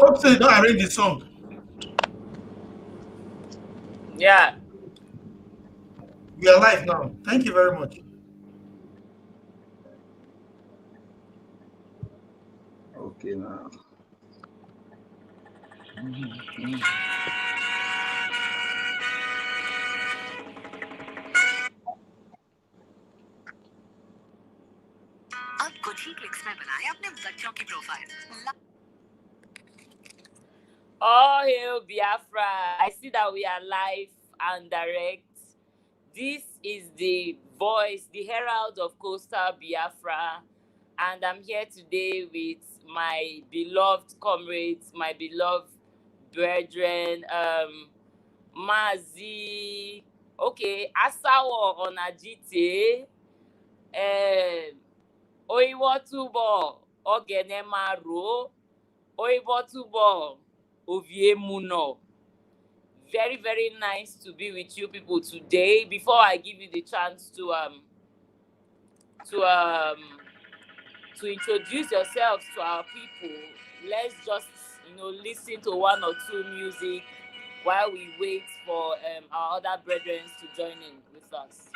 hope so you don't arrange the song. Yeah. We are live now. Thank you very much. Okay, now. अब कुछ ही clicks में बनाएं अपने बच्चों की profile. Oh, hail Biafra. I see that we are live and direct. This is the voice, the herald of coastal Biafra. And I'm here today with my beloved comrades, my beloved brethren, Mazi, okay, Asawo Onajite, Oiwotubo Ogenemaro, Oiwotubo Oviemuno. Very, very nice to be with you people today. Before I give you the chance to introduce yourselves to our people, let's just listen to one or two music while we wait for our other brethren to join in with us.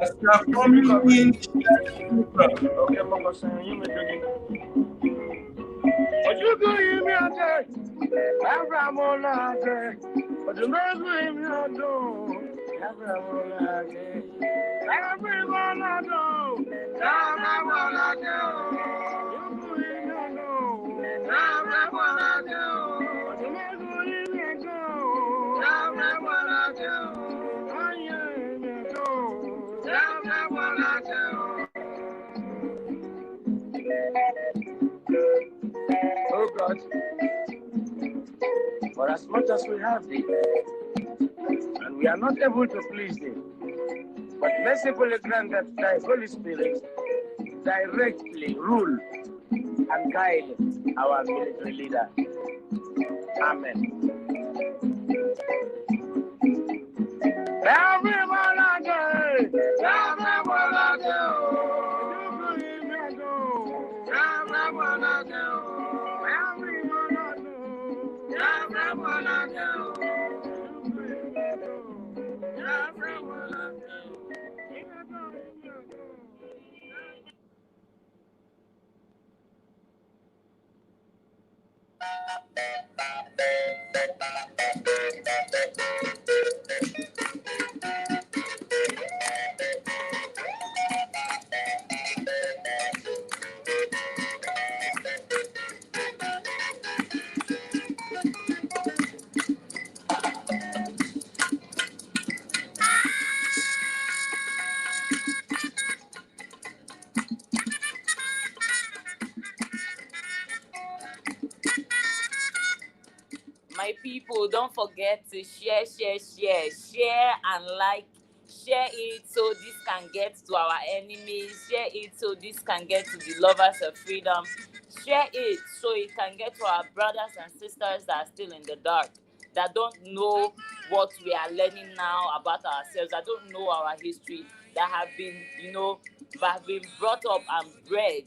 As you are coming in, oh God, for as much as we have thee, and we are not able to please thee, but mercifully grant that thy Holy Spirit directly rule and guide our military leader. Amen. my people, don't forget to share and like. Share it so this can get to our enemies. Share it so this can get to the lovers of freedom. Share it so it can get to our brothers and sisters that are still in the dark, that don't know what we are learning now about ourselves, that don't know our history, that have been, have been brought up and bred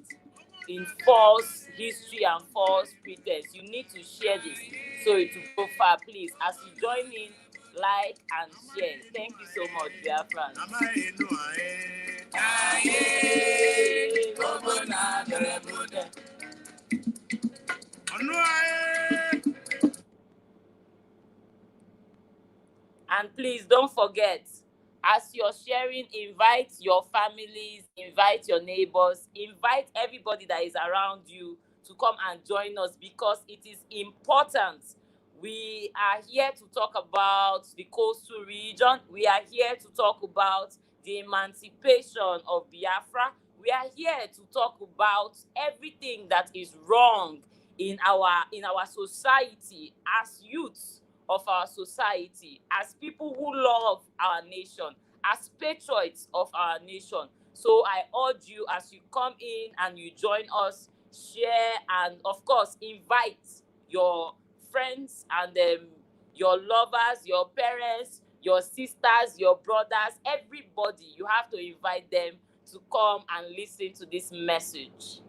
in false history and false pretense. You need to share this so it will go far. Please, as you join in, like and share. Thank you so much, dear friends. And please don't forget, as you're sharing, invite your families, invite your neighbors, invite everybody that is around you to come and join us, because it is important. We are here to talk about the coastal region. We are here to talk about the emancipation of Biafra. We are here to talk about everything that is wrong in our society as youths of our society, as people who love our nation, as patriots of our nation. So I urge you, as you come in and you join us, share and of course invite your friends and your lovers, your parents, your sisters, your brothers, everybody. You have to invite them to come and listen to this message.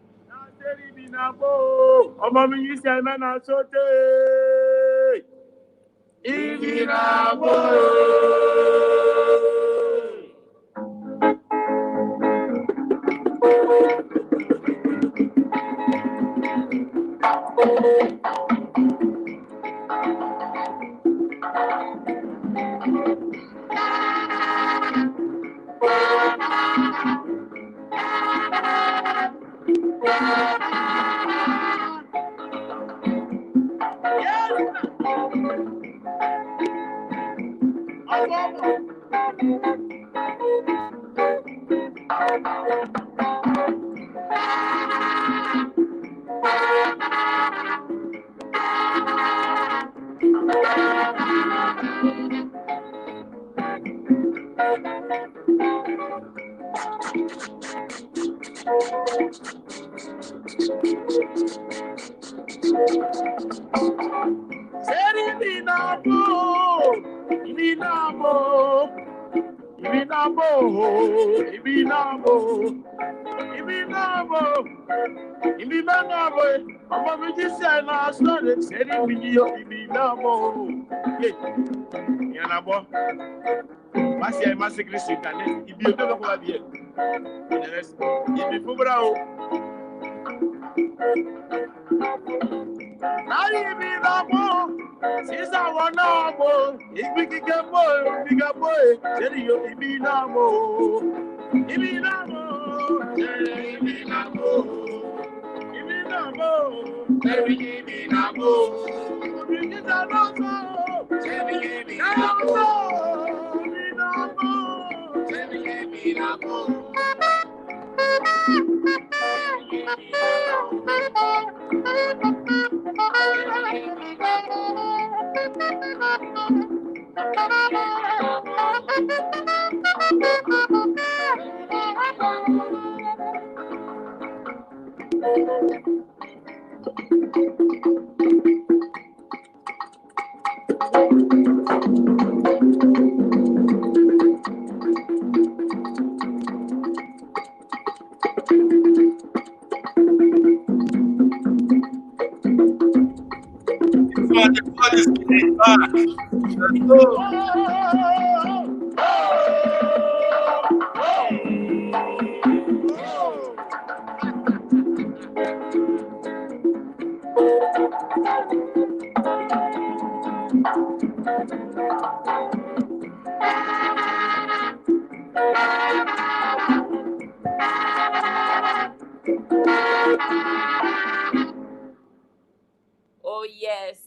Oh yes,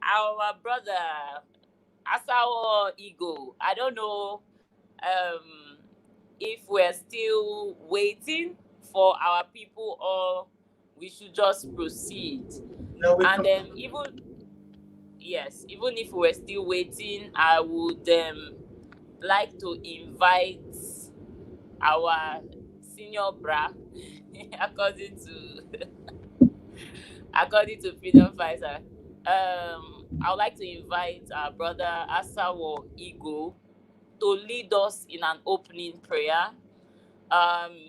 our brother Asawo Ego. I don't know if we're still waiting for our people or we should just proceed. And even if we're still waiting, I would like to invite our senior bra, according to Freedom Fighter. I would like to invite our brother Asawo Igo to lead us in an opening prayer.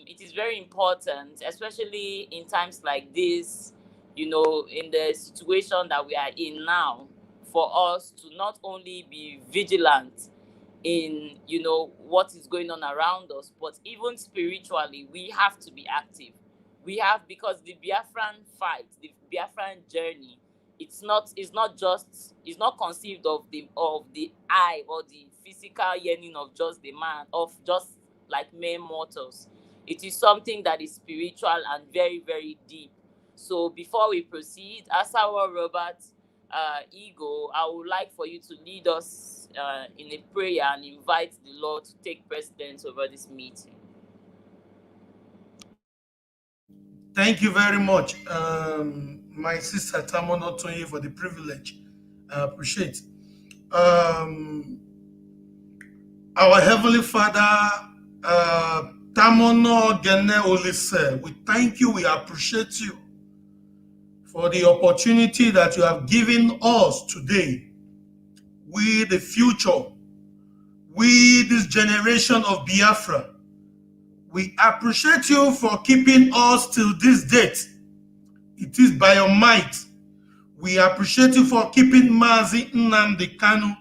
It is very important, especially in times like this, in the situation that we are in now, for us to not only be vigilant in, what is going on around us, but even spiritually, we have to be active. Because the Biafran fight, the Biafran journey, it's not conceived of the eye or the physical yearning of just the man, of just like mere mortals. It is something that is spiritual and very, very deep. So before we proceed, Asawa Robert Igo, I would like for you to lead us in a prayer and invite the Lord to take precedence over this meeting. Thank you very much, my sister Tamono Tonye, for the privilege. I appreciate. Our Heavenly Father, Tamono Gene Olise, we thank you, we appreciate you for the opportunity that you have given us today. We, the future, we, this generation of Biafra, we appreciate you for keeping us till this date. It is by your might. We appreciate you for keeping Mazi Nnamdi Kanu.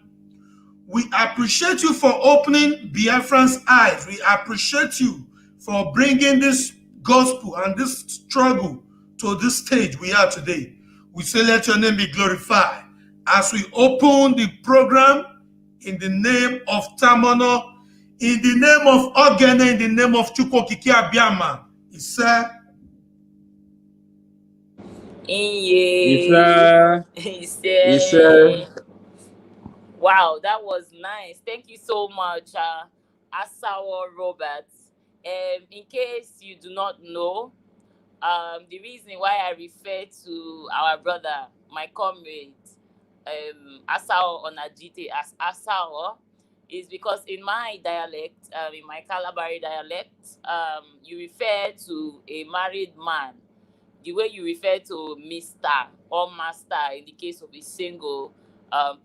We appreciate you for opening Biafran's eyes. We appreciate you for bringing this gospel and this struggle to this stage we are today. We say, let your name be glorified as we open the program in the name of Tamono, in the name of Ogene, in the name of Chukwokiki Abiyama. He said, Wow, that was nice. Thank you so much, Asawa Robert. In case you do not know, the reason why I refer to our brother, my comrade, Asawa Onajite, as Asawa, is because in my dialect, in my Calabari dialect, you refer to a married man the way you refer to Mr. or Master in the case of a single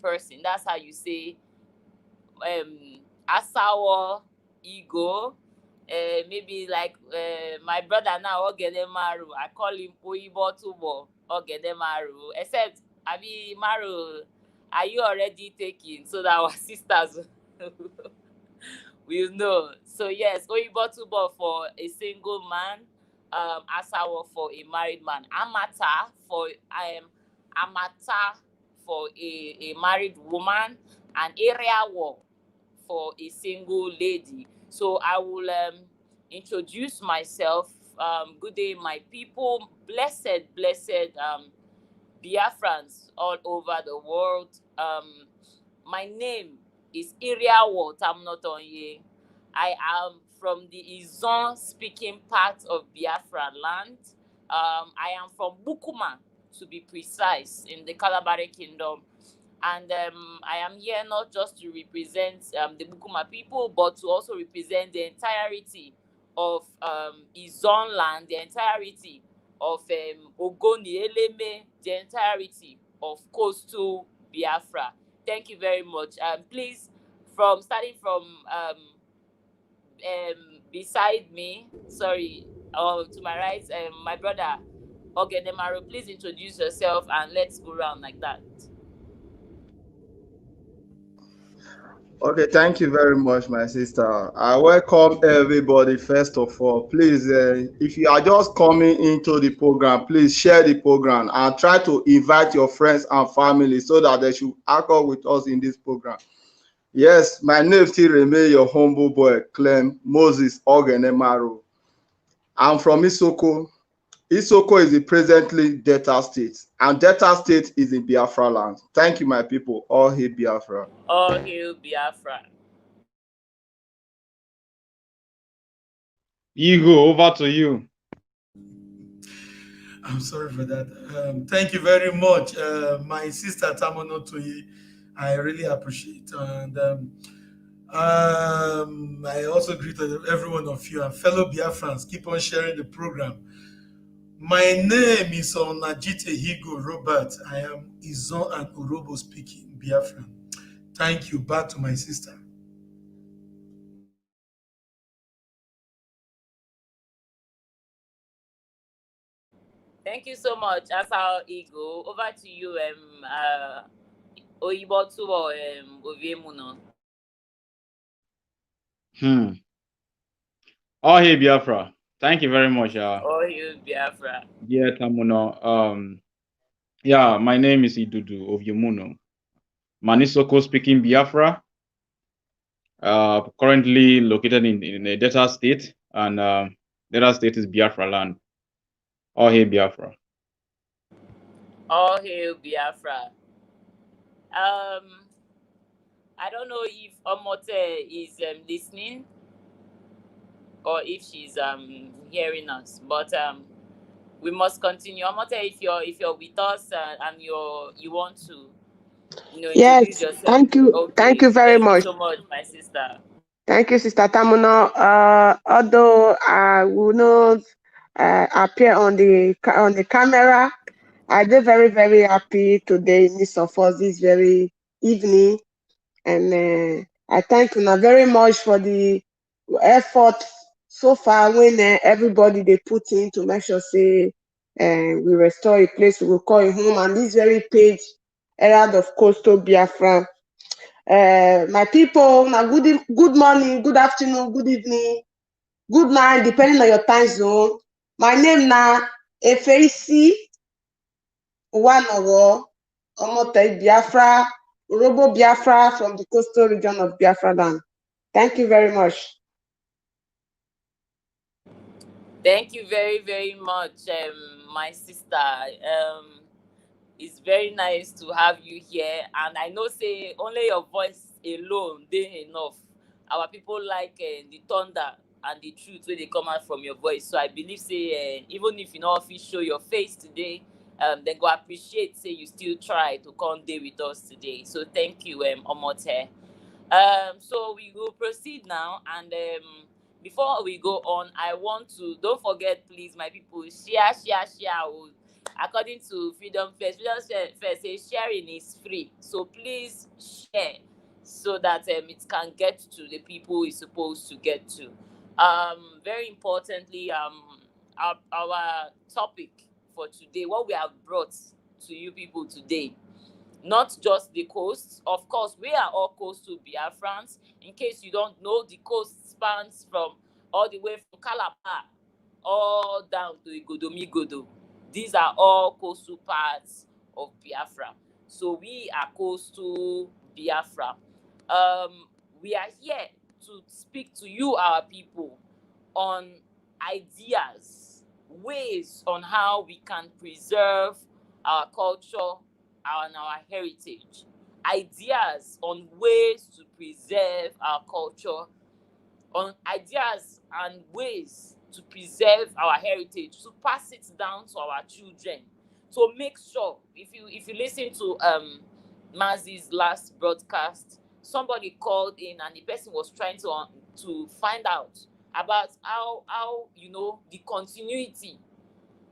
person. That's how you say Asawa Igo. Maybe like my brother now, Ogedemaru. I call him Oibo Tubo Ogedemaru. Except, Abi Maru, are you already taking so that our sisters will know? So yes, Oibo Tubo for a single man. Asawa for a married man, Amata for a married woman, and Ariawo for a single lady. So I will introduce myself. Good day, my people. Blessed Biafrans all over the world. My name is Iriawo Tamnotonye. I am from the Izon speaking part of Biafra land. I am from Bukuma, to be precise, in the Kalabari Kingdom. And I am here not just to represent the Bukuma people, but to also represent the entirety of Izon land, the entirety of Ogoni Eleme, the entirety of coastal Biafra. Thank you very much. Please, starting from beside me, to my right, my brother Ogedemaru, please introduce yourself and let's go around like that. Okay, thank you very much, my sister. I welcome everybody. First of all, please, if you are just coming into the program, please share the program and try to invite your friends and family so that they should accord with us in this program. Yes, my name still remains your humble boy, Clem Moses Ogedemaru. I'm from Isoko. Isoko is the presently Delta State, and Delta State is in Biafra land. Thank you, my people. All hail Biafra. All hail Biafra. Igo, over to you. I'm sorry for that. Thank you very much, my sister Tamono Toyi. I really appreciate, and I also greet every one of you and fellow Biafrans. Keep on sharing the program. My name is Onajite Higo Robert. I am Izon and Urobo speaking Biafran. Thank you. Back to my sister. Thank you so much, Asao Ego. Over to you, Oyibotu or Oviemuno. Oh, hey, Biafra. Thank you very much. Oh, you Biafra. Yeah, Tamuno. Yeah, my name is Idudu of Yomuno. Manisoko speaking Biafra. Currently located in a Delta state, and Delta state is Biafra land. Oh, hey, Biafra. Oh, hey, Biafra. I don't know if Omote is listening or if she's hearing us, but we must continue. Omote, if you're with us and you want to introduce Yes, yourself. thank you. Okay, Thank you very thank much. you so much, my sister. Thank you, Sister Tamuno. Although I will not appear on the camera, I am very, very happy today in midst of us this very evening. And I thank you very much for the effort so far when everybody they put in to make sure say we restore a place we will call a home, and this very page Herald of Coastal Biafra. My people, now good morning, good afternoon, good evening, good night, depending on your time zone. My name na Efeisi Uwanowo Omote Biafra, Urobo Biafra from the coastal region of Biafra land. Thank you very much. Thank you very, very much, my sister. It's very nice to have you here, and I know say only your voice alone dey enough. Our people like the thunder and the truth wey dey come out from your voice. So I believe say even if you no fit show your face today, dem go appreciate say you still try to come dey with us today. So thank you, Omote. So we will proceed now, and before we go on, I want to don't forget, please, my people, share. According to Freedom First says sharing is free. So please share so that it can get to the people it's supposed to get to. Very importantly, our topic for today, what we have brought to you people today, not just the coast. Of course, we are all coastal Biafrans. In case you don't know, the coast spans from all the way from Calabar all down to Igodomigodo. These are all coastal parts of Biafra. So we are coastal Biafra. We are here to speak to you, our people, on ideas, ways on how we can preserve our culture and our heritage. Ideas on ways to preserve our culture, on ideas and ways to preserve our heritage, to pass it down to our children. So make sure, if you listen to Mazi's last broadcast, somebody called in and the person was trying to find out about how the continuity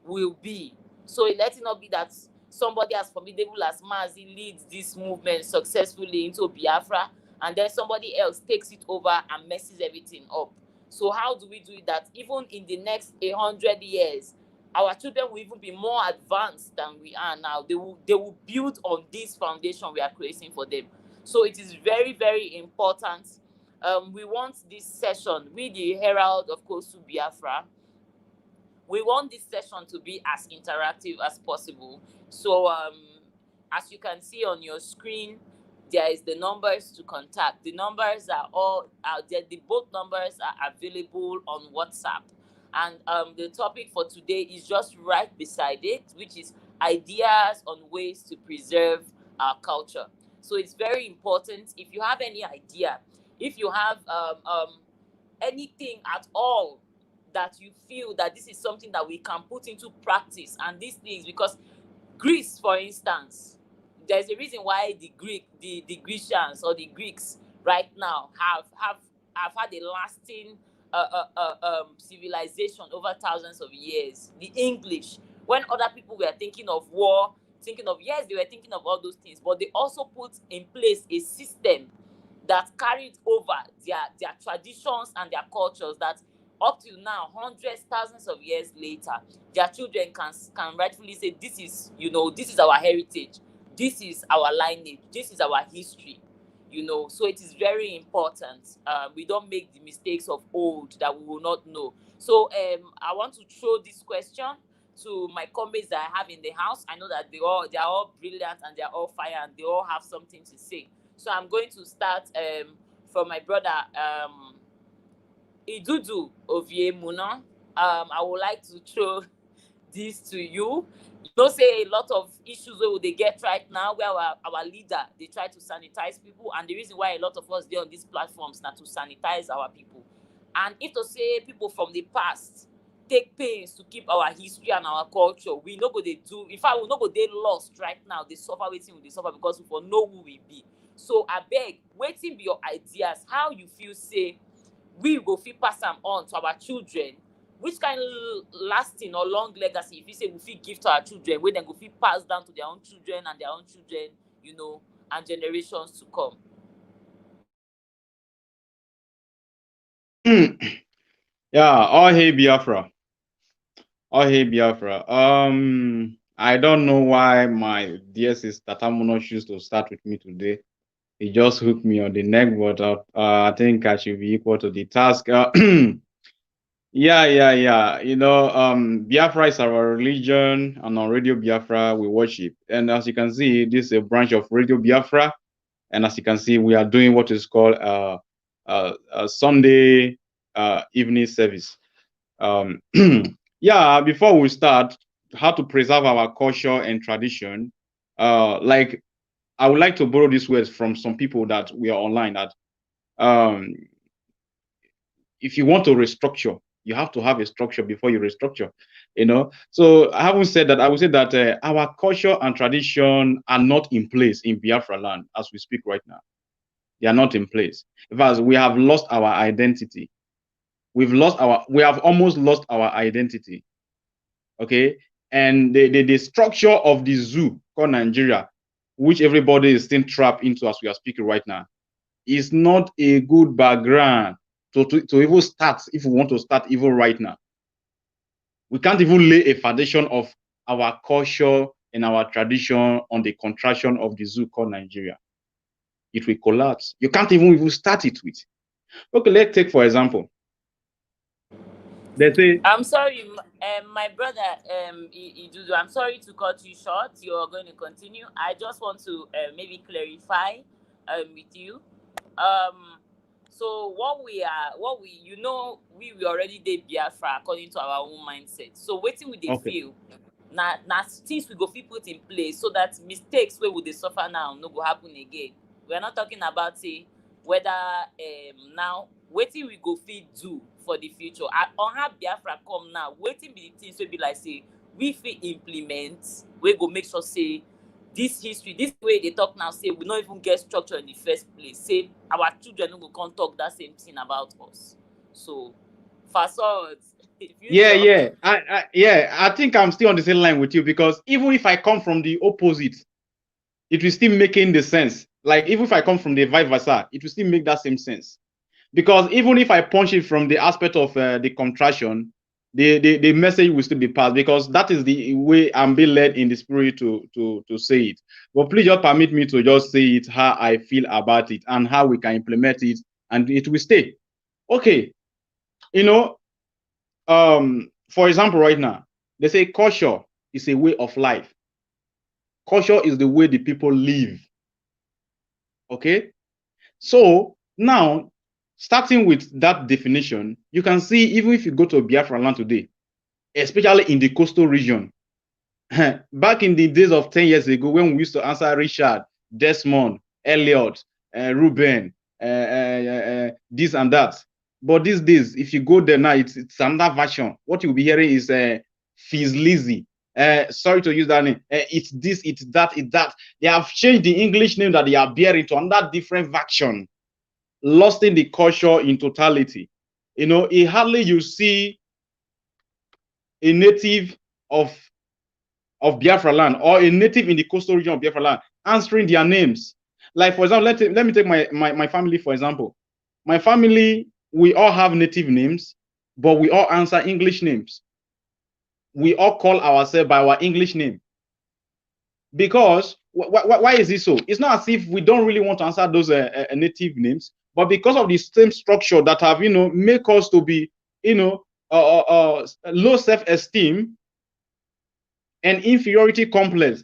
will be. So let it not be that somebody as formidable as Mazi leads this movement successfully into Biafra, and then somebody else takes it over and messes everything up. So how do we do it that even in the next 100 years, our children will even be more advanced than we are now? They will build on this foundation we are creating for them. So it is very, very important. We want this session, we the Herald of Coastal Biafra, we want this session to be as interactive as possible. So as you can see on your screen, there is the numbers to contact. The numbers are all out there. Both numbers are available on WhatsApp. And the topic for today is just right beside it, which is ideas on ways to preserve our culture. So it's very important. If you have any idea, if you have anything at all that you feel that this is something that we can put into practice, and these things, because Greece, for instance, there's a reason why the Grecians or the Greeks right now have had a lasting civilization over thousands of years. The English, when other people were thinking of war, yes, they were thinking of all those things, but they also put in place a system that carried over their traditions and their cultures, that up till now, hundreds, thousands of years later, their children can rightfully say, this is, this is our heritage, this is our lineage, this is our history, so it is very important. We don't make the mistakes of old that we will not know. So I want to throw this question to my comrades that I have in the house. I know that they are all brilliant and they are all fire and they all have something to say. So I'm going to start from my brother Idudu Oviemuna. I would like to throw this to you. Say a lot of issues where they get right now, where our leader, they try to sanitize people, and the reason why a lot of us there on these platforms now to sanitize our people. And if to say people from the past take pains to keep our history and our culture, we know what they do. In fact, we know what they lost right now. They suffer waiting, they suffer because we for know who we be. So I beg, waiting be your ideas, how you feel say we go fit pass them on to our children, which kind of lasting or long legacy if you say we fit give to our children, where then go fit pass down to their own children and their own children, and generations to come. Yeah, all hey Biafra. All hey Biafra. I don't know why my dear sister Tamuno choose to start with me today. He just hooked me on the neck, but I think I should be equal to the task. Yeah. Biafra is our religion, and on Radio Biafra we worship. And as you can see, this is a branch of Radio Biafra. And as you can see, we are doing what is called a Sunday evening service. Yeah, before we start, how to preserve our culture and tradition. Like, I would like to borrow these words from some people that we are online, that if you want to restructure, you have to have a structure before you restructure, So I haven't said that. I would say that our culture and tradition are not in place in Biafra land as we speak right now. They are not in place. In fact, we have lost our identity. We have almost lost our identity. Okay. And the structure of the zoo called Nigeria, which everybody is still trapped into as we are speaking right now, is not a good background to even start, if we want to start even right now. We can't even lay a foundation of our culture and our tradition on the contraction of the zoo called Nigeria. It will collapse. You can't even start it with. Okay, let's take for example. They say, I'm sorry, my brother Idudu, I'm sorry to cut you short. You're going to continue. I just want to maybe clarify with you. So we already did Biafra according to our own mindset. So waiting with the feel. Now things we go fit put in place so that mistakes where would they suffer now no go happen again. We are not talking about whether now waiting we go fit do for the future. On how Biafra come now, waiting be the things will be like say we fit implement, we go make sure say this history, this way they talk now, say we not even get structure in the first place. Say our children will come talk that same thing about us. So fast forward. I think I'm still on the same line with you, because even if I come from the opposite, it will still making the sense. Like even if I come from the vice versa, it will still make that same sense. Because even if I punch it from the aspect of the contraction, the message will still be passed, because that is the way I'm being led in the spirit to say it. But please just permit me to just say it how I feel about it and how we can implement it, and it will stay. Okay. For example, right now, they say culture is a way of life. Culture is the way the people live. Okay. So now, starting with that definition, you can see even if you go to Biafra land today, especially in the coastal region, back in the days of 10 years ago, when we used to answer Richard, Desmond, Elliot, Ruben, this and that, But these days, if you go there now, it's another version. What you'll be hearing is Fizz Lizzy. Sorry to use that name. It's this, it's that, it's that. They have changed the English name that they are bearing to another different version, lost in the culture in totality. You know, hardly you see a native of Biafra land or a native in the coastal region of Biafra land answering their names. Like, for example, let me take my family, for example. My family, we all have native names, but we all answer English names. We all call ourselves by our English name. Because, why is this so? It's not as if we don't really want to answer those native names, but because of the same structure that have, you know, make us to be, you know, low self-esteem and inferiority complex,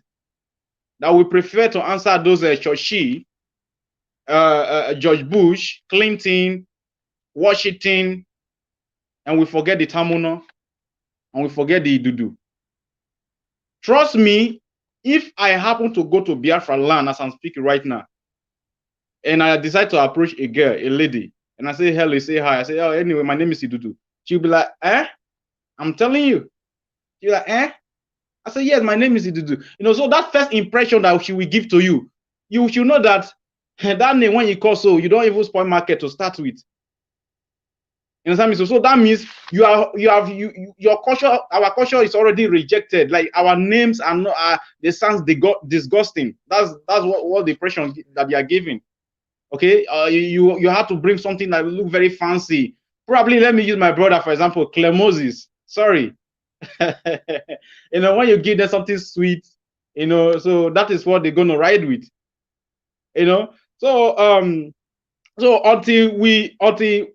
that we prefer to answer those Churchill, George Bush, Clinton, Washington, and we forget the Tamuno, and we forget the Idudu. Trust me, if I happen to go to Biafra land as I'm speaking right now, and I decide to approach a girl, a lady, and I say hello, say hi, I say, oh, anyway, my name is Idudu. She'll be like, eh? I'm telling you. She'll be like, eh? I say, yes, my name is Idudu. You know, so that first impression that she will give to you, you should know that that name, when you call so, you don't even spoil market to start with. You understand me? So that means your culture, our culture is already rejected. Like, our names are not, they sound disgusting. That's what the impression that they are giving. Okay, you have to bring something that will look very fancy. Probably, let me use my brother for example, Claire Moses. Sorry. You know, when you give them something sweet, you know, so that is what they're gonna ride with. You know, so until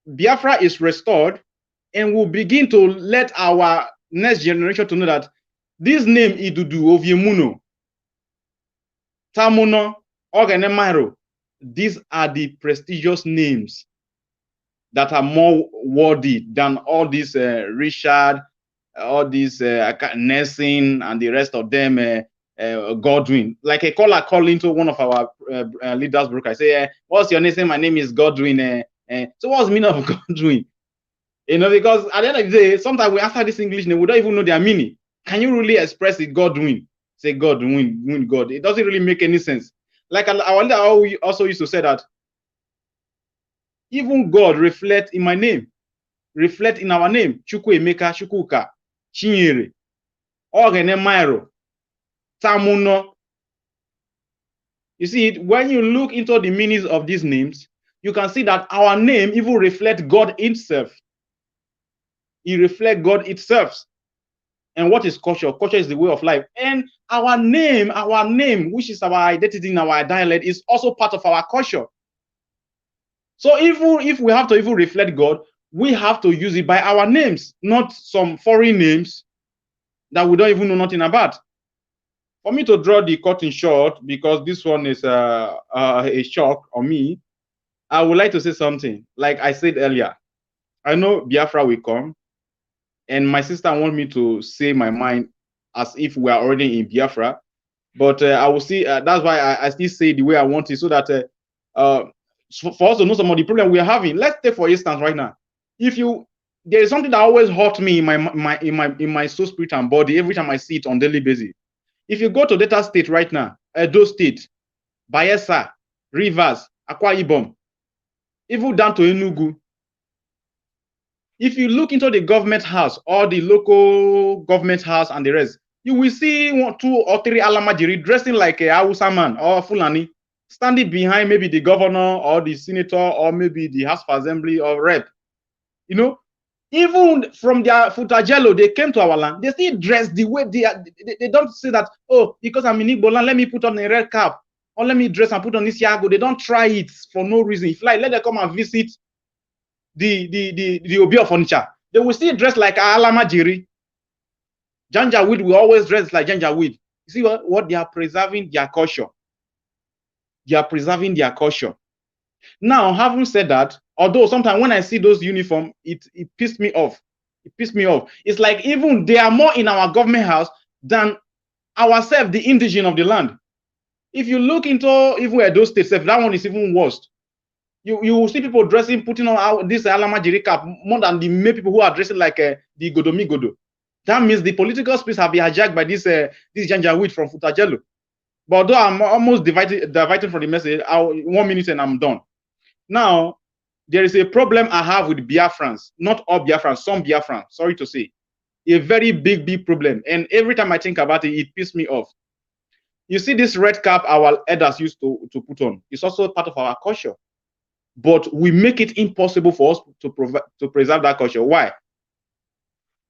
Biafra is restored, and we'll begin to let our next generation to know that this name Idudu, Oviemuno, Tamuno, Ogenemaro, these are the prestigious names that are more worthy than all these Richard, all these Nelson, and the rest of them, Godwin. Like a caller called into one of our leaders' broker. I say, what's your name? Say, my name is Godwin. So what's the meaning of Godwin? You know, because at the end of the day, sometimes we answer this English name, we don't even know their meaning. Can you really express it, Godwin? Say Godwin, win God. It doesn't really make any sense. Like our leader also used to say that even God reflect in my name, reflect in our name. Chukwu Emeka, Chukwuka, Chinyere, Ogenemaro, Tamuno. You see, when you look into the meanings of these names, you can see that our name even reflects God itself. It reflects God itself. And what is culture? Culture is the way of life. And our name, which is our identity in our dialect, is also part of our culture. So even if we have to even reflect God, we have to use it by our names, not some foreign names that we don't even know nothing about. For me to draw the curtain short, because this one is a shock on me, I would like to say something. Like I said earlier, I know Biafra will come, and my sister wants me to say my mind as if we are already in Biafra. But I will see. That's why I still say the way I want it, so that for us to know some of the problem we are having. Let's take for instance right now. There is something that always hurts me in my soul, spirit, and body every time I see it on daily basis. If you go to Delta State right now, Edo State, Bayelsa, Rivers, Akwa Ibom, even down to Enugu, if you look into the government house or the local government house and the rest, you will see 1, 2, or 3 Alamajiri dressing like a Hausa man or Fulani, standing behind maybe the governor or the senator or maybe the House of Assembly or rep. You know, even from their Futajello, they came to our land, they still dress the way they are. They don't say that, oh, because I'm in Igbo land, let me put on a red cap, or let me dress and put on this yago. They don't try it for no reason. If like, let them come and visit the Obi of Onitsha, they will still dress like Alamajiri. Janjaweed will always dress like Janjaweed. You see what they are preserving their culture. They are preserving their culture. Now, having said that, although sometimes when I see those uniforms, it pissed me off. It pissed me off. It's like even they are more in our government house than ourselves, the indigenous of the land. If you look into even Edo State, that one is even worse. You will see people dressing, putting on this Alamajiri cap more than the male people who are dressing like the Godomi Godo. That means the political space have been hijacked by this Janjaweed from Futajelo. But although I'm almost diverting from the message, 1 minute and I'm done. Now, there is a problem I have with Biafrans, not all Biafrans, some Biafrans, sorry to say. A very big problem. And every time I think about it, it pisses me off. You see this red cap our elders used to put on. It's also part of our culture. But we make it impossible for us to preserve that culture. Why?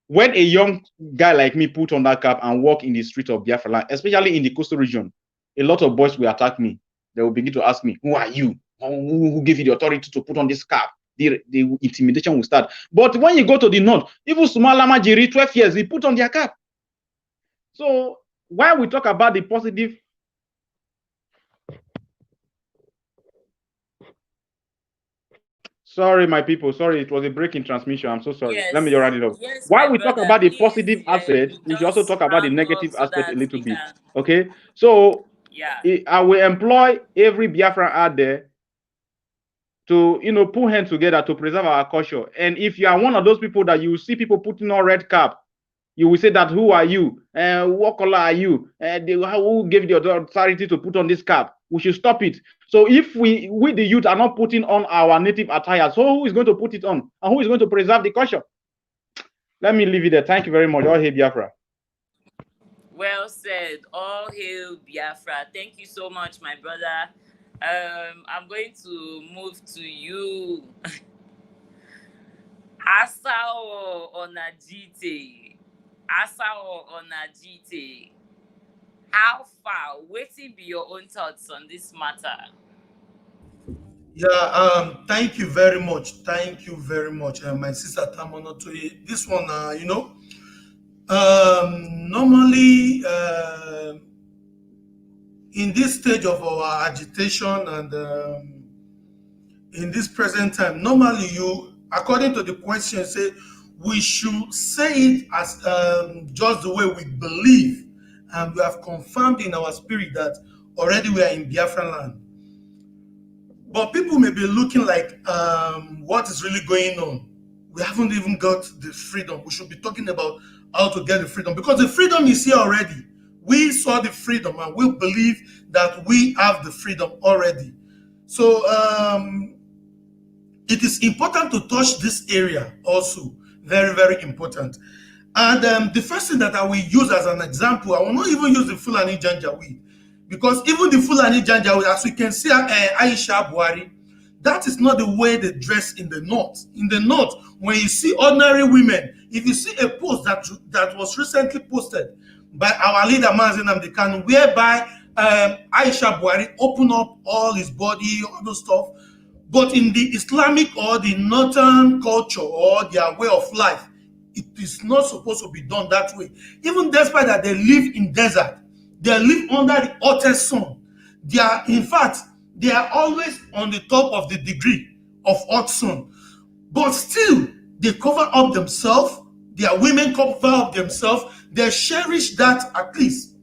When a young guy like me put on that cap and walk in the street of Biafra land, especially in the coastal region, a lot of boys will attack me. They will begin to ask me, who are you? Who gave you the authority to put on this cap? The intimidation will start. But when you go to the north, even Sumalama Jiri, 12 years, he put on their cap. So while we talk about the positive, sorry, my people. Sorry, it was a break in transmission. I'm so sorry. Yes. Let me just write it up. Yes, While my we talk brother, about the please, positive aspect, we should also just talk about the round negative up so aspect a that little we bit. can- Okay, so Yeah. I will employ every Biafran out there to put hands together to preserve our culture. And if you are one of those people that you see people putting on red cap, you will say that, who are you? What color are you? Who gave you the authority to put on this cap? We should stop it. So if we the youth are not putting on our native attire, so who is going to put it on? And who is going to preserve the culture? Let me leave it there. Thank you very much. All hail Biafra. Well said. All hail Biafra. Thank you so much, my brother. I'm going to move to you. Asao Onajite. Asao Onajite. How far? Waiting be your own thoughts on this matter. Yeah, thank you very much. Thank you very much, my sister Tamonotoye. This one, normally, in this stage of our agitation and in this present time, normally according to the question, say we should say it as just the way we believe, and we have confirmed in our spirit that already we are in Biafran land. But people may be looking like, what is really going on? We haven't even got the freedom. We should be talking about how to get the freedom, because the freedom is here already. We saw the freedom and we believe that we have the freedom already. So it is important to touch this area also. Very, very important. And the first thing that I will use as an example, I will not even use the Fulani Janjaweed, because even the Fulani Janjaweed, as we can see, Aisha Buhari, that is not the way they dress in the north. In the north, when you see ordinary women, if you see a post that was recently posted by our leader Mazi Nnamdi Kanu, whereby Aisha Buhari opened up all his body, all those stuff, but in the Islamic or the northern culture or their way of life, it is not supposed to be done that way. Even despite that they live in desert, they live under the hottest sun. In fact, they are always on the top of the degree of hot sun. But still, they cover up themselves. Their women cover up themselves. They cherish that at least,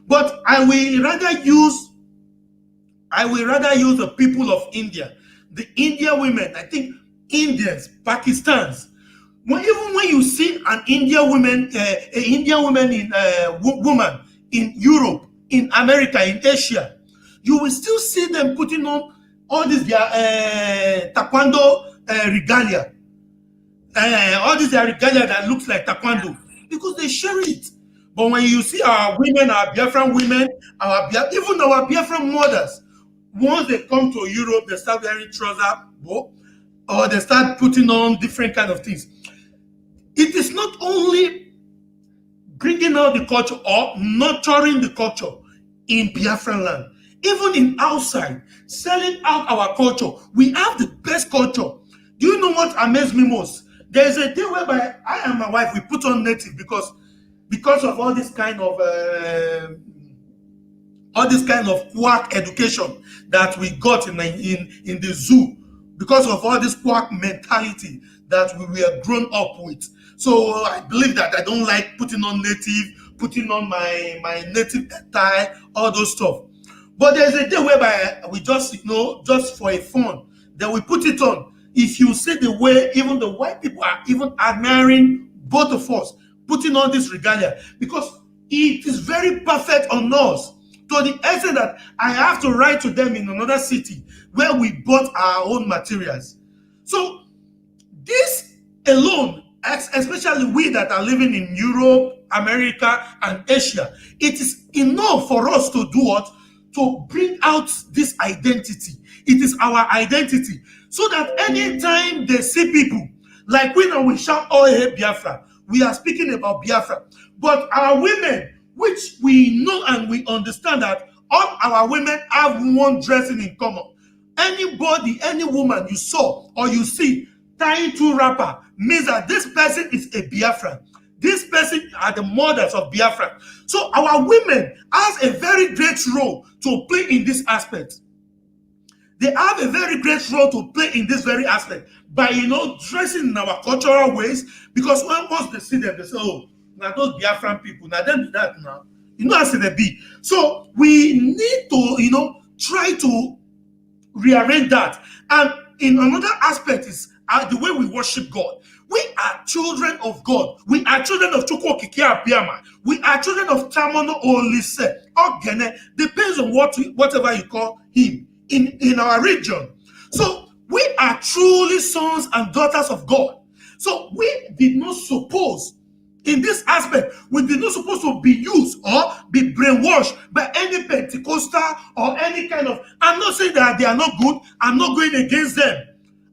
But I will rather use the people of India, the Indian women. I think Indians, Pakistans. Even when you see an Indian woman, woman in Europe, in America, in Asia, you will still see them putting on all this their taekwondo regalia, all this their regalia that looks like taekwondo, because they share it. But when you see our women, our Biafran women, even our Biafran mothers, once they come to Europe, they start wearing trousers, or they start putting on different kind of things. It is not only bringing out the culture or nurturing the culture in Biafran land, even in outside, selling out our culture. We have the best culture. Do you know what amazed me most? There is a day whereby I and my wife, we put on native because of all this kind of quack education that we got in the zoo, because of all this quack mentality that we were grown up with. So I believe that I don't like putting on native, putting on my native attire, all those stuff. But there's a day whereby we just, just for a fun, then we put it on. If you see the way even the white people are even admiring both of us, putting on this regalia, because it is very perfect on us, to the extent that I have to write to them in another city where we bought our own materials. So this alone, especially we that are living in Europe, America, and Asia, it is enough for us to do what? To bring out this identity. It is our identity. So that anytime they see people, like when we shout, "Oh, hey, Biafra," we are speaking about Biafra. But our women, which we know and we understand that all our women have one dressing in common. Anybody, any woman you saw or you see tying two wrapper means that this person is a Biafran. This person are the mothers of Biafra. So our women has a very great role to play in this aspect. They have a very great role to play in this very aspect by, dressing in our cultural ways, because once they see them, they say, "Oh, now those Biafran people, now them do that now." As they be. So we need to, try to rearrange that. And in another aspect is the way we worship God. We are children of God. We are children of Chukwokike Abiyama. We are children of Tamono Olise, Ogene, depends on whatever you call him in our region. So we are truly sons and daughters of God. So we did not suppose, in this aspect, we did not supposed to be used or be brainwashed by any Pentecostal or any kind of. I'm not saying that they are not good. I'm not going against them.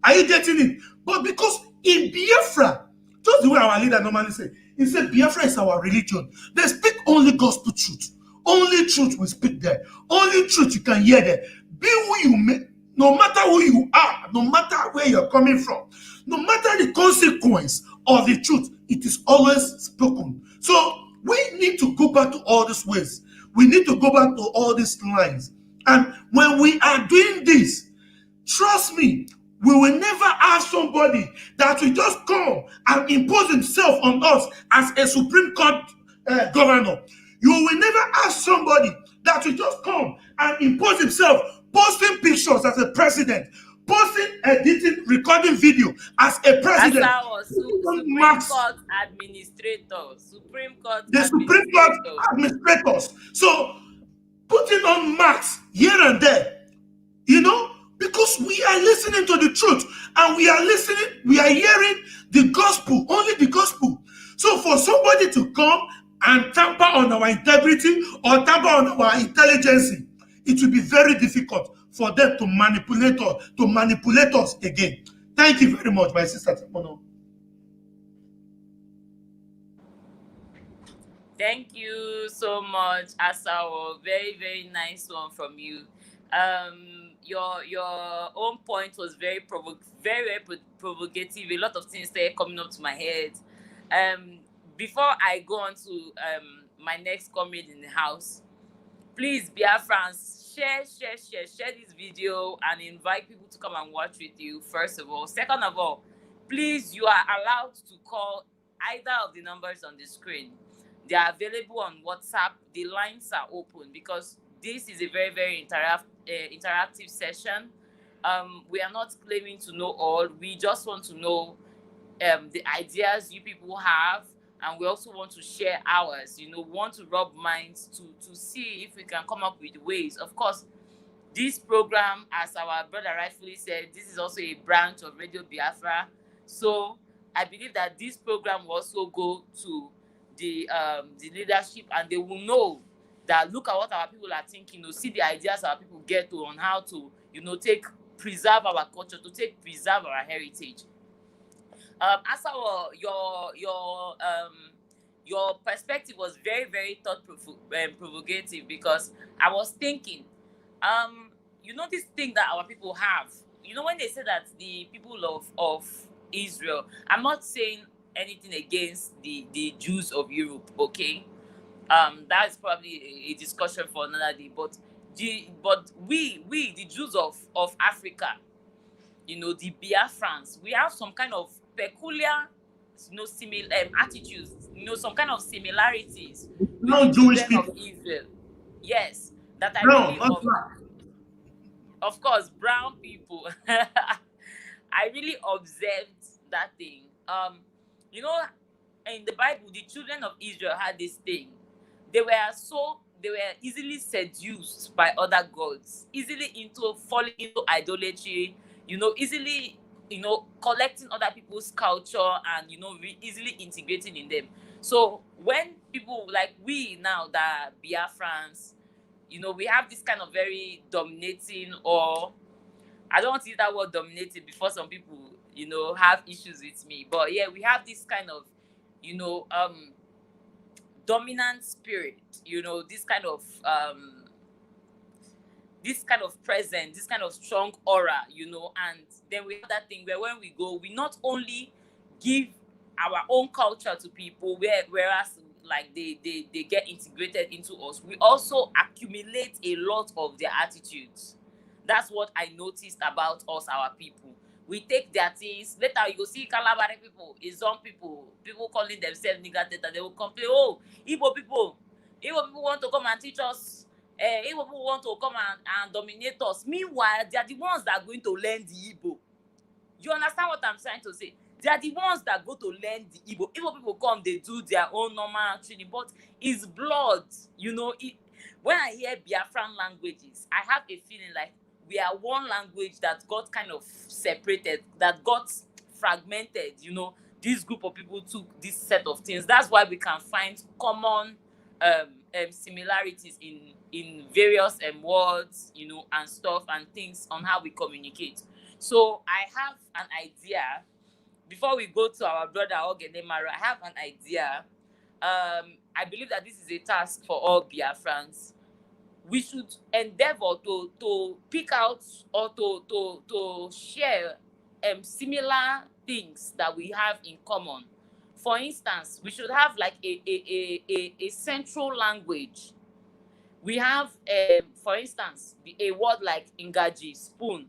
Are you getting it? But because in Biafra, just the way our leader normally say, he said Biafra is our religion. They speak only gospel truth. Only truth we speak there. Only truth you can hear there. Be who you may, no matter who you are, no matter where you're coming from, no matter the consequence of the truth, it is always spoken. So we need to go back to all these ways. We need to go back to all these lines. And when we are doing this, trust me, we will never have somebody that will just come and impose himself on us as a Supreme Court governor. You will never have somebody that will just come and impose himself, posting pictures as a president, posting, editing, recording video as a president. As our Supreme Court administrators. The Supreme Court administrators. So putting on marks here and there, because we are listening to the truth and we are hearing the gospel, only the gospel. So for somebody to come and tamper on our integrity or tamper on our intelligence, it will be very difficult for them to manipulate us again. Thank you very much, my sister Tamono. Thank you so much, Asawo. Very, very nice one from you. Your own point was very provocative. A lot of things started coming up to my head. Before I go on to my next comment in the house, please, Biafrans, share this video and invite people to come and watch with you, first of all. Second of all, please, you are allowed to call either of the numbers on the screen. They are available on WhatsApp. The lines are open because this is a very, very interactive session. We are not claiming to know all. We just want to know the ideas you people have, and we also want to share ours. We want to rub minds to see if we can come up with ways. Of course, this program, as our brother rightfully said, this is also a branch of Radio Biafra. So I believe that this program will also go to the leadership, and they will know that look at what our people are thinking, see the ideas our people get to on how to, preserve our culture, preserve our heritage. Asawa, your perspective was very, very thought-provocative, because I was thinking, this thing that our people have, when they say that the people of Israel, I'm not saying anything against the Jews of Europe, okay? That's probably a discussion for another day. But we the Jews of Africa, the Biafrans, we have some kind of peculiar, similar attitudes, some kind of similarities with the Jewish children people of Israel. Yes, that I No, really, not black. of course, brown people. I really observed that thing. You know, in the Bible, the children of Israel had this thing. They were easily seduced by other gods, easily into falling into idolatry, easily, collecting other people's culture and, easily integrating in them. So when people like we now that Biafrans, we have this kind of very dominating, or I don't want to use that word dominating before some people, have issues with me. But yeah, we have this kind of, dominant spirit, this kind of presence, this kind of strong aura, and then we have that thing where when we go, we not only give our own culture to people, whereas like they get integrated into us, we also accumulate a lot of their attitudes. That's what I noticed about us, our people. We take their things. Later you go see Kalabari people, Izon people calling themselves nigger data. They will complain, oh, Igbo people want to come and teach us. Igbo people want to come and dominate us. Meanwhile, they are the ones that are going to learn the Igbo. You understand what I'm trying to say? They are the ones that go to learn the Igbo. Igbo people come, they do their own normal training, but it's blood. When I hear Biafran languages, I have a feeling like we are one language that got kind of separated, that got fragmented. This group of people took this set of things. That's why we can find common similarities in various words, and stuff and things on how we communicate. So I have an idea. Before we go to our brother Ogene Maru, I have an idea. I believe that this is a task for all Biafrans. We should endeavor to pick out or to share similar things that we have in common. For instance, we should have like a central language. We have, for instance, a word like Ngaji, spoon,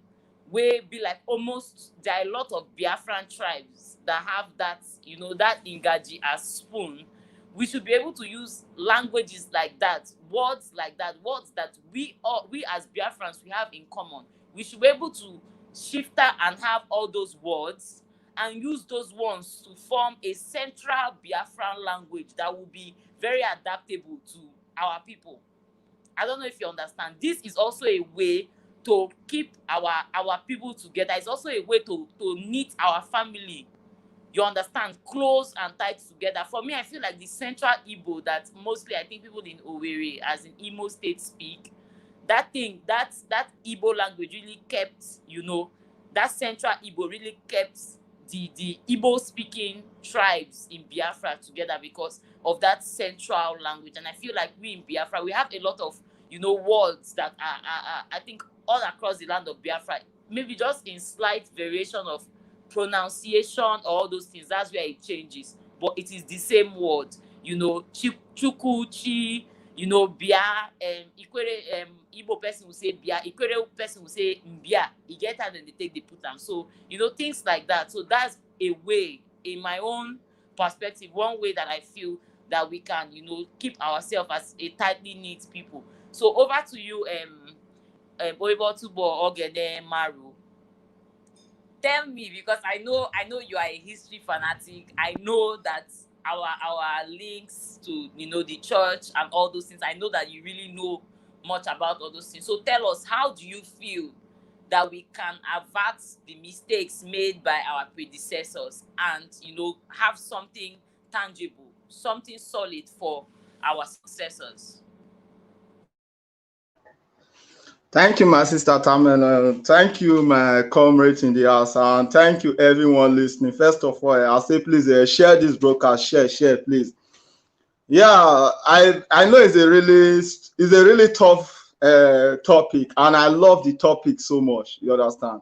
where be like almost, there are a lot of Biafran tribes that have that, that Ngaji as spoon. We should be able to use languages like that, words that we as Biafrans, we have in common. We should be able to shifter and have all those words and use those ones to form a central Biafran language that will be very adaptable to our people. I don't know if you understand. This is also a way to keep our people together. It's also a way to knit our family, you understand, close and tight together. For me, I feel like the central Igbo that mostly I think people in Owerri, as in Imo State, speak, that Igbo language really kept, that central Igbo really kept the Igbo speaking tribes in Biafra together because of that central language. And I feel like we in Biafra, we have a lot of, words that are I think all across the land of Biafra, maybe just in slight variation of pronunciation or all those things. That's where it changes, but it is the same word. Chuku, chi, bia, Ikwere, Igbo person will say bia, Ikwere person will say mbia. You get how then they take the put them. So things like that. So that's a way, in my own perspective, one way that I feel that we can keep ourselves as a tightly knit people. So over to you, Oibotubo Ogene Maru. Tell me, because I know you are a history fanatic. I know that our links to the church and all those things. I know that you really know much about all those things. So tell us, how do you feel that we can avert the mistakes made by our predecessors and have something tangible, something solid for our successors? Thank you, my sister Tamela. Thank you, my comrades in the house, and thank you, everyone listening. First of all, I'll say please share this broadcast. Share, please. Yeah, I know it's a really tough topic, and I love the topic so much. You understand?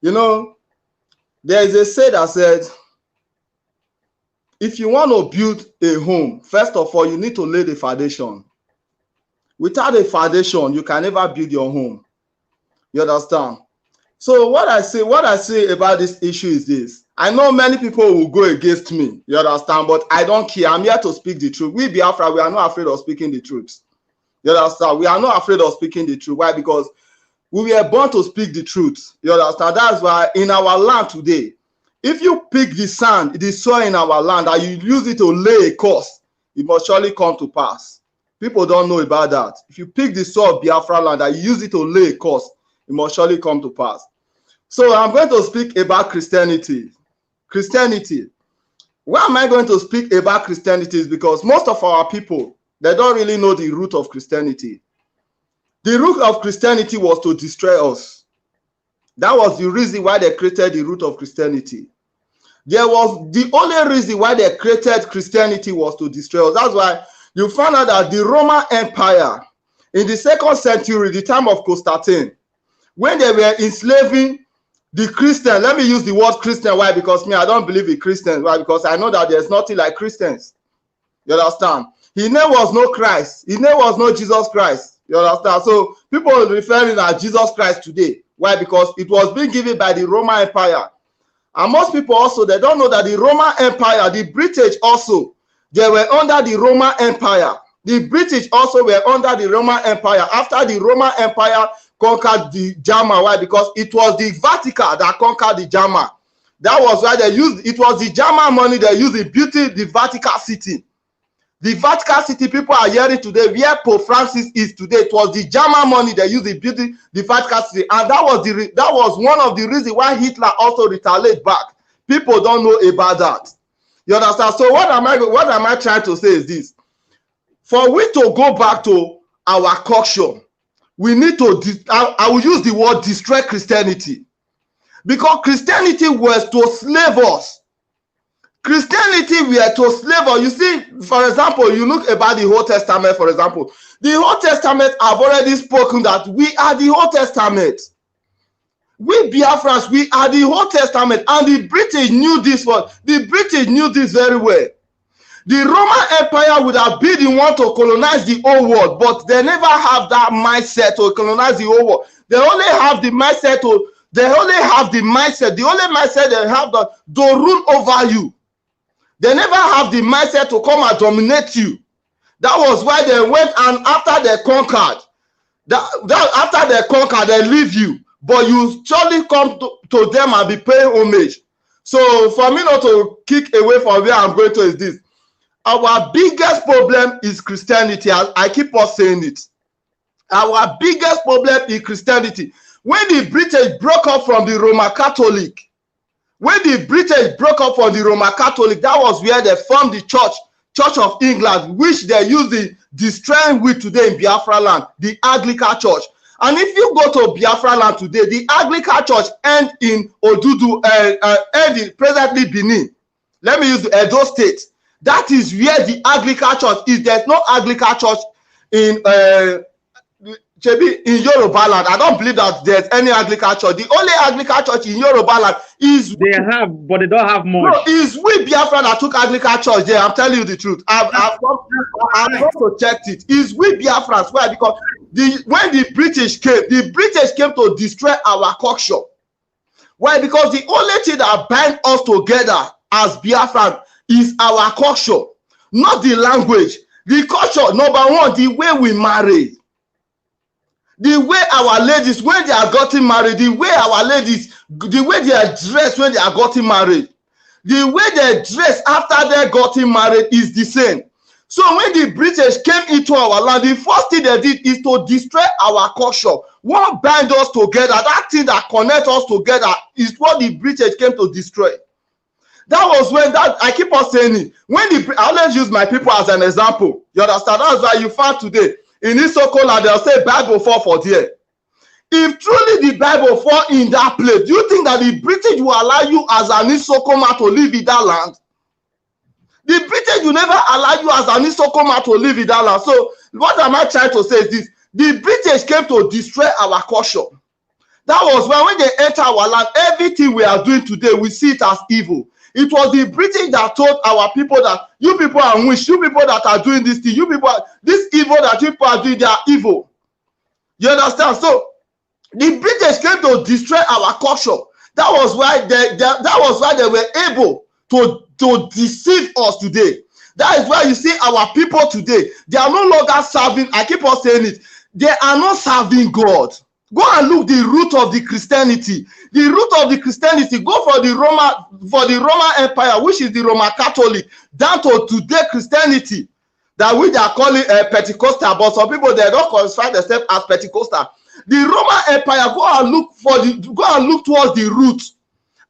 There is a say that said, if you want to build a home, first of all, you need to lay the foundation. Without a foundation, you can never build your home. You understand? So what I say about this issue is this. I know many people will go against me. You understand? But I don't care. I'm here to speak the truth. We Biafra, we are not afraid of speaking the truth. You understand? We are not afraid of speaking the truth. Why? Because we were born to speak the truth. You understand? That's why in our land today, if you pick the sand, the soil in our land, and you use it to lay a course, it must surely come to pass. People don't know about that. If you pick the soil of Biafra land and you use it to lay a course, it must surely come to pass. So I'm going to speak about Christianity. Christianity. Why am I going to speak about Christianity? Is because most of our people, they don't really know the root of Christianity. The root of Christianity was to destroy us. That was the reason why they created the root of Christianity. There was the only reason why they created Christianity was to destroy us. That's why you found out that the Roman Empire in the 2nd century, the time of Constantine, when they were enslaving the Christian, let me use the word Christian. Why? Because me, I don't believe in Christians. Why? Because I know that there's nothing like Christians. You understand? His name was no Christ. His name was no Jesus Christ. You understand? So people are referring to Jesus Christ today. Why? Because it was being given by the Roman Empire. And most people also, they don't know that the Roman Empire, the British also, they were under the Roman Empire. The British also were under the Roman Empire. After the Roman Empire conquered the German, why? Because it was the Vatican that conquered the German. That was why they used, it was the German money they used in building the Vatican City. The Vatican City, people are hearing today, where Pope Francis is today, it was the German money they used in building the Vatican City. And that was one of the reasons why Hitler also retaliated back. People don't know about that. You understand? So what am I trying to say is this. For we to go back to our culture, we need to, I will use the word destroy Christianity. Because Christianity was to slave us. Christianity were to slave us. You see, for example, you look about the Old Testament, for example. The Old Testament have already spoken that we are the Old Testament. We Biafrans, we are the Old Testament. And the British knew this one. The British knew this very well. The Roman Empire would have been the one to colonize the whole world, but they never have that mindset to colonize the whole world. They only have the mindset to, the only mindset they have to rule over you. They never have the mindset to come and dominate you. That was why they went, and after they conquered, they leave you. But you surely come to them and be paying homage. So for me not to kick away from where I'm going to is this. Our biggest problem is Christianity. I keep on saying it. Our biggest problem is Christianity. When the British broke up from the Roman Catholic, that was where they formed the Church of England, which they use the strength with today in Biafra land, the Anglican Church. And if you go to Biafra land today, the Anglican Church end in Odudu, end in presently Benin. Let me use the Edo State. That is where the Anglican Church is. There's no Anglican Church in Yoruba land. I don't believe that there's any Anglican Church. The only Anglican Church in Yoruba land is... They have, but they don't have much. No, it's we Biafra that took Anglican Church there. I'm telling you the truth. I've also checked it. It's we Biafrans. Why? Because when the British came to destroy our culture. Why? Because the only thing that binds us together as Biafran is our culture, not the language. The culture, number one, the way we marry. The way our ladies, when they are getting married, the way our ladies, the way they are dressed when they are getting married, the way they dress after they getting married is the same. So when the British came into our land, the first thing they did is to destroy our culture. What bind us together, that thing that connects us together is what the British came to destroy. That was when I keep on saying it. When I always use my people as an example. You understand? That's why you find today in Isokola, they'll say Bible fall for there. If truly the Bible fall in that place, do you think that the British will allow you as an Isokoma to live in that land? The British will never allow you as an Isokoma to live in that land. So what am I trying to say is this. The British came to destroy our culture. That was when they enter our land, everything we are doing today, we see it as evil. It was the British that told our people that you people are witch, you people that are doing this thing, you people, this evil that you people are doing, they are evil. You understand? So the British came to destroy our culture. That was why they were able to deceive us today. That is why you see our people today, they are no longer serving, I keep on saying it, they are not serving God. Go and look the root of the Christianity. The root of the Christianity, go for the Roman Empire, which is the Roman Catholic, down to today Christianity, that we are calling Pentecostal, but some people, they don't classify themselves as Pentecostal. The Roman Empire, go and look towards the root,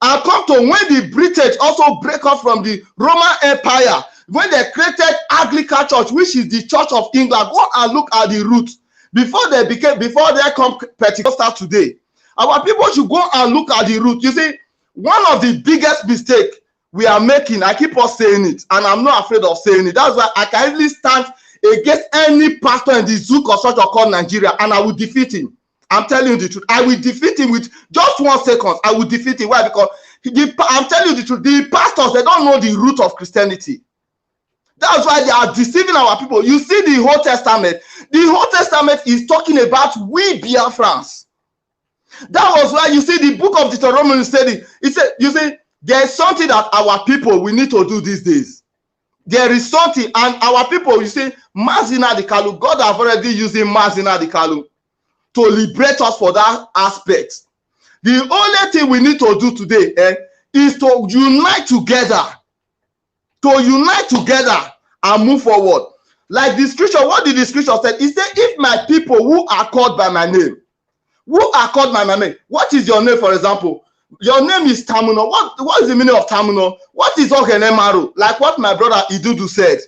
and come to when the British also break off from the Roman Empire, when they created Anglican Church, which is the Church of England. Go and look at the root before they come Pentecostal today. Our people should go and look at the root. You see, one of the biggest mistakes we are making, I keep on saying it, and I'm not afraid of saying it. That's why I can easily stand against any pastor in the zoo construction called Nigeria, and I will defeat him. I'm telling you the truth. I will defeat him with just 1 second. I will defeat him. Why? Because I'm telling you the truth. The pastors, they don't know the root of Christianity. That's why they are deceiving our people. You see the Old Testament. The Old Testament is talking about we Biafrans. That was why you see the book of Deuteronomy said it. It said, you see, there is something that our people we need to do these days. There is something, and our people, you see, Mazina Dikalu, God have already used Mazina Dikalu to liberate us for that aspect. The only thing we need to do today is to unite together. To unite together and move forward. Like the scripture, what did the scripture say? It said, if my people who are called by my name, what is your name, for example? Your name is Tamuno. What is the meaning of Tamuno? What is Ogenemaru? Like what my brother Idudu said.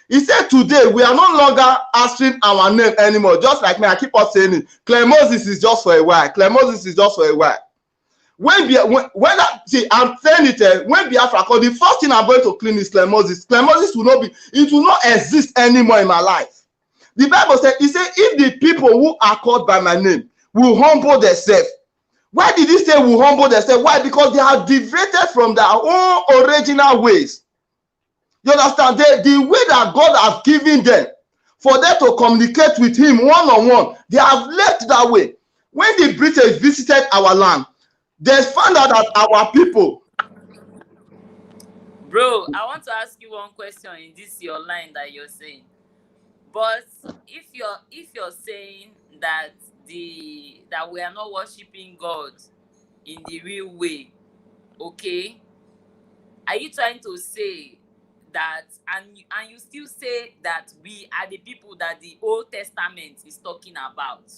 He said today we are no longer answering our name anymore. Just like me, I keep on saying it. Claire Moses is just for a while. Claire Moses is just for a while. I'm saying it, when Biafra called, the first thing I'm going to clean is Claire Moses. Claire Moses will not exist anymore in my life. The Bible said, it said, if the people who are called by my name will humble themselves. Why did he say will humble themselves? Why? Because they are deviated from their own original ways. You understand? The way that God has given them for them to communicate with him one-on-one, they have left that way. When the British visited our land, they found out that our people. Bro, I want to ask you one question in this your line that you're saying. But if you're saying that we are not worshiping God in the real way, okay? Are you trying to say that, and you still say that we are the people that the Old Testament is talking about?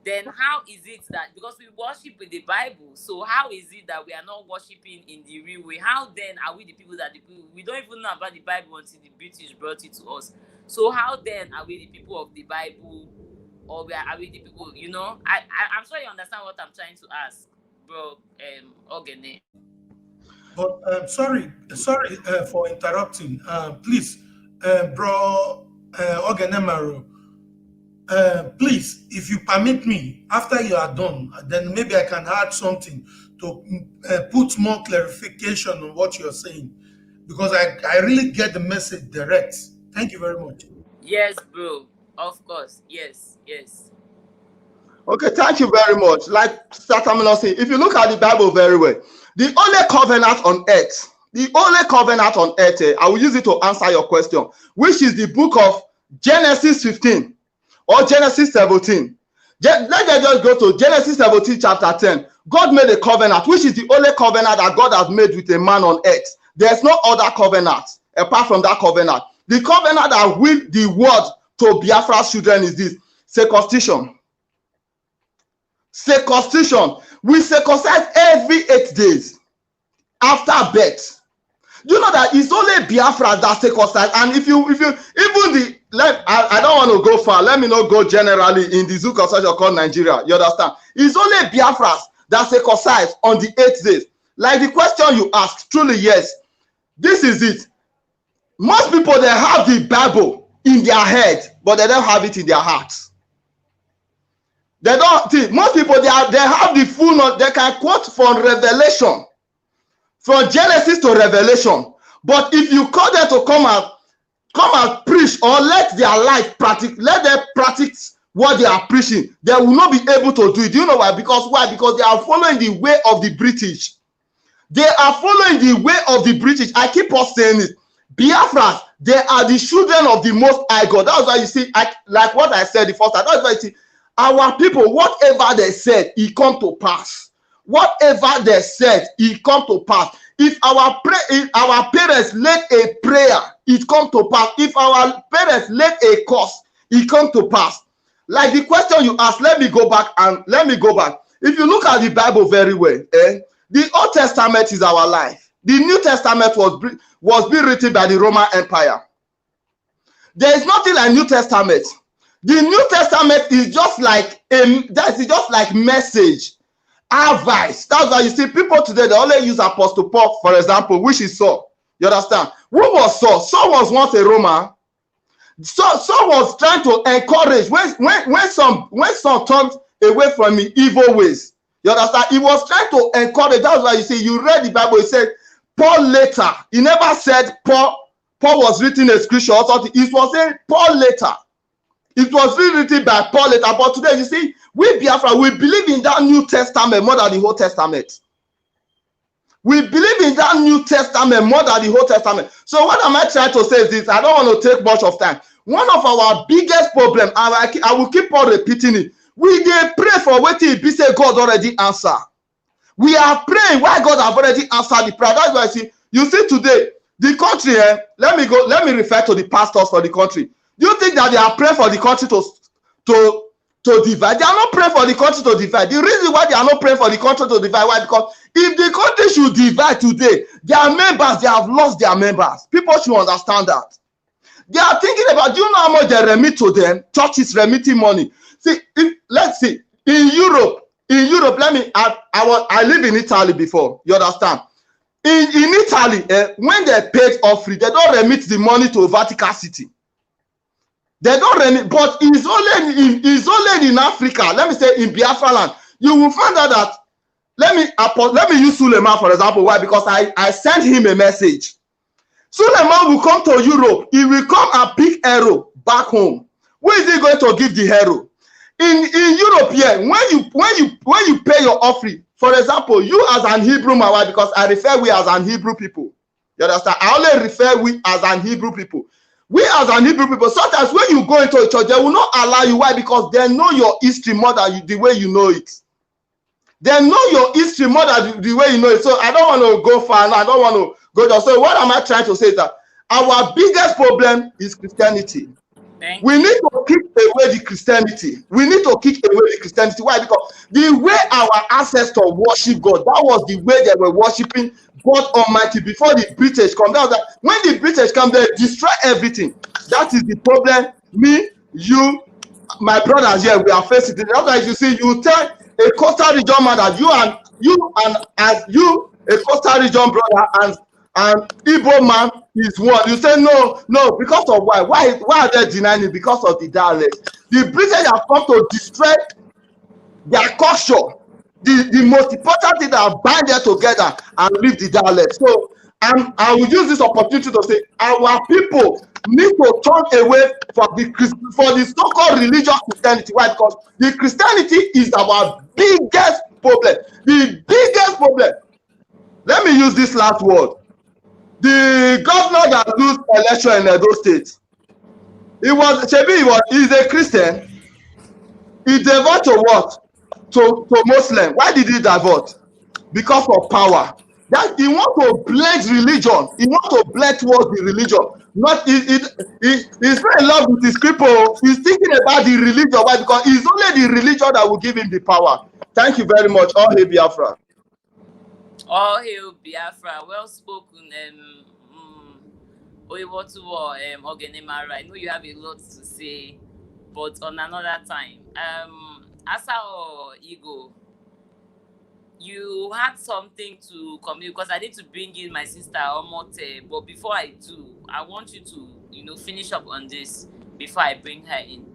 Then how is it that, because we worship with the Bible, so how is it that we are not worshiping in the real way? How then are we the people that we don't even know about the Bible until the British brought it to us? So how then are we the people of the Bible, or are we the people, you know? I'm sure you understand what I'm trying to ask, bro, Ogene. But sorry for interrupting. Please, bro, Ogenemaru, please, if you permit me, after you are done, then maybe I can add something to put more clarification on what you're saying, because I really get the message direct. Thank you very much. Yes, bro. Of course. Yes. Okay, thank you very much. Like Satamino said, if you look at the Bible very well, the only covenant on earth, I will use it to answer your question, which is the book of Genesis 15 or Genesis 17. Let's just go to Genesis 17 chapter 10. God made a covenant, which is the only covenant that God has made with a man on earth. There's no other covenant apart from that covenant. The covenant that will the word to Biafra's children is this: circumcision. Circumcision. We circumcise every 8 days after birth. You know that it's only Biafra that circumcise. And if you even I don't want to go far. Let me not go generally in the zoo construction called Nigeria. You understand? It's only Biafras that circumcise on the 8th day. Like the question you asked, truly yes. This is it. Most people, they have the Bible in their head, but they don't have it in their hearts. They don't see. Most people, they have the full knowledge. They can quote from Revelation, from Genesis to Revelation. But if you call them to come and preach, or let their life practice, let them practice what they are preaching, they will not be able to do it. Do you know why? Because they are following the way of the British. They are following the way of the British. I keep on saying it. Biafras, they are the children of the Most High God. That's why you see, like what I said the first time. That's why you see, our people, whatever they said, it come to pass. Whatever they said, it come to pass. If our parents led a prayer, it come to pass. If our parents led a curse, it come to pass. Like the question you asked, let me go back. If you look at the Bible very well, the Old Testament is our life. The New Testament was being written by the Roman Empire. There is nothing like New Testament. The New Testament is just like message, advice. That's why you see people today, they only use Apostle Paul, for example, which is Saul. You understand? Who was Saul? Saul was once a Roman. Saul was trying to encourage when some turned away from the evil ways. You understand? He was trying to encourage. That's why you see, you read the Bible, it said Paul later. He never said Paul was written a scripture or something. It was saying Paul later. It was really written by Paul later. But today, you see, we Biafra, we believe in that New Testament more than the Old Testament. We believe in that New Testament more than the Old Testament. So what am I trying to say is this? I don't want to take much of time. One of our biggest problems, I will keep on repeating it. We dey pray for what he be say God already answer. We are praying why God have already answered the prayer. That's why you see today, the country, let me refer to the pastors for the country. Do you think that they are praying for the country to divide? They are not praying for the country to divide. The reason why they are not praying for the country to divide, why? Because if the country should divide today, their members, they have lost their members. People should understand that. They are thinking about, do you know how much they remit to them? Churches remitting money. See, let's see. In Europe, I live in Italy before. You understand? In Italy, when they paid offering, they don't remit the money to Vatican City. They don't remit, but it's only in Africa. Let me say in Biafra land, you will find out that. Let me use Suleiman for example. Why? Because I sent him a message. Suleiman will come to Europe. He will come and pick arrow back home. Who is he going to give the arrow? In Europe, yeah, when you pay your offering, for example, you as an Hebrew man, why? Because I refer we as an Hebrew people. You understand? I only refer we as an Hebrew people. We as an Hebrew people, sometimes when you go into a church, they will not allow you. Why? Because they know your history more than the way you know it. They know your history more than the way you know it. So I don't want to go far now. I don't want to go there. So what am I trying to say is that our biggest problem is Christianity. We need to kick away the Christianity. We need to kick away the Christianity. Why? Because the way our ancestors worship God, that was the way they were worshiping God Almighty before the British come. That when the British come, they destroy everything. That is the problem. Me, you, my brothers here, we are facing it. That's why you see, you tell a Coastal region man that you, a Coastal region brother, and Igbo man is one. You say no, because of why? Why are they denying it? Because of the dialect. The British have come to destroy their culture. The most important thing that bind them together and leave the dialect. So I will use this opportunity to say our people need to turn away for the so-called religious Christianity. Why? Because the Christianity is our biggest problem. The biggest problem. Let me use this last word. The governor that lose election in Edo State, he's a Christian. He devoted to what? To Muslim. Why did he divert? Because of power. That he want to blend religion. He want to blend towards the religion. He's not in love with his people. He's thinking about the religion. Why? Because it's only the religion that will give him the power. Thank you very much. All hail Biafra. All hail Biafra. Well spoken. Ogenemara. I know you have a lot to say, but on another time. Asa or Ego, you had something to communicate because I need to bring in my sister Omote. But before I do, I want you to, finish up on this before I bring her in.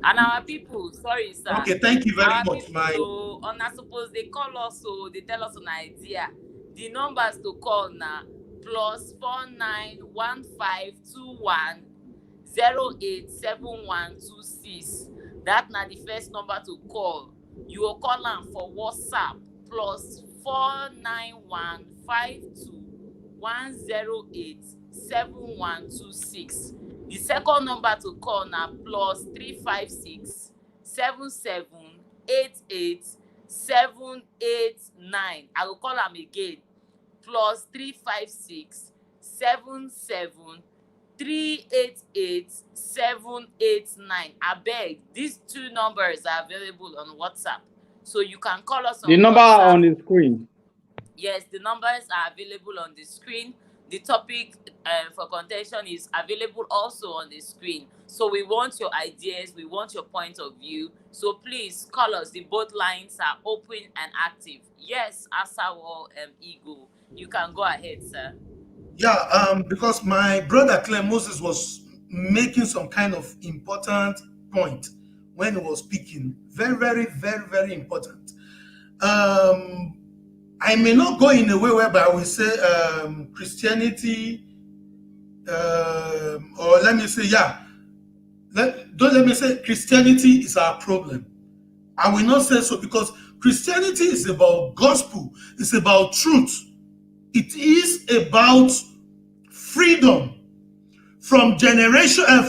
And our people, sorry, sir. Okay, thank you very much, So, suppose they call us, so they tell us an idea. The numbers to call now +491521087126. That now the first number to call. You will call them for WhatsApp +49152 108-7126. The second number to call now +356 7788 789. I will call them again. +356 7738 789. I beg, these two numbers are available on WhatsApp, so you can call us on the number WhatsApp. on the screen. Yes, the numbers are available on the screen. The topic for contention is available also on the screen. So we want your ideas, we want your point of view. So please call us. The both lines are open and active. Yes, Asawo Eagle, you can go ahead, sir. Yeah, because my brother Clem Moses was making some kind of important point when he was speaking. Very, very, very, very important. I may not go in a way whereby I will say Christianity, or let me say, don't let me say Christianity is our problem. I will not say so, because Christianity is about gospel, it's about truth. It is about freedom from generation and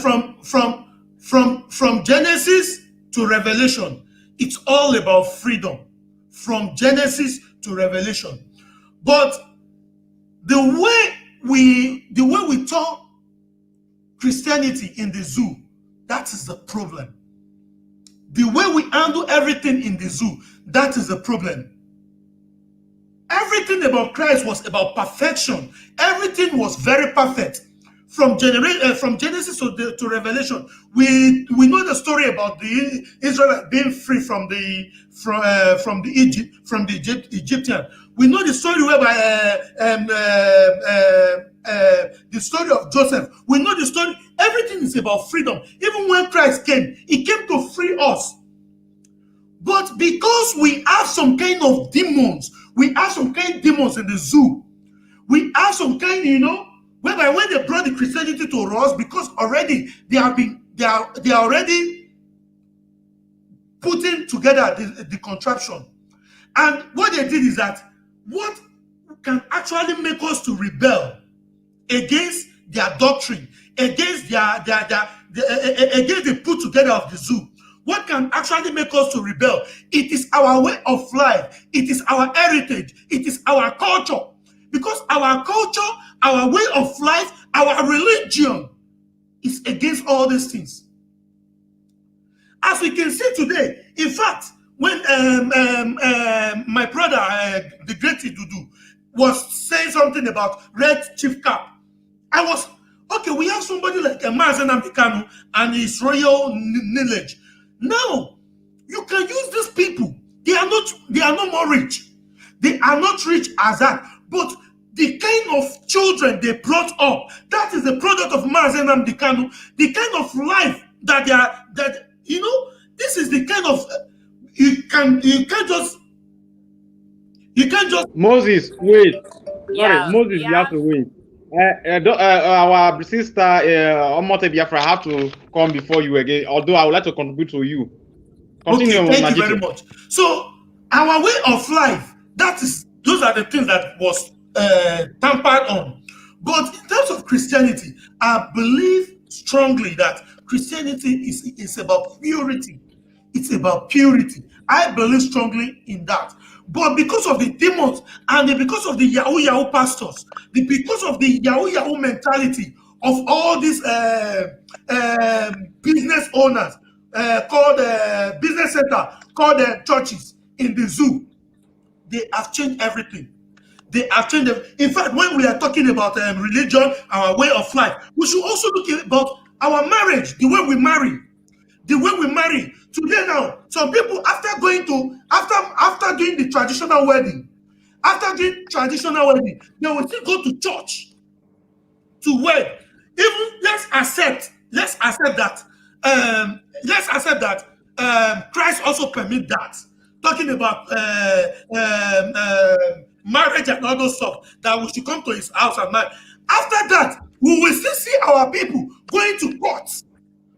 from Genesis to Revelation. It's all about freedom from Genesis to Revelation. But the way we talk Christianity in the zoo, that is the problem. The way we handle everything in the zoo, that is the problem. Everything about Christ was about perfection. Everything was very perfect. From Genesis to Revelation, we know the story about the Israelites being free from the Egyptian. We know the story whereby the story of Joseph. We know the story. Everything is about freedom. Even when Christ came, he came to free us. But because we have some kind of demons, we have some kind of demons in the zoo. We have some kind, whereby when they brought the Christianity to us, because already they are already putting together the contraption. And what they did is that what can actually make us to rebel against their doctrine, against against the put together of the zoo. What can actually make us to rebel? It is our way of life. It is our heritage. It is our culture. Because our culture, our way of life, our religion is against all these things. As we can see today, in fact, when my brother, the great Idudu, was saying something about Red Chief Cap, I was, okay, we have somebody like Mazi Nnamdi Kanu and his royal lineage. Now, you can use these people. They are not more rich. They are not rich as that. But the kind of children they brought up, that is the product of Mazi Nnamdi Kanu. The kind of life that they are, this is the kind of, you can't just Moses, wait. Yeah, Sorry, Moses, you have to wait. Our sister Omote Biafra have to come before you again, although I would like to contribute to you. Continue. Okay, thank you very much. So our way of life, those are the things that was tampered on. But in terms of Christianity, I believe strongly that Christianity is about purity. It's about purity. I believe strongly in that. But because of the demons and because of the Yahoo pastors, because of the Yahoo mentality of all these business owners called business center, called churches in the zoo, they have changed everything. They have changed them. In fact, when we are talking about religion, our way of life, we should also look about our marriage, the way we marry. The way we marry today now, some people after doing the traditional wedding, they will still go to church to wed. Even let's accept that Christ also permit that. Talking about marriage and all those stuff, that we should come to his house and marry. After that, we will still see our people going to courts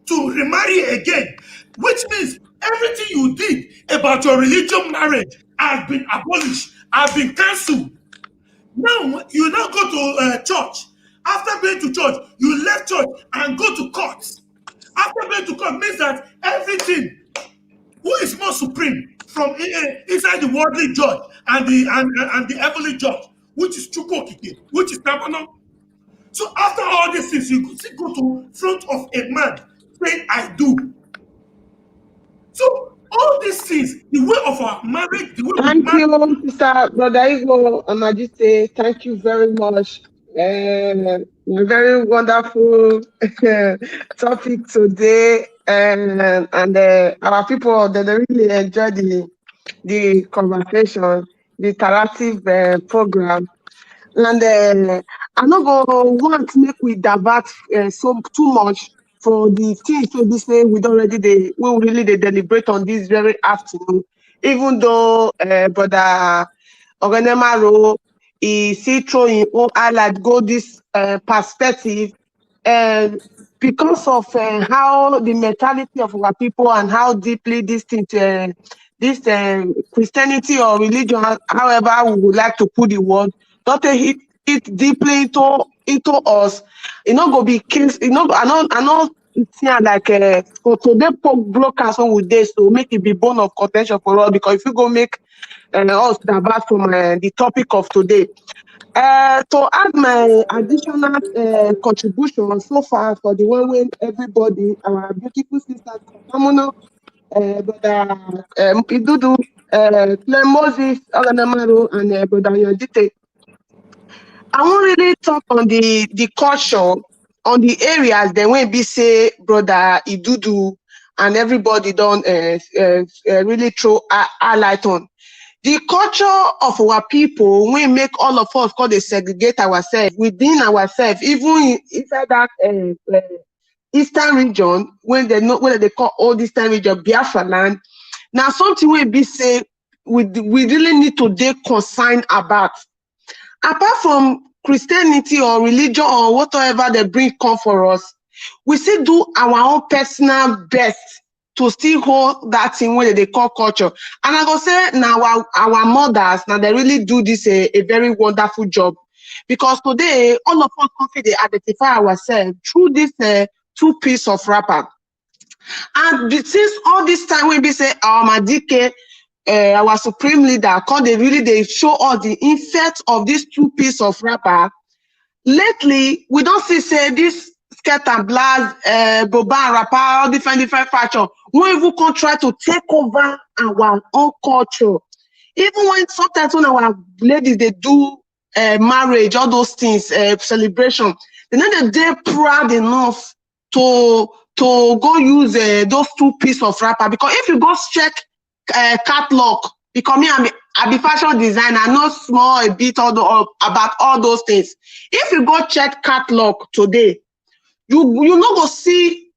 to remarry again, which means everything you did about your religion marriage has been abolished, has been cancelled. Now you now go to church. After going to church, you left church and go to court. After going to court means that everything, who is more supreme from inside the worldly judge and the heavenly judge, which is Chukwokike, which is Tabono. So after all these things, you could still go to front of a man saying, I do. So all these things, the way of our marriage, the way Thank you, Sister Brother Igbo Amajite. Thank you very much. A very wonderful topic today, and our people they really enjoy the conversation, the interactive program. And I'm not gonna want to make we divert so too much for the things so this way we really deliberate on this very afternoon. Even though Brother Ogenemaro is still throwing own highlight go this perspective, and because of how the mentality of our people and how deeply this thing, this Christianity or religion, however we would like to put the word, don't take it deeply into us. It not go be case. I know. Like for today broadcast on with this to make it be bone of contention for us, because if you go make us divert from the topic of today. To add my additional contribution so far for the one when everybody, our beautiful sisters, Kamono, Brother Idudu, Claire Moses, Ogenemaro, and Brother Yodite. I won't really talk on the culture, on the areas then when we say Brother Idudu and everybody don't really throw a light on. The culture of our people, we make all of us call they segregate ourselves within ourselves, even inside that eastern region, when they call all this time region Biafra land. Now something we be say we really need to take concern about. Apart from Christianity or religion or whatever they bring come for us, we still do our own personal best to still hold that thing where they call culture. And I go say now our mothers, now they really do this a very wonderful job. Because today, all of us confidently identify ourselves through this two piece of wrapper. And since all this time when we say our Madike, our supreme leader, they show all the effects of this two piece of wrapper. Lately, we don't see say this skirt and blast, boba and wrapper, all different fashion. We even can try to take over our own culture. Even when sometimes when our ladies they do marriage, all those things, celebration, they're proud enough to go use those two pieces of wrapper. Because if you go check catalog, because me I be fashion designer, I know small a bit about all those things. If you go check catalog today, you not go see.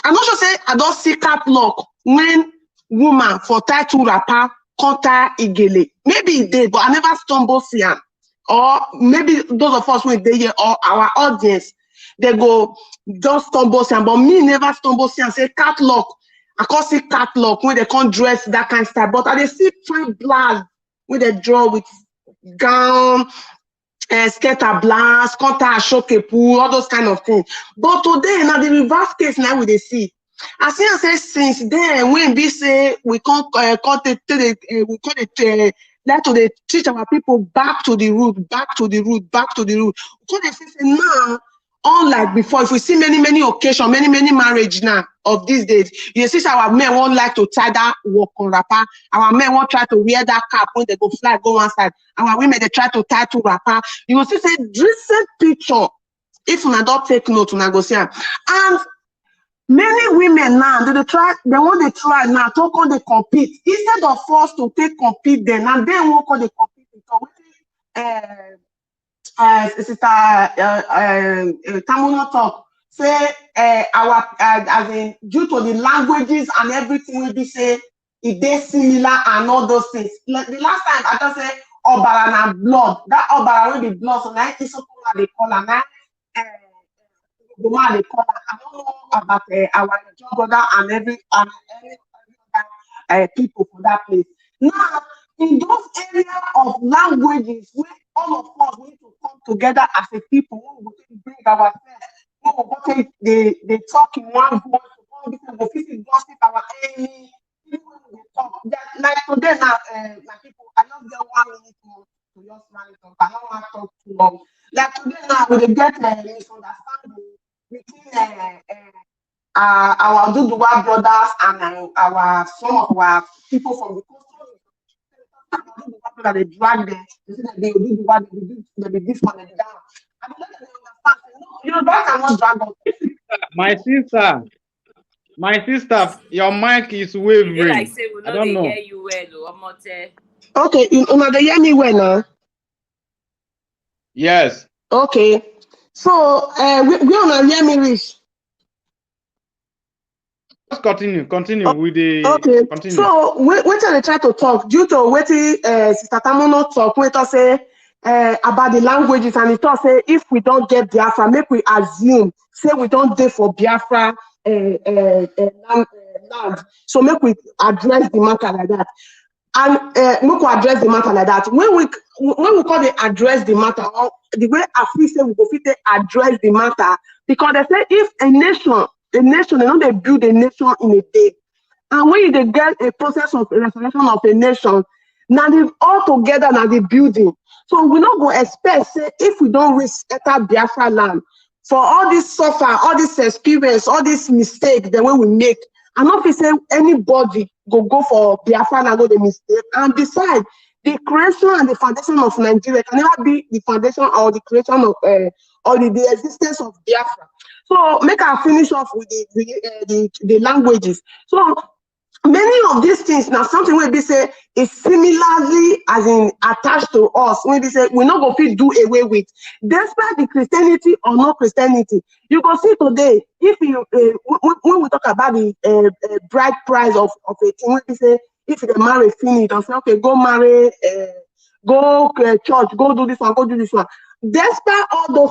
I'm not sure say I don't see catalog when woman for title wrapper contact igele. Maybe they, but I never stumble see them. Or maybe those of us when they hear or our audience, they go just stumble see them. But me never stumble see and say catalog. I can't see catalog when they can't dress that kind of style, but I see fine blast when they draw with gown, skater blast, contact shock pool, all those kind of things. But today, now the reverse case now we they see. I see and say since then when we say we can't like to teach our people back to the root. Because they say now. Unlike before, if we see many occasions, many marriage now of these days, you see our men won't like to tie that work on wrapper. Our men won't try to wear that cap when they go fly, go one side. Our women they try to tie to wrapper. You will see say recent picture. If you don't take note, you go see them. And many women now they want to try now to go they compete instead of us to take compete then and then won't go they compete because Sister Tamuno talk say our as in due to the languages and everything we be say if they similar and all those things. Like the last time I just say obara and blood. That obara will be blood, so now it's something they call and now the man they call. I don't know about our job brother and every other people for that place. Now in those areas of languages where all of us need to come together as a people. We will bring ourselves. We will take the talk in one voice. We will gossip our enemy. Talk. Like today now, my people, I don't get 1 minute more to just manage talk. I don't want to talk too long. Like today now, we will get misunderstanding between our Duduwa brothers and some of our people from the coastal. That they drag them, they say that they do what they do this one and that. I don't understand. You know, that cannot drag us. My sister, your mic is wavering. Like say, we know I don't know. Hear you well, okay, you they hear me well now? Yes. Okay. So we wanna hear me reach. Continue with the okay. Continue. So when I try to talk due to what Sister Tamuno talk, when I say about the languages, and it say if we don't get Biafra, make we assume say we don't do for Biafra land. So make we address the matter like that. And make we address the matter like that. When we call it address the matter, or the way I feel say we go fit address the matter, because they say if a nation, they know they build a nation in a day. And when they get a process of restoration of a nation, now they all together now the building. So we not go expect say if we don't reach enter Biafra land, for all this suffer, all this experience, all this mistake, the way we make, and not to say anybody go for Biafra and go the mistake. And besides, the creation and the foundation of Nigeria can never be the foundation or the creation of or the existence of Biafra. So make I finish off with the languages. So many of these things now something where they say is similarly as in attached to us. When they say we not go fit do away with, despite the Christianity or not Christianity. You go see today if you when we talk about the bride price of a thing, when they say if they marry finish, they say okay go marry, go church, go do this one, go do this one. Despite all those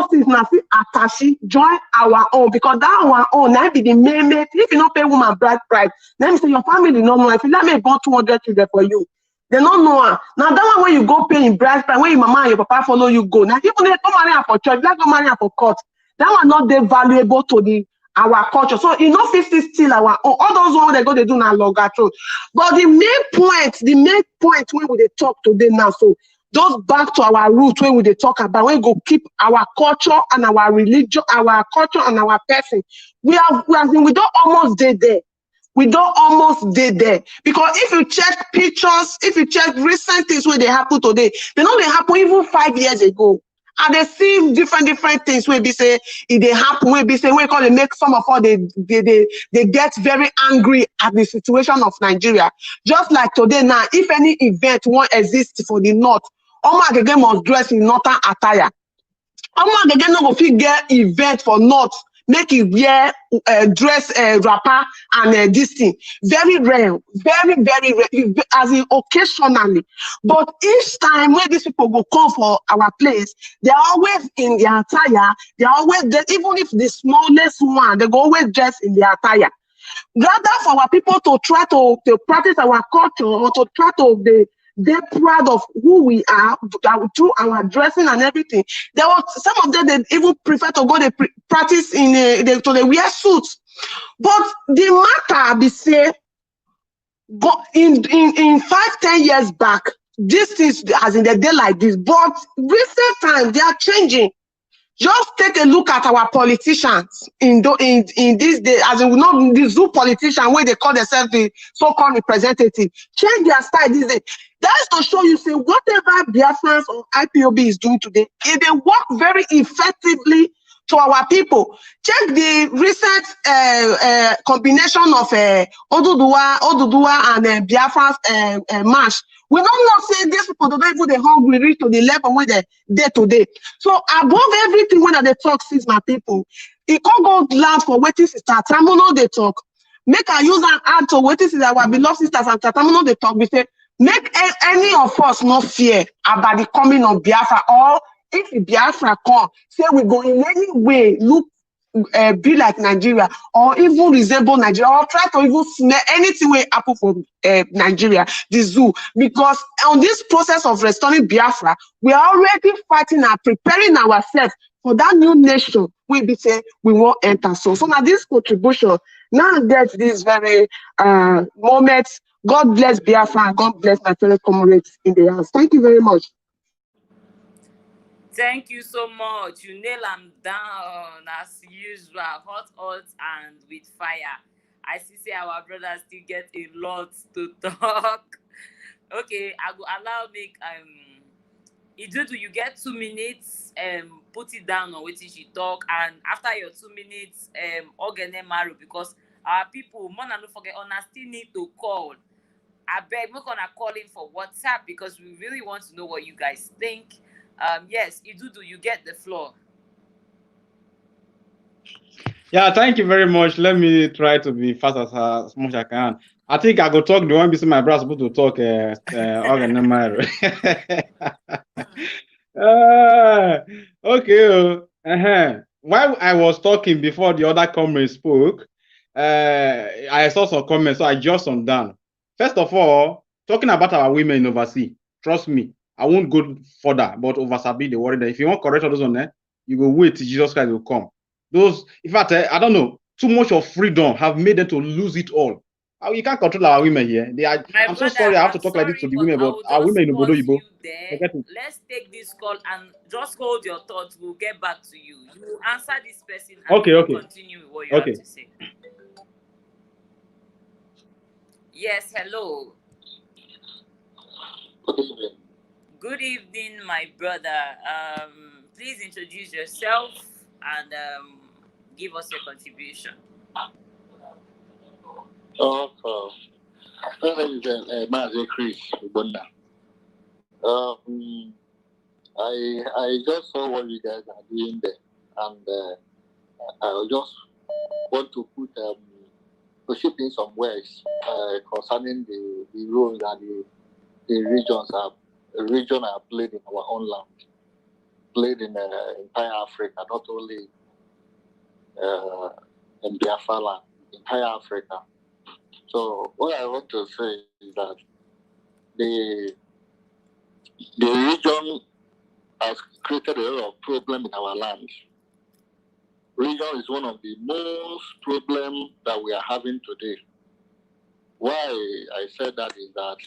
things now see Atashi join our own, because that our own now be the main mate. If you not pay woman bride price, let me say your family no know. If you let me born 200 children for you, they don't know her. Now that one when you go pay in bride price, when your mama and your papa follow you go. Now even they come marry her for church, like go marry her for court. That one not they valuable to our culture. So you know 50 still our own. All those ones they go they do now longer truth. But the main point when we they talk today now, so those back to our roots when we talk about, when we go keep our culture and our religion, our culture and our person. We don't almost did there. We don't almost did there. Because if you check pictures, if you check recent things where they happen today, they know they happen even 5 years ago. And they see different things where they say if they happen, where they say we call it make some of all they get very angry at the situation of Nigeria. Just like today now, if any event won't exist for the North, Oma again must dress in northern attire. Oma again no go fit get event for North, make it wear dress wrapper and this thing. Very rare, very rare, as in occasionally. But each time when these people go come for our place, they're always in their attire. They're always there, even if the smallest one, they go always dress in their attire. Rather for our people to try to practice our culture, or to try to they're proud of who we are through our dressing and everything. There was some of them they even prefer to go practice in they wear suits. But the matter be say, but in 5-10 years back, this is as in the day like this. But recent times they are changing. Just take a look at our politicians in this day, as in not the zoo politician where they call themselves the so-called representative. Change their style these days. That's to show you, say, whatever Biafrans or IPOB is doing today, they work very effectively to our people. Check the recent combination of Oduduwa and Biafra's march. We don't know say these people don't even they hungry reach to the level where they day to day. So above everything when they talk since my people, it can't go land for waiting sister Tamuno they talk. Make a use and add to waiting sister our beloved sisters and Tamuno they talk. We say make any of us not fear about the coming of Biafra, or if Biafra come, say we go in any way look be like Nigeria or even resemble Nigeria or try to even smell anything will happen for Nigeria, the zoo. Because on this process of restoring Biafra, we are already fighting and preparing ourselves for that new nation we say we won't enter. So now this contribution, now get this very moment. God bless Biafra and God bless my fellow comrades in the house. Thank you very much. Thank you so much. You nail them down as usual, hot, and with fire. I see our brothers still get a lot to talk. Okay, I will allow make Idudu, you get 2 minutes. Put it down on what she talk, and after your 2 minutes, Ogene Maru, because our people, man, don't forget, still need to call. I beg, we're gonna call in for WhatsApp because we really want to know what you guys think. Yes, Idudu, you get the floor. Yeah, thank you very much. Let me try to be fast as much as I can. I think I go talk the one be my brother supposed to talk okay. While I was talking before the other comrades spoke, I saw some comments, so I just some down. First of all, talking about our women in overseas, trust me, I won't go further, but oversabi the worry that if you want correct those on there, you go wait till Jesus Christ will come. Those, in fact, I don't know, too much of freedom have made them to lose it all. You can't control our women here. I'm so sorry I have to talk like this to the women, but our women in Obodo Yibo. Let's take this call and just hold your thoughts. We'll get back to you. You answer this person and we'll continue with what you have to say. Yes, hello. Good evening, my brother. Please introduce yourself and give us your contribution. My name is Mazi Chris Ubunda. I just saw what you guys are doing there, and I just want to put to chip in some words concerning the role that the region are played in our own land, played in entire Africa, not only in Biafra land, entire Africa. So what I want to say is that the region has created a lot of problem in our land. Region is one of the most problems that we are having today. Why I said that is that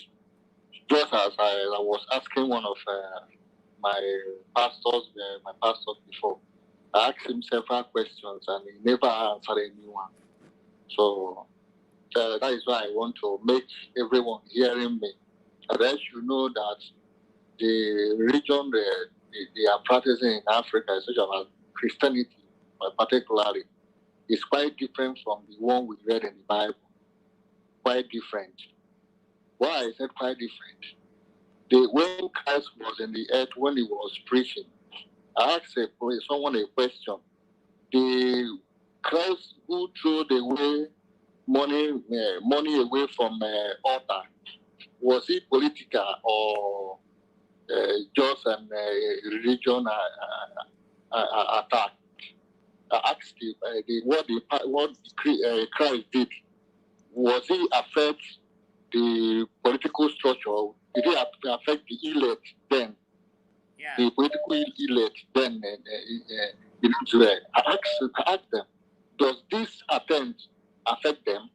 just as I was asking one of my pastors before, I asked him several questions and he never answered anyone. So that is why I want to make everyone hearing me. And I should know that the religion they are practicing in Africa, such as Christianity, particularly, is quite different from the one we read in the Bible. Quite different. Why I said quite different? When Christ was in the earth, when he was preaching, I asked someone a question. The Christ who threw away money away from altar, was it political or just a religion attack? I asked what Christ did. Was it affect the political structure? Did it affect the elect then? Yeah. The political elect then in Israel? I asked them, does this attempt affect them?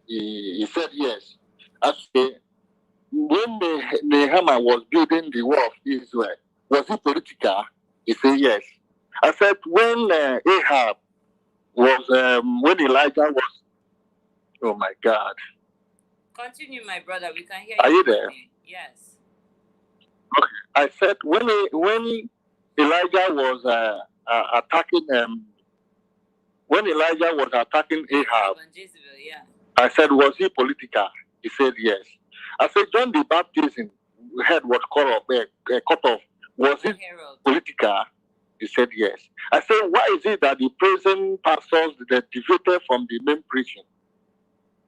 He said yes. I said, when Nehemiah was building the wall of Israel, was it political? He said yes. I said, when Ahab was, when Elijah was, oh my God. Continue, my brother. We can hear you. Are you there? Yes. Okay. I said, when Elijah was attacking when Elijah was attacking Ahab, yeah. I said, was he political? He said yes. I said, John the Baptist head was cut off. Was it political? He said yes. I said, why is it that the present pastors that deviated from the main preaching?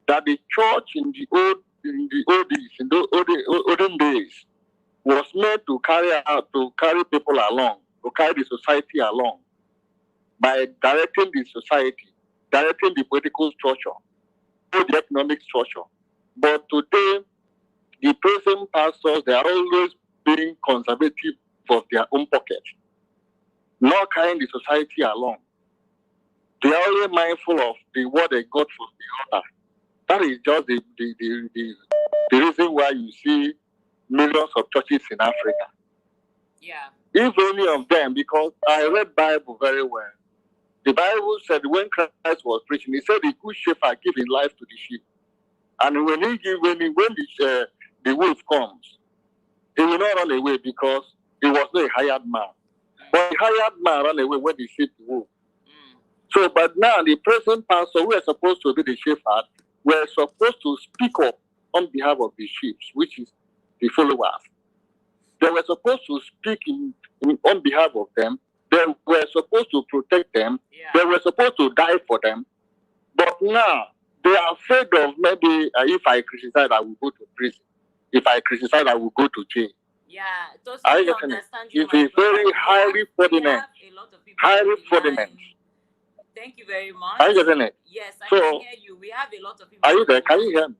That the church in the olden days was made to carry people along, to carry the society along. by directing the society, directing the political structure, the economic structure. But today, the present pastors, they are always being conservative for their own pocket, not carrying the society along. They are only mindful of what they got from the altar. That is just the reason why you see millions of churches in Africa. Yeah. If any of them, because I read Bible very well. The Bible said when Christ was preaching, he said the good shepherd giving life to the sheep. And when the wolf comes, he will not run away because he was not a hired man. But the hired man ran away when he sees the wolf. So, but now the present pastor, we are supposed to be the shepherd. We are supposed to speak up on behalf of the sheep, which is the followers. They were supposed to speak on behalf of them. They were supposed to protect them. Yeah. They were supposed to die for them. But now they are afraid of maybe if I criticize, I will go to prison. If I criticize, I will go to jail. Yeah, totally understand you. It's a very highly fraudulent. Highly fraudulent. Thank you very much. Are you getting it? Yes, I can hear you. We have a lot of people. Are you there? Can you hear me?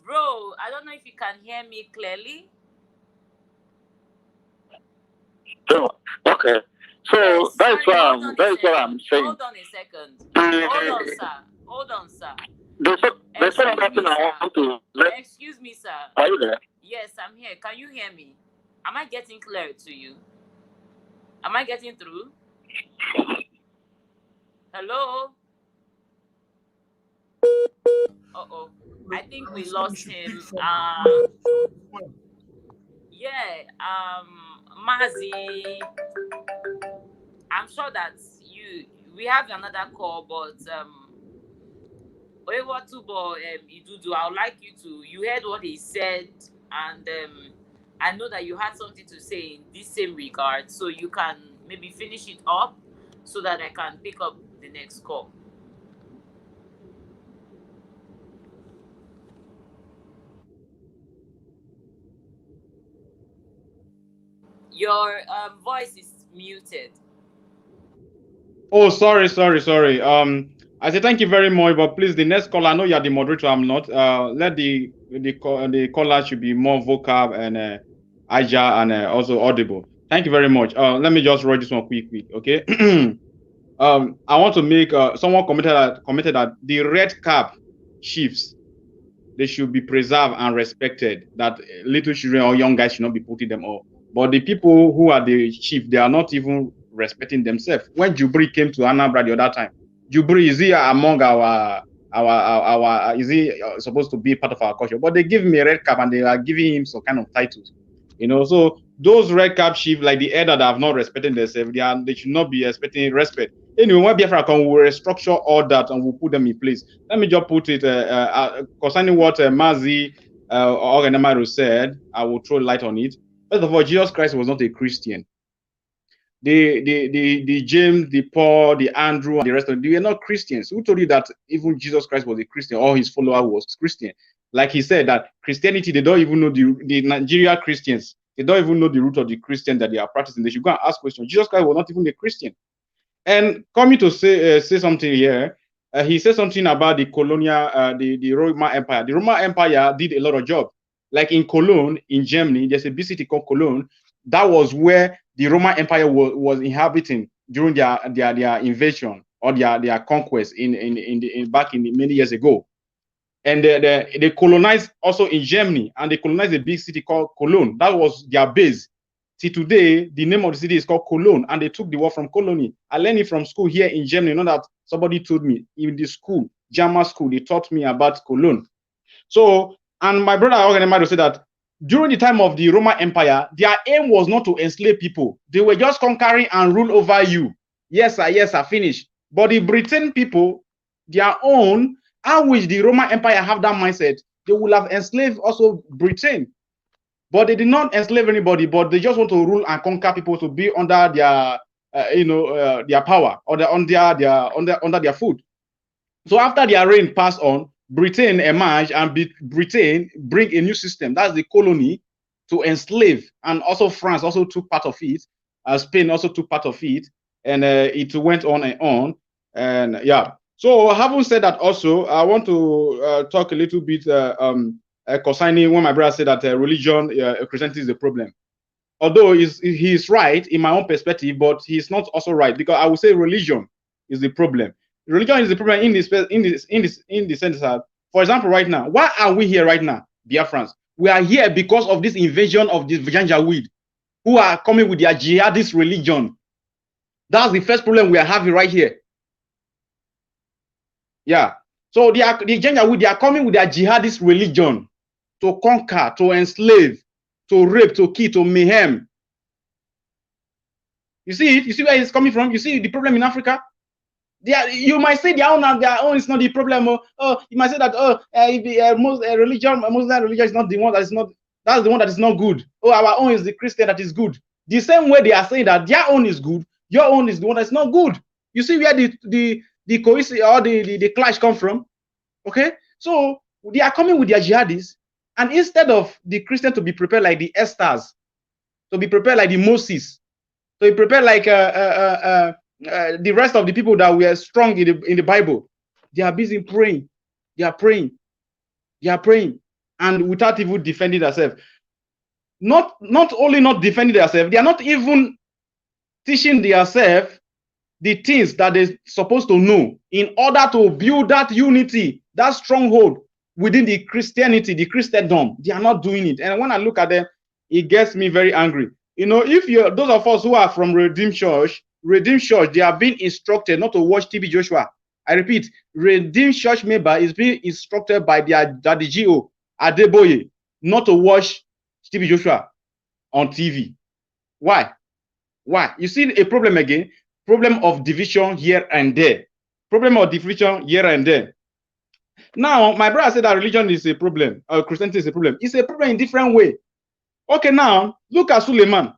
Bro, I don't know if you can hear me clearly. Okay. So yes, that's what I'm saying. Hold on a second. Hold on, sir. There's nothing I want to let. Excuse me, sir. Are you there? Yes, I'm here. Can you hear me? Am I getting clear to you? Am I getting through? Hello? Uh-oh. I think we lost him. Mazi, I'm sure that we have another call, but Idudu, I would like you heard what he said, and I know that you had something to say in this same regard, so you can maybe finish it up so that I can pick up the next call. Your voice is muted. Oh, sorry. I say thank you very much, but please, the next caller, I know you are the moderator, I'm not. Let the caller should be more vocal and agile and also audible. Thank you very much. Let me just write this one quick, okay? I want to make someone commented that the red cap chiefs, they should be preserved and respected. That little children or young guys should not be putting them off. But the people who are the chief, they are not even respecting themselves. When Jubri came to Anambra the other time, Jubri, is he among our is he supposed to be part of our culture? But they give him a red cap and they are giving him some kind of titles, you know. So those red cap chief, like the elder that have not respected themselves, they should not be expecting respect. Anyway, when Biafra come, we'll restructure all that and we'll put them in place. Let me just put it concerning what Mazi Ogenemaru said. I will throw light on it. First of all, Jesus Christ was not a Christian. The James, the Paul, the Andrew, and the rest of them, they were not Christians. Who told you that even Jesus Christ was a Christian or his follower was Christian? Like he said that Christianity, they don't even know the Nigeria Christians. They don't even know the root of the Christian that they are practicing. They should go and ask questions. Jesus Christ was not even a Christian. And coming to say something here, he said something about the colonial, the Roman Empire. The Roman Empire did a lot of job. Like in Cologne, in Germany, there's a big city called Cologne. That was where the Roman Empire was inhabiting during their invasion or their conquest back in many years ago. And they colonized also in Germany, and they colonized a big city called Cologne. That was their base. See, today, the name of the city is called Cologne, and they took the word from colony. I learned it from school here in Germany. You know that somebody told me in the school, German school, they taught me about Cologne. So, and my brother Ogenemaru said that during the time of the Roman Empire, their aim was not to enslave people. They were just conquering and rule over you. Yes, sir, finish. But the Britain people, their own, I wish the Roman Empire have that mindset. They will have enslaved also Britain. But they did not enslave anybody, but they just want to rule and conquer people to be under their, their power or under their foot. So after their reign passed on, Britain emerged, and Britain bring a new system. That's the colony to enslave, and also France also took part of it. Spain also took part of it. and it went on and on. And yeah, so having said that, also I want to talk a little bit concerning when my brother said that religion, Christianity is the problem. Although he is right in my own perspective, but he's not also right, because I would say religion is the problem. Religion is the problem in the sense that, for example, right now, why are we here right now, Biafrans? We are here because of this invasion of the Janjaweed, who are coming with their jihadist religion. That's the first problem we are having right here. Yeah. So the Janjaweed, they are coming with their jihadist religion to conquer, to enslave, to rape, to kill, to mayhem. You see it? You see where it's coming from? You see the problem in Africa? You might say their own is not the problem. You might say that Muslim religion is not the one that is not, that's the one that is not good. Oh, our own is the Christian that is good. The same way they are saying that their own is good, your own is the one that's not good. You see where the coincidence or the clash come from? Okay, so they are coming with their jihadis, and instead of the Christian to be prepared like the Esthers, to be prepared like the Moses, to be prepared like the rest of the people that were strong in the Bible, they are busy praying. They are praying. They are praying, and without even defending themselves. Not only not defending themselves, they are not even teaching themselves the things that they're supposed to know in order to build that unity, that stronghold within the Christianity, the Christendom. They are not doing it. And when I look at them, it gets me very angry. You know, if you're those of us who are from Redeemed Church, they are being instructed not to watch TB Joshua. I repeat, Redeemed Church member is being instructed by their Daddy G.O. Adeboye not to watch TB Joshua on TV. Why? Why? You see a problem again? Problem of division here and there. Problem of division here and there. Now, my brother said that religion is a problem, or Christianity is a problem. It's a problem in different way. Okay, now look at Suleiman.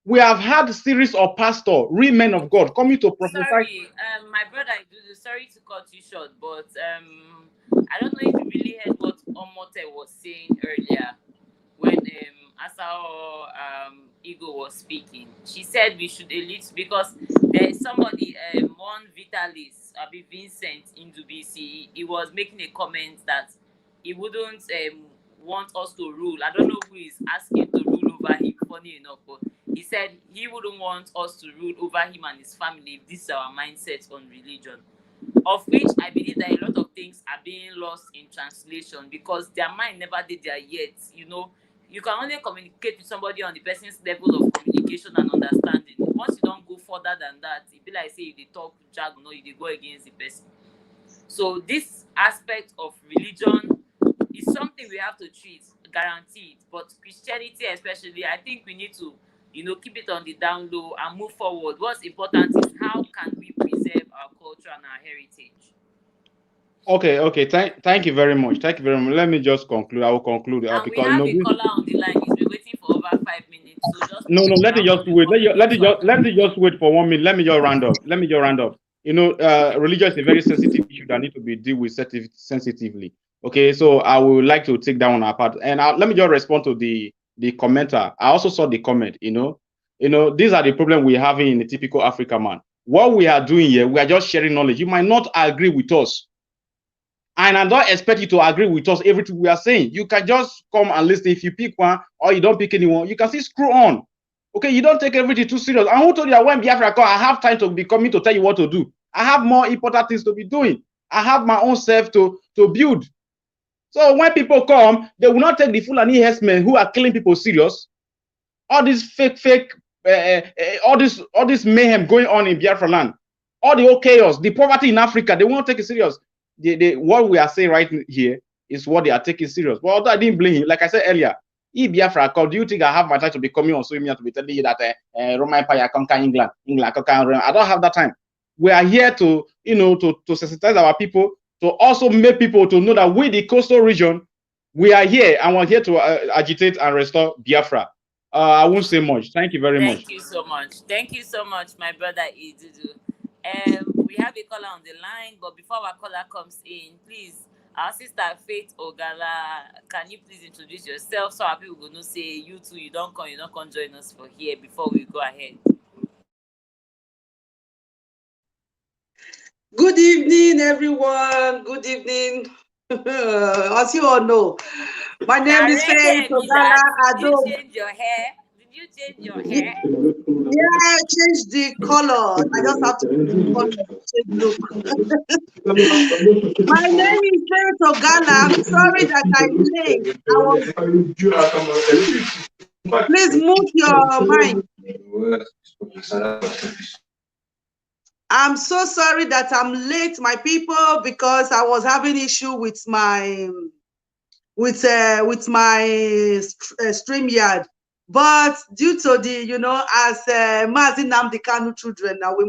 We have had a series of pastors, real men of God, coming to prophesy. Sorry, my brother, sorry to cut you short, but I don't know if you really heard what Omote was saying earlier when Asao Ego was speaking. She said we should elite because there is somebody, Mon Vitalis, Abi Vincent in Dubisi. He was making a comment that he wouldn't want us to rule. I don't know who is asking to rule over him, funny enough, but he said he wouldn't want us to rule over him and his family if this is our mindset on religion. Of which I believe that a lot of things are being lost in translation because their mind never did there yet. You know, you can only communicate with somebody on the person's level of communication and understanding. Once you don't go further than that, it be like say if they talk jargon or if they go against the person. So this aspect of religion is something we have to treat, guaranteed. But Christianity especially, I think we need to, you know, keep it on the down low and move forward. What's important is how can we preserve our culture and our heritage. Okay. Thank you very much. Thank you very much. Let me just conclude. I will conclude. And because we have a caller on the line. He's been waiting for over 5 minutes. So just no. Let it just wait. Let it just wait for 1 minute. Let me just round up. You know, religion is a very sensitive issue that needs to be dealt with sensitively. Okay, so I would like to take that one apart, and let me just respond to the commenter. I also saw the comment. You know, these are the problems we're having in the typical African man. What we are doing here, we are just sharing knowledge. You might not agree with us, and I don't expect you to agree with us everything we are saying. You can just come and listen. If you pick one or you don't pick anyone, you can see screw on. Okay, you don't take everything too serious. And who told you that when Biafra come, I have time to be coming to tell you what to do? I have more important things to be doing. I have my own self to build. So when people come, they will not take the Fulani herdsmen who are killing people serious. All this fake, all this mayhem going on in Biafra land, all the old chaos, the poverty in Africa, they won't take it serious. What we are saying right here is what they are taking serious. But although I didn't blame him, like I said earlier, if Biafra come, do you think I have my time to be coming on social media to be telling you that Roman Empire conquer England conquer Rome? I don't have that time. We are here to, you know, to sensitize our people, to also make people to know that we, the coastal region, we are here and we're here to agitate and restore Biafra. I won't say much. Thank you very much. Thank you so much. Thank you so much, my brother Idudu. We have a caller on the line, but before our caller comes in, please, our sister Faith Ogala, can you please introduce yourself so our people will know, say you too, you don't come join us for here before we go ahead. evening, everyone. Good evening. As you all know, my name is Faye Togala Did you Ado. change your hair? Did you change your hair? Yeah, I changed the color. I just have to change the color to change look. My name is Faye Togala. I'm sorry that I changed. Please mute your mic. I'm so sorry that I'm late, my people, because I was having issue with my StreamYard. But due to the, as Mazi Nnamdi Kanu children, now we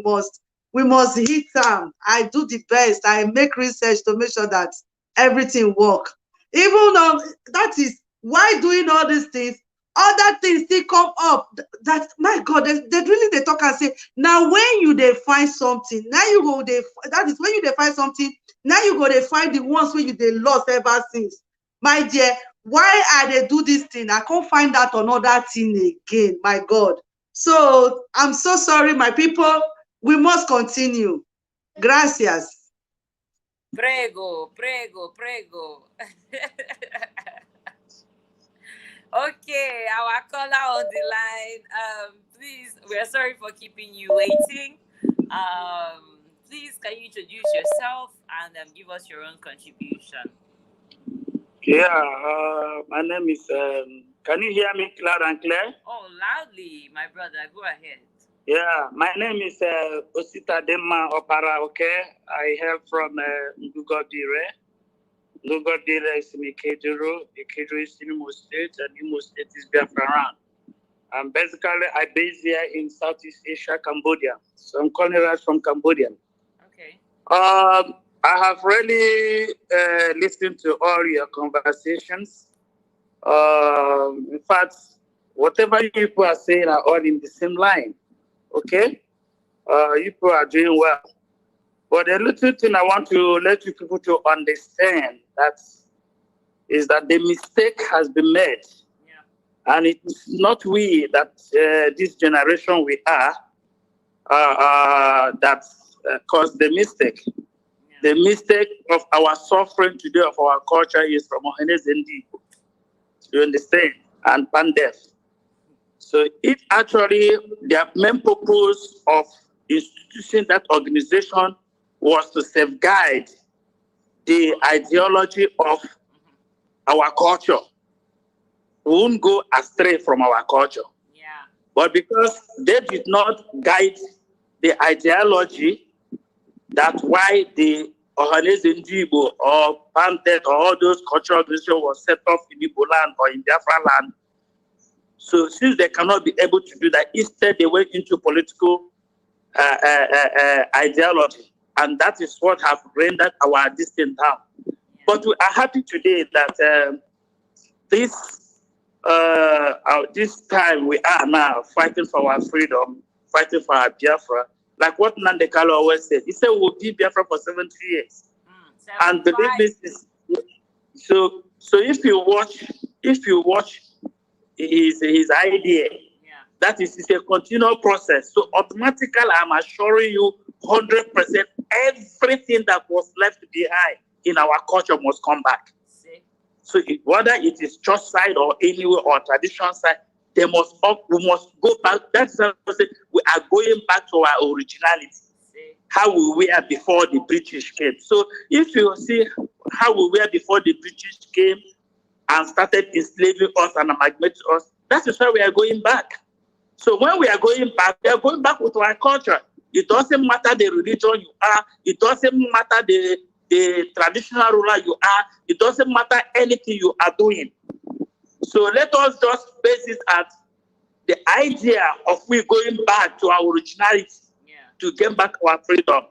must hit them. I do the best. I make research to make sure that everything work. Even though that is why doing all these things, other things still come up. That my God, they really they talk and say, now when you they find something, now you go that is when you they find something, now you go they find the ones where you they lost ever since. My dear, why I they do this thing? I can't find out another thing again. My God. So I'm so sorry, my people. We must continue. Gracias. Prego. Okay, our caller on the line. Please, we are sorry for keeping you waiting. Please, can you introduce yourself and give us your own contribution? Yeah, my name is. Can you hear me loud and clear? Oh, loudly, my brother. Go ahead. Yeah, my name is Osita Dema Opara. Okay, I hail from Ngugodire. Ngugodire is in Ikeduru. Ikeduru is in Imo State, and Imo State is Biafran. And basically, I base here in Southeast Asia, Cambodia. So I'm calling right from Cambodia. Okay. I have really listened to all your conversations. In fact, whatever you people are saying are all in the same line. Okay? You people are doing well. But the little thing I want to let you people to understand is that the mistake has been made. Yeah. And it's not we that this generation we are that caused the mistake. The mistake of our suffering today of our culture is from Ohanes Ndigbo. You understand? And Pandef. So if actually the main purpose of instituting that organization was to safeguard the ideology of our culture, we won't go astray from our culture. Yeah. But because they did not guide the ideology, that's why the Ohanes Ndigbo or Pantet or all those cultural organizations was set off in Igbo land or in Biafra land. So since they cannot be able to do that, instead they went into political ideology. And that is what have rendered our distance down. Yeah. But we are happy today that this time we are now fighting for our freedom, fighting for our Biafra. Like what Nnamdi Kanu always said, he said we'll be Biafra for 70 years. And believe me, so if you watch his idea, yeah, that is a continual process. So automatically, I'm assuring you 100% everything that was left behind in our culture must come back. See? So whether it is church side or anywhere or traditional side, we must go back. That's what I say. We are going back to our originality. See? How we were before the British came. So if you see how we were before the British came and started enslaving us and amalgamating us, that is why we are going back. So when we are going back with our culture. It doesn't matter the religion you are. It doesn't matter the traditional ruler you are. It doesn't matter anything you are doing. So let us just base it at the idea of we going back to our originality, yeah, to get back our freedom.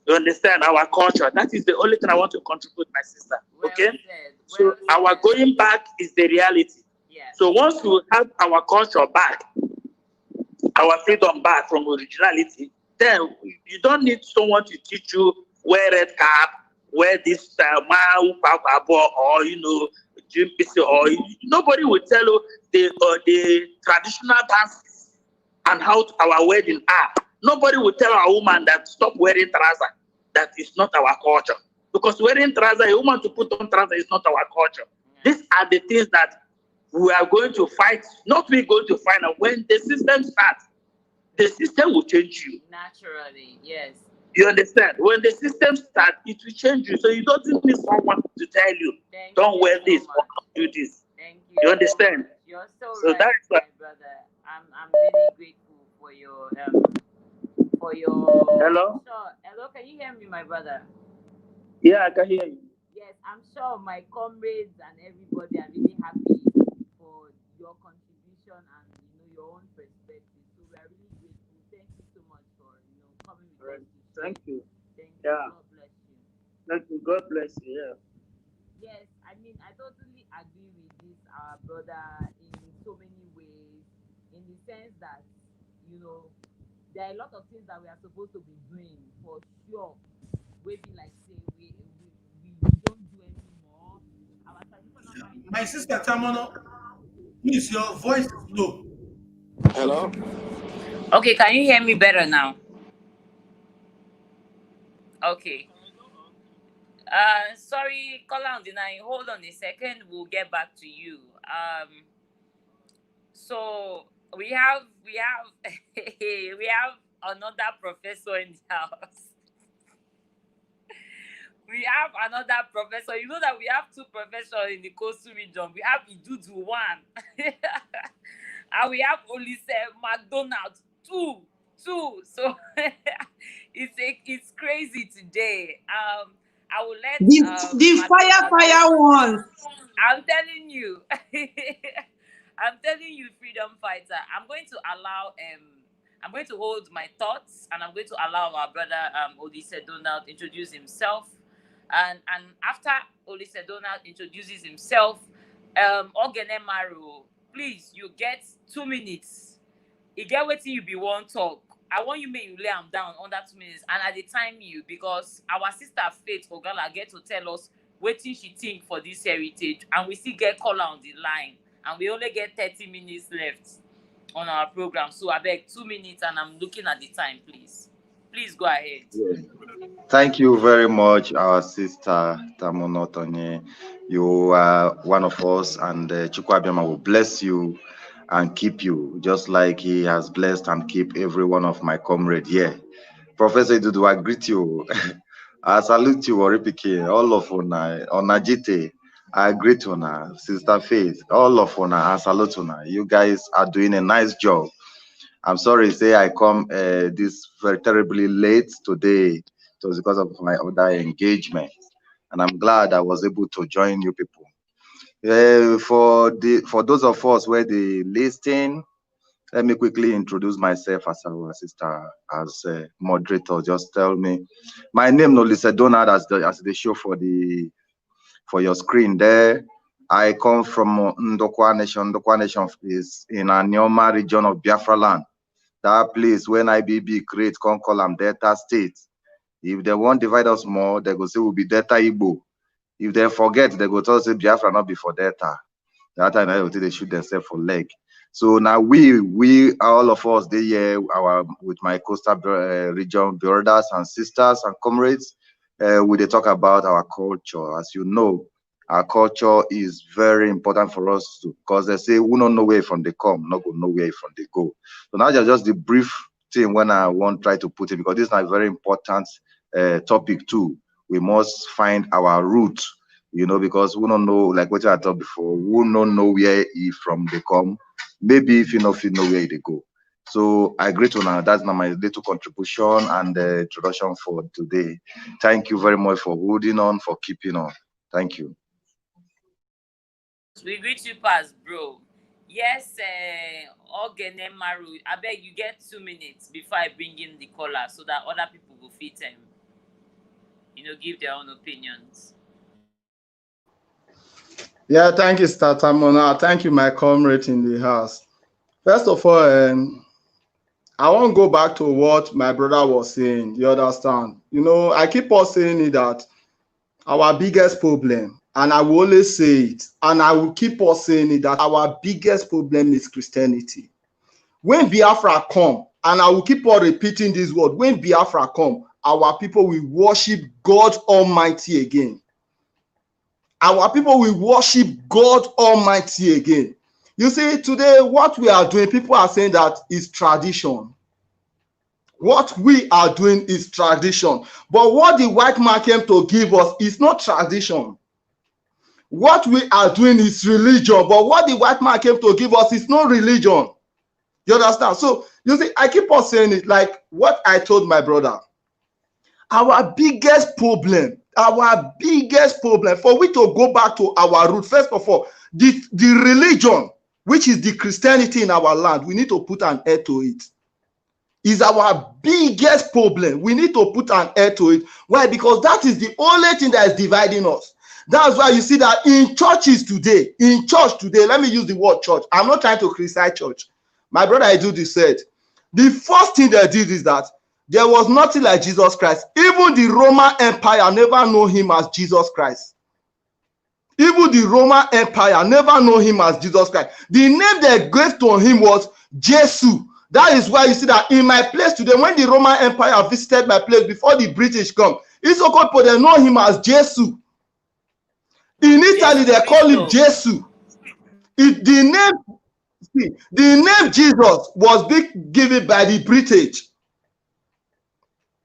You understand our culture. That is the only thing I want to contribute, my sister. Well okay? So our going back is the reality. Yeah. So once we have our culture back, our freedom back from originality, then you don't need someone to teach you wear red cap, wear this or or nobody will tell you the traditional dances and how our wedding are. Nobody will tell a woman that stop wearing trousers. that is not our culture. Because wearing trousers, a woman to put on trousers is not our culture. These are the things that we are going to fight. Not we going to find out when the system starts. The system will change you. Naturally, yes. You understand? When the system starts, it will change you. So you don't need someone to tell you, don't wear this or don't do this. Thank you. You understand? You're so right, that's my brother. I'm really grateful for your Hello? Sure. Hello, can you hear me, my brother? Yeah, I can hear you. Yes, I'm sure my comrades and everybody are really happy for your contribution and your own perspective. So we are really grateful. Thank you so much for coming with us. Thank you. Thank you. Yeah. God bless you. Thank you. God bless you. Yeah. Yes, I mean I totally agree with this our brother in so many ways, in the sense that there are a lot of things that we are supposed to be doing for sure. We be like say we don't do anymore. Our traditional My sister Tamono, please, your voice is low. Hello? Okay, can you hear me better now? Okay. Sorry, call on the line. Hold on a second. We'll get back to you. So we have we have another professor in the house. We have another professor. You know that we have two professors in the coastal region. We have Idudu 1. And we have Olise McDonald 2. So it's crazy today. I will let the fire ones. I'm telling you. I'm telling you, freedom fighter. I'm going to hold my thoughts, and I'm going to allow our brother Olise Donald introduce himself. And after Olise Donald introduces himself, Ogene Maru, please, you get 2 minutes. You get what you be one talk. I want you make you lay them down under 2 minutes, and at the time because our sister Faith Ogala get to tell us what she think for this heritage, and we still get caller on the line, and we only get 30 minutes left on our program. So I beg 2 minutes, and I'm looking at the time, please. Please go ahead. Yeah. Thank you very much, our sister Tamono Tonye. You are one of us, and Chukwu Abịama will bless you and keep you, just like he has blessed and keep every one of my comrades here. Professor Idudu, I greet you. I salute you, Oripike, all of Una, Onajite. I greet Una, Sister Faith, all of Una, I salute Una. You guys are doing a nice job. I'm sorry, say I come this very terribly late today. It was because of my other engagement, and I'm glad I was able to join you people. For those of us where they listen, let me quickly introduce myself as our sister, as a moderator. Just tell me, my name is Olise Donald, as the show for your screen there. I come from Ndokwa Nation. Ndokwa Nation is in Anioma region of Biafra land. That place when IBB create, call them Delta State. If they want divide us more, they go say we'll be Delta Igbo. If they forget, they go tell us Biafra not before Delta. That time they shoot themselves for leg. So now we all of us they here with my coastal region brothers and sisters and comrades, we they talk about our culture. As you know, our culture is very important for us too, because they say we don't know where from they come, not go know where from they go. So now just the brief thing when I want try to put it, because this is a very important topic too. We must find our root, because we don't know, like what I thought before, we don't know where from they come. Maybe if you know where they go. So I agree to now. That's now my little contribution and introduction for today. Thank you very much for holding on, for keeping on. Thank you. We greet you, past bro. Yes, Ogene Maru, I beg you get 2 minutes before I bring in the caller so that other people will fit them. Give their own opinions. Yeah, thank you, Sister Tamono. Thank you, my comrade in the house. First of all, I want to go back to what my brother was saying. You understand? I keep on saying it that our biggest problem, and I will always say it, and I will keep on saying it, that our biggest problem is Christianity. When Biafra come, and I will keep on repeating this word, when Biafra come, our people will worship God Almighty again. Our people will worship God Almighty again. You see, today, what we are doing, people are saying that is tradition. What we are doing is tradition. But what the white man came to give us is not tradition. What we are doing is religion. But what the white man came to give us is not religion. You understand? So, you see, I keep on saying it like what I told my brother. Our biggest problem for we to go back to our root, first of all, the religion, which is the Christianity in our land, we need to put an end to it. Is our biggest problem. We need to put an end to it. Why? Because that is the only thing that is dividing us. That's why you see that in churches today, let me use the word church. I'm not trying to criticize church. My brother Edudu said, the first thing they did is that there was nothing like Jesus Christ. Even the Roman Empire never know him as Jesus Christ. Even the Roman Empire never know him as Jesus Christ. The name they gave to him was Jesus. That is why you see that in my place today, when the Roman Empire visited my place before the British come, it's okay, but they know him as Jesus. In Italy, they call him Jesus. The name Jesus was given by the British.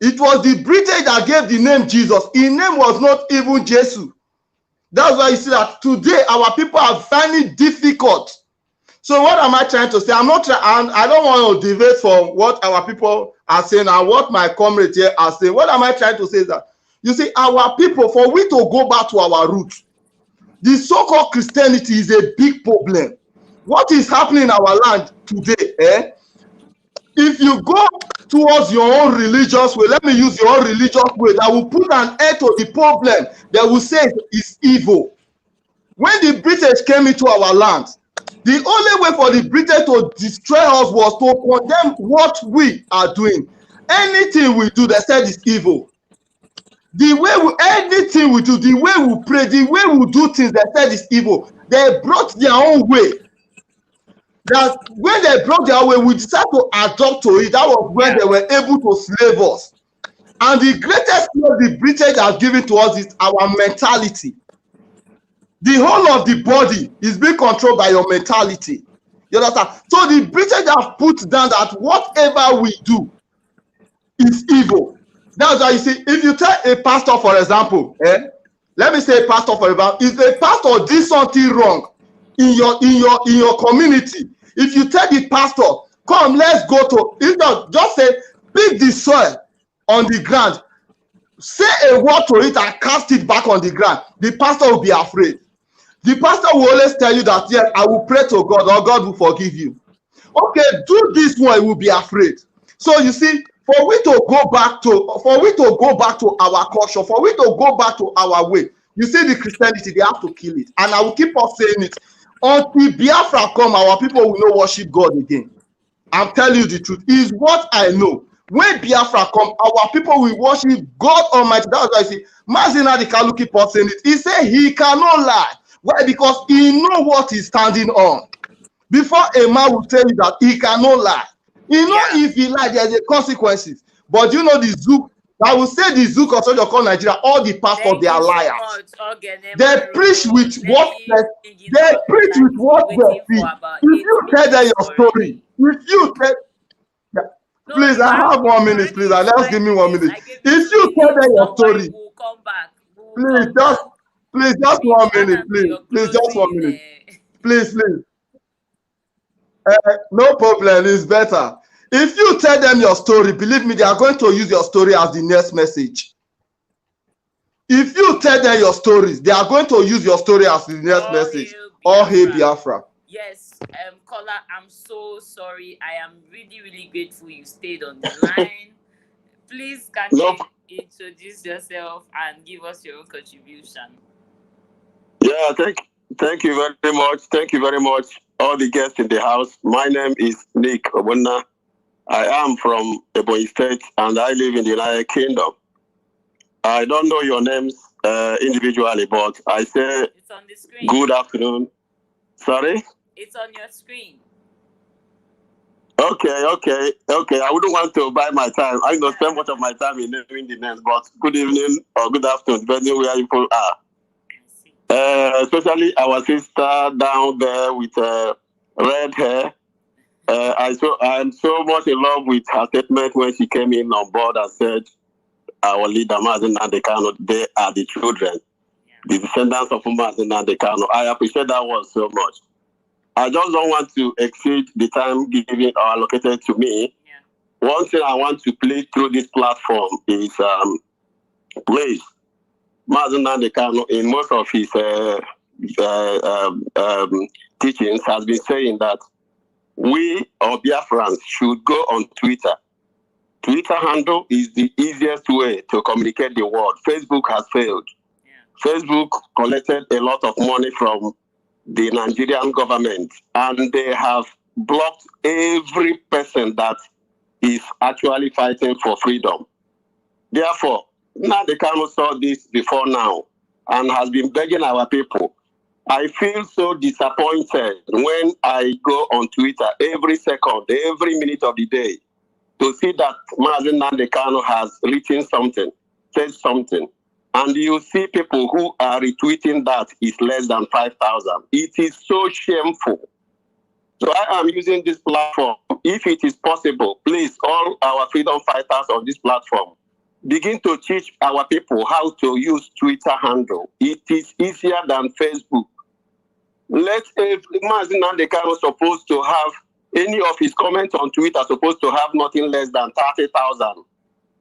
It was the British that gave the name Jesus. His name was not even Jesus. That's why you see that today our people are finding it difficult. So what am I trying to say? I don't want to deviate from what our people are saying and what my comrades here are saying. What am I trying to say is that, you see, our people, for we to go back to our roots, the so-called Christianity is a big problem. What is happening in our land today, if you go towards your own religious way, let me use your own religious way, that will put an end to the problem, they will say it's evil. When the British came into our land, the only way for the British to destroy us was to condemn what we are doing. Anything we do, they said is evil. Anything we do, the way we pray, the way we do things, they said is evil. They brought their own way. That when they brought their way, we decided to adopt to it. That was when they were able to slave us. And the greatest slave the British have given to us is our mentality. The whole of the body is being controlled by your mentality. You understand? So the British have put down that whatever we do is evil. That's why you see, if you tell a pastor, for example, let me say a pastor, for example, if a pastor did something wrong in your community, if you tell the pastor, come, let's go to, if not, just say, pick the soil on the ground, say a word to it and cast it back on the ground, the pastor will be afraid. The pastor will always tell you that, yes, I will pray to God, or God will forgive you. Okay, do this one, he will be afraid. So you see, for we to go back to our culture, for we to go back to our way, you see the Christianity, they have to kill it. And I will keep on saying it. Until Biafra come, our people will not worship God again. I'm telling you the truth. Is what I know. When Biafra come, our people will worship God Almighty. That's why I say, Mazi Nnamdi Kanu keep on saying it. He said he cannot lie. Why? Because he knows what he's standing on. Before a man will tell you that he cannot lie. He know if he lies, there's a consequences. But you know the Zook, I will say the Zook of Social Call Nigeria, all the pastors, they are liars. They preach with what they see. If you tell them your story, please, I have 1 minute, please. Let's give me 1 minute. If you tell them your story, please, just 1 minute, please, just 1 minute, please. No problem, it's better. If you tell them your story, believe me, they are going to use your story as the next message. If you tell them your stories, they are going to use your story as the next message. All hail Biafra. Yes, caller, I'm so sorry. I am really, really grateful you stayed on the line. Please, can you introduce yourself and give us your own contribution? Yeah, thank you very much. Thank you very much, all the guests in the house. My name is Nick Obunna. I am from Ebonyi State and I live in the United Kingdom. I don't know your names individually, but I say it's on the screen. Good afternoon. Sorry? It's on your screen. Okay. I wouldn't want to buy my time. I'm going to spend much of my time in naming the names, but good evening or good afternoon, depending where people are. Especially our sister down there with red hair. I'm so much in love with her statement when she came in on board and said, our leader, Mazen Nandekano, they are the children, the descendants of Mazen Nandekano. I appreciate that one so much. I just don't want to exceed the time given or allocated to me. Yeah. One thing I want to play through this platform is, please, Mazen Nandekano, in most of his teachings, has been saying that we or Biafrans should go on Twitter. Twitter handle is the easiest way to communicate the world. Facebook has failed. Yeah. Facebook collected a lot of money from the Nigerian government, and they have blocked every person that is actually fighting for freedom. Therefore, Nandekano saw this before now and has been begging our people. I feel so disappointed when I go on Twitter every second, every minute of the day to see that Mazen Nandekano has written something, said something, and you see people who are retweeting that is less than 5,000. It is so shameful. So I am using this platform. If it is possible, please, all our freedom fighters on this platform, begin to teach our people how to use Twitter handle. It is easier than Facebook. Mazen Nandekano supposed to have any of his comments on Twitter supposed to have nothing less than 30,000,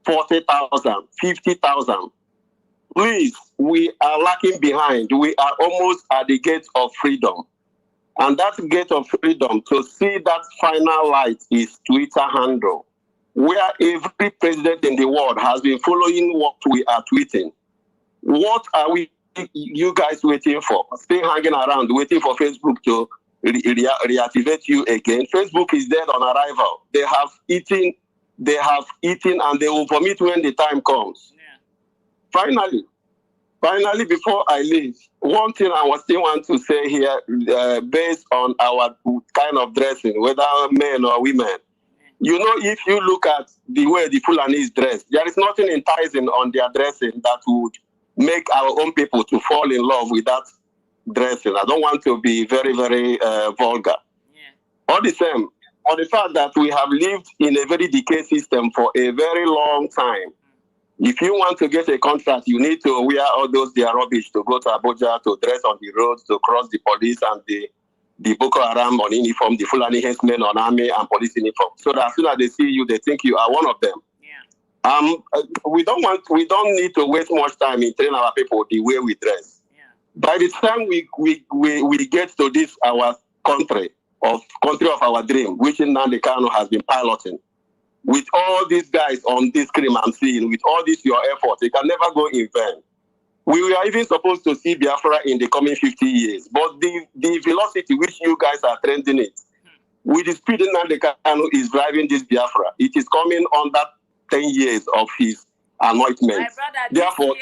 40,000, 50,000. Please, we are lacking behind. We are almost at the gate of freedom. And that gate of freedom, to see that final light, is Twitter handle, where every president in the world has been following what we are tweeting. What are you guys waiting for? Still hanging around, waiting for Facebook to reactivate you again? Facebook is dead on arrival. They have eaten, and they will vomit when the time comes. Yeah. Finally, before I leave, one thing I still want to say here, based on our kind of dressing, whether men or women. You know, if you look at the way the Fulani is dressed, there is nothing enticing on their dressing that would make our own people to fall in love with that dressing. I don't want to be very, very vulgar. Yeah. All the same, on the fact that we have lived in a very decayed system for a very long time. If you want to get a contract, you need to wear all those their rubbish to go to Abuja, to dress on the roads, to cross the police and the Boko Haram on uniform, the Fulani henchmen on army and police uniform. So that as soon as they see you, they think you are one of them. Yeah. We don't need to waste much time in training our people the way we dress. Yeah. By the time we get to this our country of our dream, which Nandekano has been piloting, with all these guys on this screen I'm seeing, with all this your efforts, it can never go in vain. We are even supposed to see Biafra in the coming 50 years, but the velocity which you guys are trending it, with the speed Nandekano is driving this Biafra, it is coming on that 10 years of his anointment. My brother, therefore,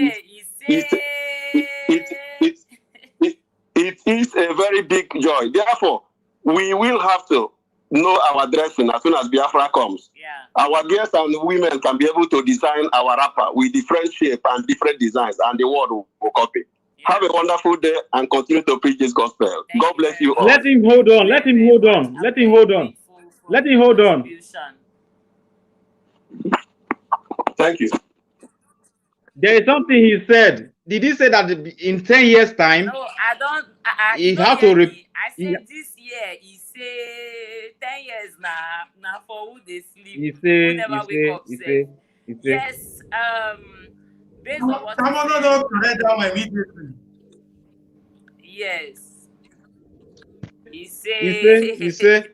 it is a very big joy. Therefore, we will have to know our dressing as soon as Biafra comes. Yeah. Our girls and women can be able to design our wrapper with different shape and different designs, and the world will copy. Yeah. Have a wonderful day and continue to preach this gospel. God bless you all. Let him hold on. Let him hold on. Let him hold on. Let him hold on. Thank you. There is something he said. Did he say that in 10 years' time? No, I don't. He had to repeat. I said this year. He say 10 years now for who they sleep. He say. Who never wake up. Yes. Based on what. Someone don't write down immediately. Yes. He say.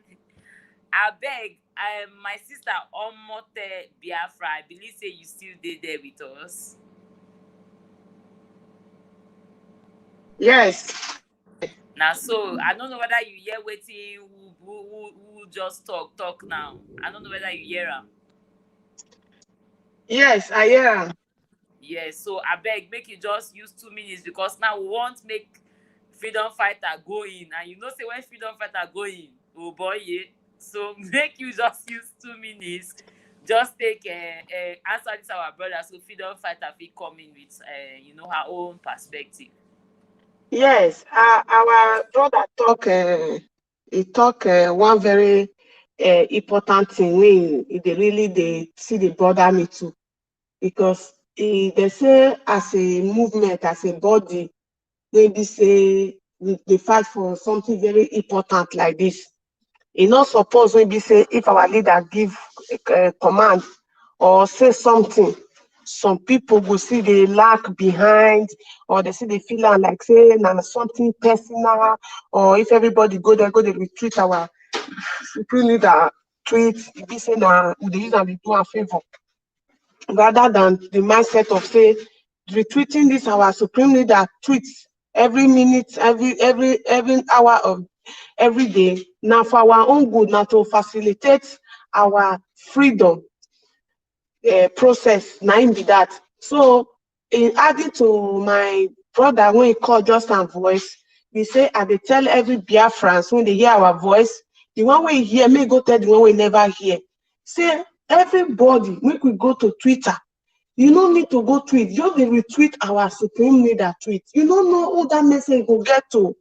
I beg. My sister Omote Biafra, I believe say you still there with us. Yes. Now, so I don't know whether you hear waiting who just talk now. I don't know whether you hear him. Yes, I hear. Yes, so I beg, make you just use 2 minutes because now we want make freedom fighter go in, and you know say when freedom fighter go in, oh boy, yeah, So make you just use 2 minutes. Just take answer this our brother. So Freedom Fighter will come in with her own perspective. Yes, our brother talk. He talk one very important thing when they see the brother me too, because they say as a movement, as a body, they say they fight for something very important like this. You not suppose maybe say if our leader give a command or say something, some people will see they lag behind, or they see they feel like say something personal, or if everybody go there, go they retreat our supreme leader tweet, be say now they use and they do a favor, rather than the mindset of say retweeting this our supreme leader tweets every minute, every hour of every day. Now for our own good, now to facilitate our freedom process. Now be that. So in adding to my brother when he called just and voice, we say I they tell every Biafrans when they hear our voice, the one we hear may go tell the one we never hear. Say everybody, make we go to Twitter. You don't need to go tweet. Just they retweet our supreme leader tweet. You don't know who that message will get to.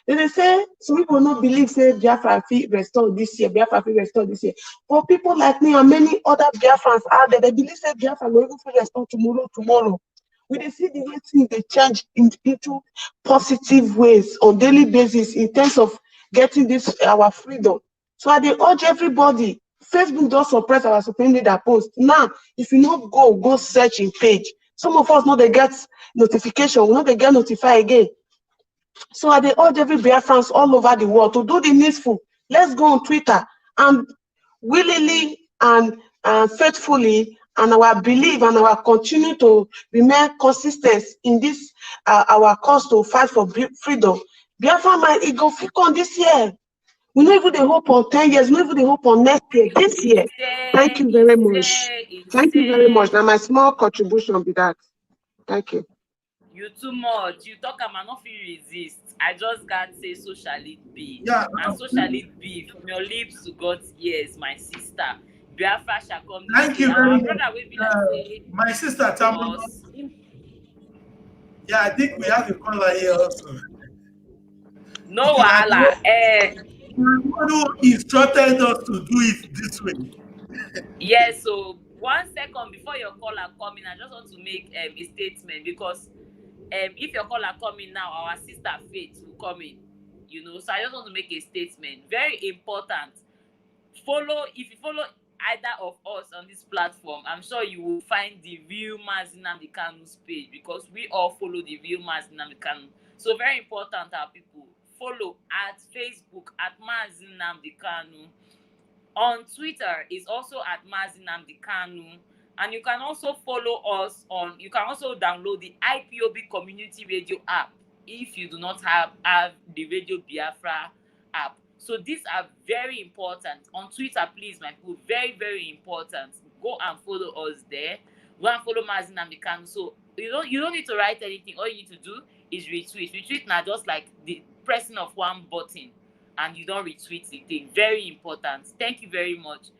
Then they say some people not believe say Biafra fit restore this year, Biafra fit restore this year. But people like me and many other Biafrans out there, they believe say Biafra will even fit restore tomorrow. We they see the way things they change into positive ways on daily basis in terms of getting this our freedom. So I they urge everybody. Facebook does suppress our supreme leader post. Now, if you not go search in page. Some of us know they get notification, we know they get notified again. So I they urge every Biafrans all over the world to do the needful. Let's go on Twitter and willingly and faithfully, and our belief and our continue to remain consistent in this our cause to fight for freedom. Biafra man, it go fit on this year. We don't even the hope on 10 years, we don't even the hope on next year, this year. Thank you very much. Thank you very much. Now my small contribution be that. Thank you. You too much. You talk, I'm not feel resist. I just can't say so shall it be. Yeah. And so shall it be. From your lips to God's ears, my sister. Biafra shall come. Thank you very much. Like, my sister Tamuna. Yeah, I think we have a caller here also. No wahala. Who instructed us to do it this way? Yes, so 1 second before your caller come in, I just want to make a statement, because if your caller come in now, our sister Faith will come in, so I just want to make a statement. Very important. If you follow either of us on this platform, I'm sure you will find the real Mazi Nnamdi Kanu's page, because we all follow the real Mazi Nnamdi Kanu. So very important, our people. Follow at Facebook at Mazi Nnamdi Kanu. On Twitter is also at Mazi Nnamdi Kanu. And you can also follow us you can also download the IPOB Community Radio app if you do not have the Radio Biafra app. So these are very important. On Twitter, please, my people, very, very important. Go and follow us there. Go and follow Mazi Nnamdi Kanu. So you don't need to write anything. All you need to do is retweet. Retweet now, just like the pressing of one button, and you don't retweet the thing. Very important. Thank you very much.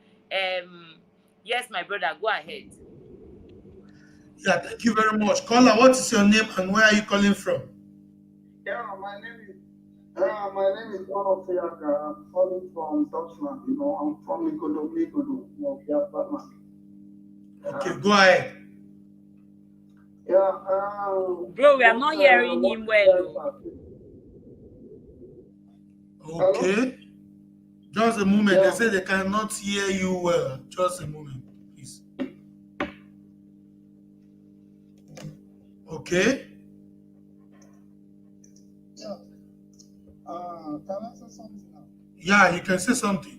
Yes, my brother, go ahead. Yeah, thank you very much. Caller, what is your name and where are you calling from? Yeah, my name is Ono Fiaka. I'm calling from Dutchland. I'm from Igodo, Biafra. Okay, go ahead. Yeah. Bro, we are not hearing him well. Okay. Just a moment. Yeah. They say they cannot hear you well. Just a moment, please. Okay. Yeah. Can I say something now? Yeah, you can say something.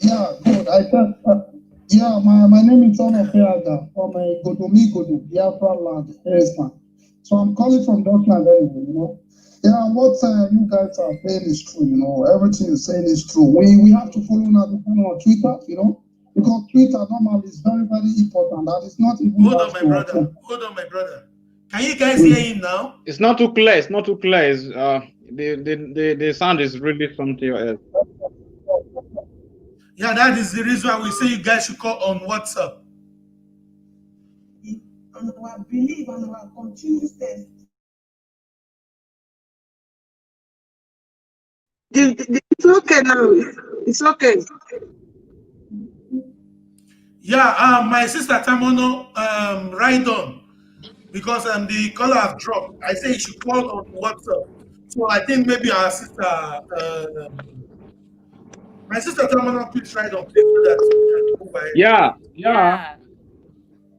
Yeah, good. My name is Ono Fiaga from Godo, Biafra land, Harrisman. So I'm calling from Dutchland anyway, Yeah, what you guys are saying is true, Everything you're saying is true. We have to follow on Twitter, because Twitter normally is very, very important. That is not even. Hold on, my brother. Can you guys hear him now? It's not too clear. It's not too clear. The sound is really something else. Yeah, that is the reason why we say you guys should call on WhatsApp. And our belief and our continuous test. It's okay now. It's okay. Yeah, my sister Tamono, right on, because the caller have dropped. I say you should call on WhatsApp. So I think maybe our sister, my sister Tamono, please right on, please do that. Yeah.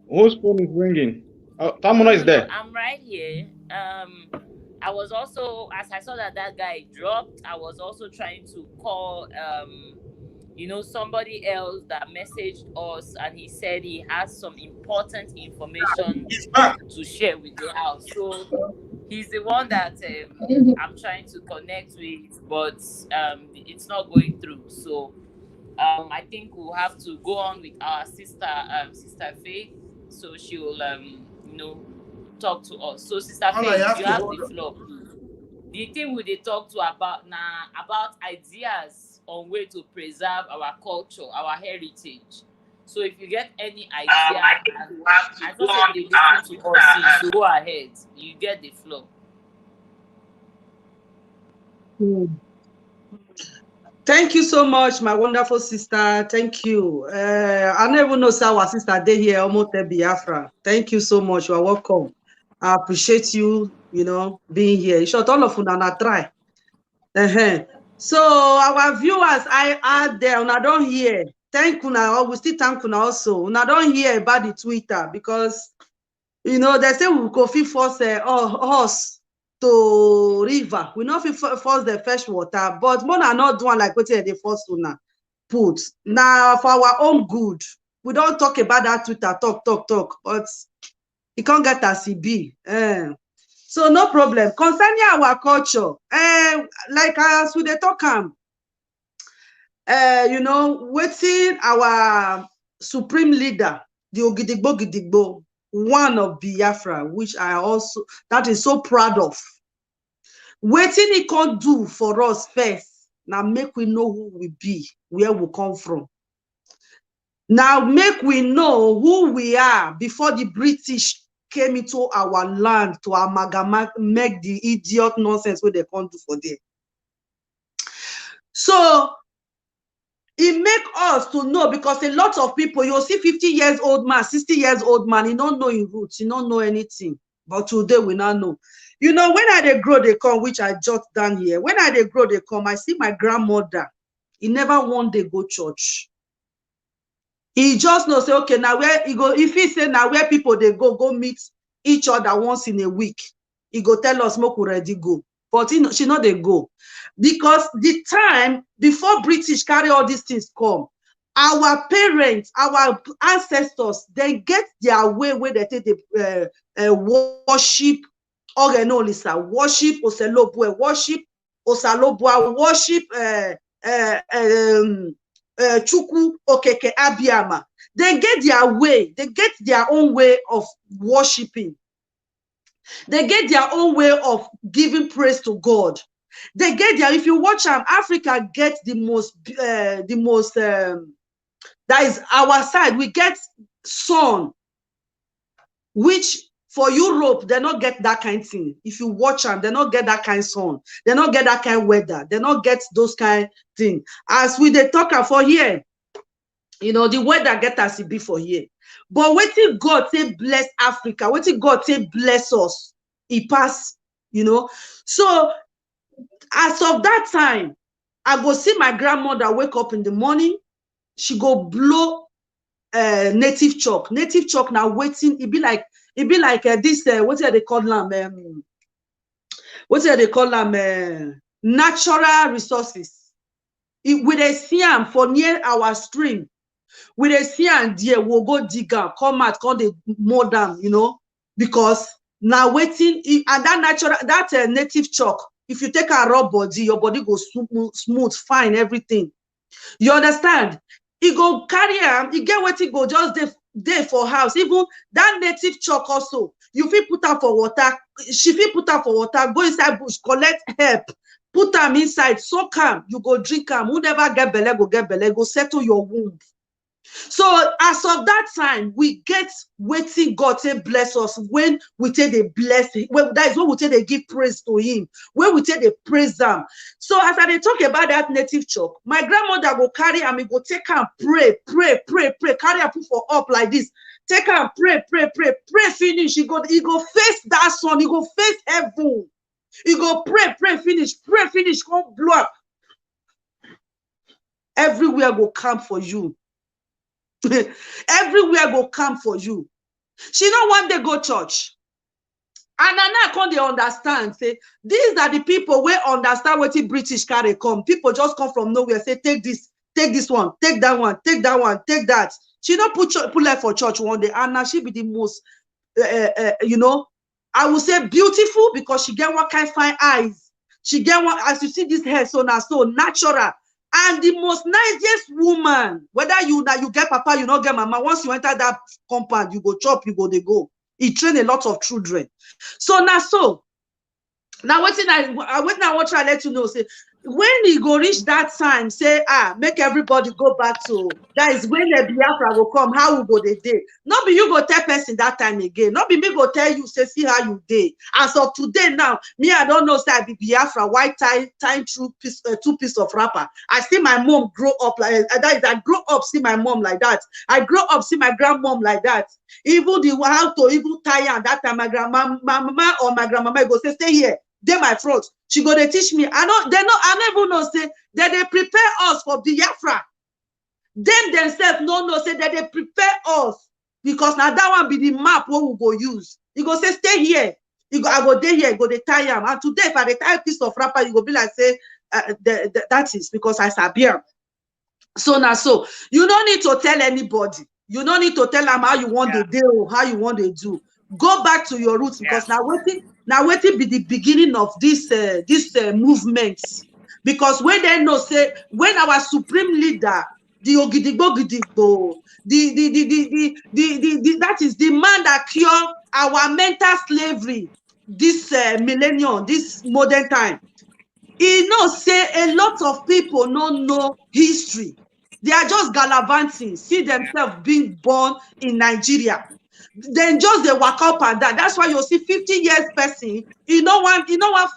Whose phone is ringing? Tamuna is there. I'm right here. I was also, as I saw that guy dropped, I was also trying to call, somebody else that messaged us, and he said he has some important information to share with the house. So he's the one that I'm trying to connect with, but it's not going through. So I think we'll have to go on with our sister, Sister Faith, so she will, talk to us. So Sister Faith, you have the floor. The thing we talk to about ideas on way to preserve our culture, our heritage. So if you get any idea, I thought they listen to us, so go ahead. You get the floor. Thank you so much, my wonderful sister. Thank you. I don't even know our sister day here, Omote Biafra. Thank you so much. You are welcome. I appreciate you, being here. In short, all of you na try. So our viewers, I are there, and I don't hear. Thank you now. We still thank you also. And I don't hear about the Twitter because they say we go force us to river. We not force the fresh water, but more than not doing like what they force to put. Now for our own good, we don't talk about that Twitter talk, but it can't get as it be. So no problem. Concerning our culture, like as we talk waiting our supreme leader, the Ogidigbo, one of Biafra, which that is so proud of. Waiting he can't do for us first. Now make we know who we be, where we come from. Now make we know who we are before the British came into our land to amalgamate, make the idiot nonsense what they can't do for them. So it make us to know, because a lot of people, you'll see 50 years old man, 60 years old man, he don't know his roots, he don't know anything. But today we now know. When I grow, they come, which I jot down here. When I grow, they come, I see my grandmother. He never one day go church. He just knows, say, okay, now where he go, if he say now where people they go meet each other once in a week, he go tell us, Moku ready go. But she know they go. Because the time before British carry all these things come, our parents, our ancestors, they get their way where they take the worship, worship Oselobue, worship Osalobua, worship Chukwu Okeke Abiyama. They get their way, they get their own way of worshiping. They get their own way of giving praise to God. They get there. If you watch Africa gets the most that is our side. We get sun, which for Europe, they don't get that kind of thing. If you watch them, they don't get that kind of sun. They don't get that kind of weather. They don't get those kind of thing. As we they talk for here, the weather get us to be for here. But what if God say bless Africa? What if God say bless us? He pass, So as of that time, I go see my grandmother wake up in the morning. She go blow native chalk. Native chalk now waiting. It be like this. What do they call them? What do they call them? Natural resources. We they see them for near our stream. We they see and dear we'll go dig out, come out, call the modern, because now waiting and that native chalk. If you take a raw body, your body goes smooth, fine, everything. You understand? It go carry him, it get what it go just there for house. Even that native chalk also, you feel put up for water, she feel put up for water, go inside bush, collect help, put them inside, soak am, you go drink am. Who never get belle, go settle your womb. So as of that time, we get waiting God say bless us when we take the blessing. Well, that is when we take the give praise to him. When we take the praise them. So as I talk about that native chop, my grandmother will carry and go take and pray, carry and put for up like this. Take and pray, finish. He go face that sun, he go face heaven. He go pray, finish, come blow up. Everywhere go come for you. Everywhere go come for you. She don't want to go church. And now can't they understand? Say, these are the people where understand what the British carry come. People just come from nowhere, say, take this one, take that one, take that. She don't put life for church one day. And now she be the most, you know, I would say beautiful because she get one kind of fine eyes. She get one, as you see this hair, so natural. And the most nicest woman, whether you get papa, you not get mama, once you enter that compound, you go chop, you go, they go. He train a lot of children. So now what I want to let you know, say, when he go reach that time, say, make everybody go back to, that is when the Biafra will come, how we go the day. Not be you go tell person that time again. Not be me go tell you, say, see how you day. As of today now, me, I don't know, say, I be Biafra, white tie through two piece of wrapper. I see my mom grow up like that. Is, I grow up, see my mom like that. I grow up, see my grandmom like that. Even the how to even tie and that time, my mama or my grandmama go say, stay here. They my front. She go they teach me. I never know say that they prepare us for Biafra. Them themselves no say that they prepare us because now that one be the map what we go use. You go say stay here. You go I go there here. Go they tie him. And today if I tie a piece of wrapper, you go be like say that is because I sabia. So now so you don't need to tell anybody. You don't need to tell them how you want to do or how you want to do. Go back to your roots because now waiting be the beginning of this movement. Because when they know say when our supreme leader, the Ogidigbo Gidigbo, that is the man that cured our mental slavery this millennium, this modern time. He knows say a lot of people don't know history. They are just gallivanting, see themselves being born in Nigeria. Then just they walk up and down. That's why you see 50 years person. You know one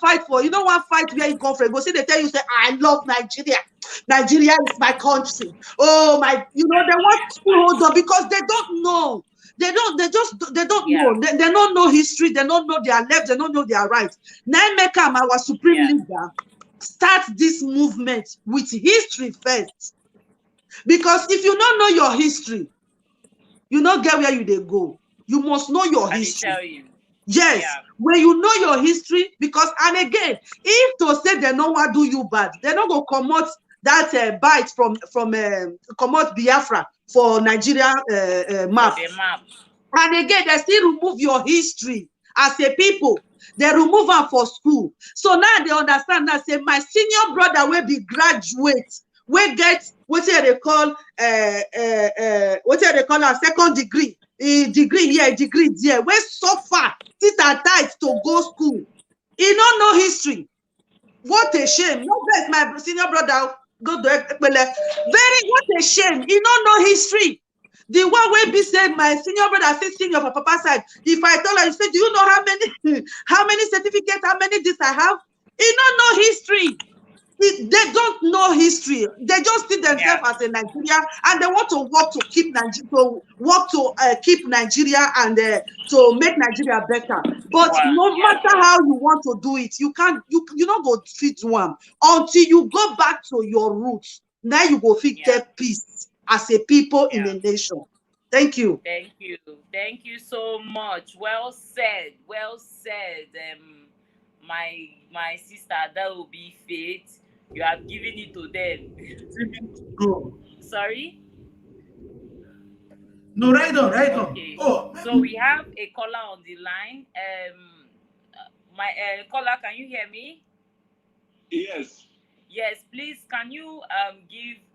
fight for. You know one fight where you come from. Go see they tell you say I love Nigeria. Nigeria is my country. Oh my, you know they want to hold on because they don't know. They don't know. They don't know history. They don't know their left. They don't know their right. Now make our supreme leader start this movement with history first. Because if you don't know your history, you don't get where you they go. You must know your history. Tell you. Yes, when you know your history, because and again, if to say they know what do you bad, they not go come out that bite from come out Biafra for Nigeria map. And again, they still remove your history as a people. They remove them for school. So now they understand that say my senior brother will be graduate, will get what they call a second degree. Degree here, degree there. We suffer, sit and tight to go school. He don't know history. What a shame. No best my senior brother go to what a shame. He don't know history. The one way be said my senior brother say senior for papa side. If I tell her, you say, do you know how many certificates, how many this I have? He don't know history. They don't know history. They just see themselves as a Nigeria, and they want to work to keep Nigeria, keep Nigeria and to make Nigeria better. But no matter how you want to do it, you can't. You not go fit one until you go back to your roots. Now you go fit get peace as a people in a nation. Thank you. Thank you so much. Well said. Well said. My sister, that will be faith. You have given it to them. Go. Sorry? No, right on. Okay. Oh, so we have a caller on the line. My caller, can you hear me? Yes. Yes, please. Can you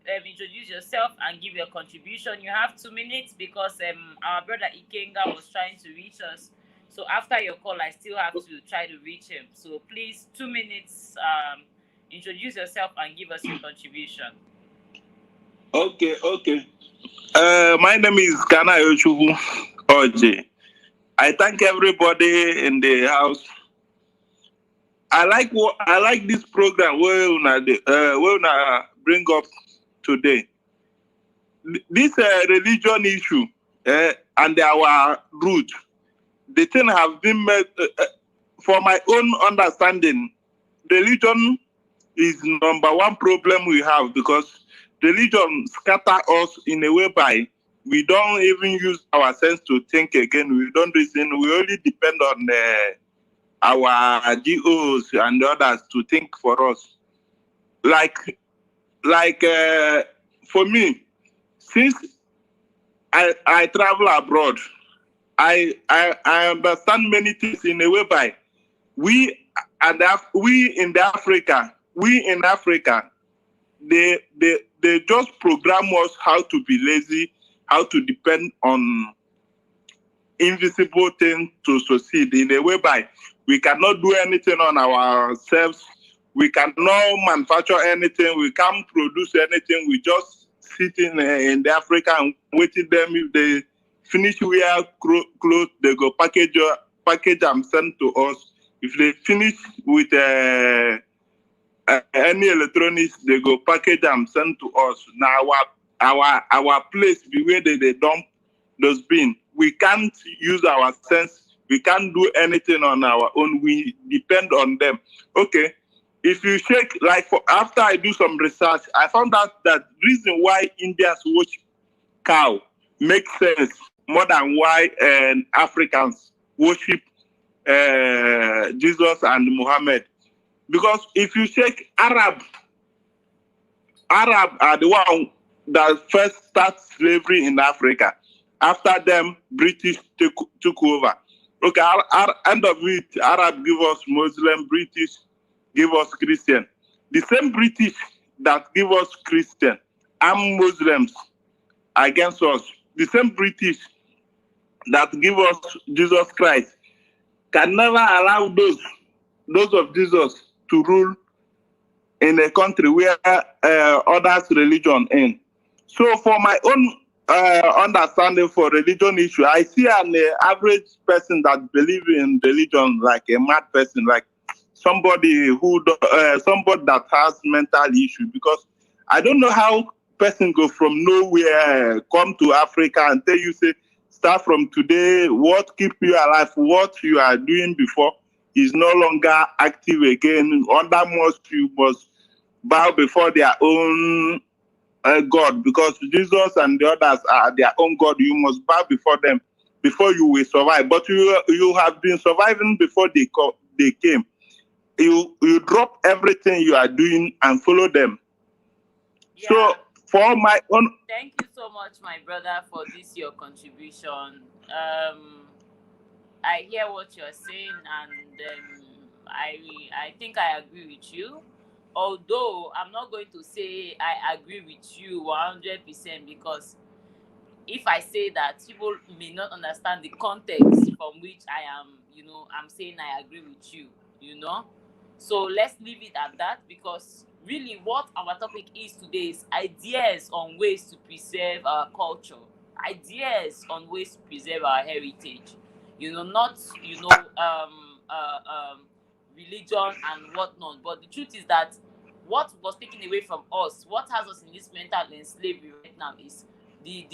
introduce yourself and give your contribution? You have 2 minutes because our brother Ikenga was trying to reach us. So after your call, I still have to try to reach him. So please, 2 minutes. introduce yourself and give us your contribution. Okay. My name is Kana Yochubu Oje. I thank everybody in the house. I like this program where una bring up today. This religion issue and our root, the thing have been made, for my own understanding, religion is number one problem we have, because religion scatter us in a way by we don't even use our sense to think again. We don't reason. We only depend on our GOs and others to think for us. Like for me, since I travel abroad, I understand many things in a way by we in Africa, they just program us how to be lazy, how to depend on invisible things to succeed, in a way by we cannot do anything on ourselves. We cannot manufacture anything. We can't produce anything. We just sit in the Africa and waiting them. If they finish wear clothes, they go package and send to us. If they finish with any electronics, they go package and send to us. Now our place be where they dump those bins. We can't use our sense. We can't do anything on our own. We depend on them. Okay. If you check, after I do some research, I found out that reason why Indians worship cow makes sense more than why Africans worship Jesus and Muhammad. Because if you check, Arab are the one that first started slavery in Africa. After them, British took over. Okay, end of it, Arab give us Muslim, British give us Christian. The same British that give us Christian and Muslims against us, the same British that give us Jesus Christ can never allow those of Jesus to rule in a country where others' religion in. So for my own understanding for religion issue, I see an average person that believes in religion like a mad person, like somebody that has mental issue, because I don't know how person go from nowhere, come to Africa and tell you, say, start from today, what keep you alive, what you are doing before is no longer active again. Under most, you must bow before their own God, because Jesus and the others are their own God. You must bow before them before you will survive. But you have been surviving before they came. You drop everything you are doing and follow them. Yeah. So for my own, thank you so much, my brother, for this your contribution. I hear what you're saying, and I think I agree with you. Although I'm not going to say I agree with you 100%, because if I say that, people may not understand the context from which I am, I'm saying I agree with you, So let's leave it at that, because really what our topic is today is ideas on ways to preserve our culture, ideas on ways to preserve our heritage, not, religion and whatnot. But the truth is that what was taken away from us, what has us in this mental slavery right now, is the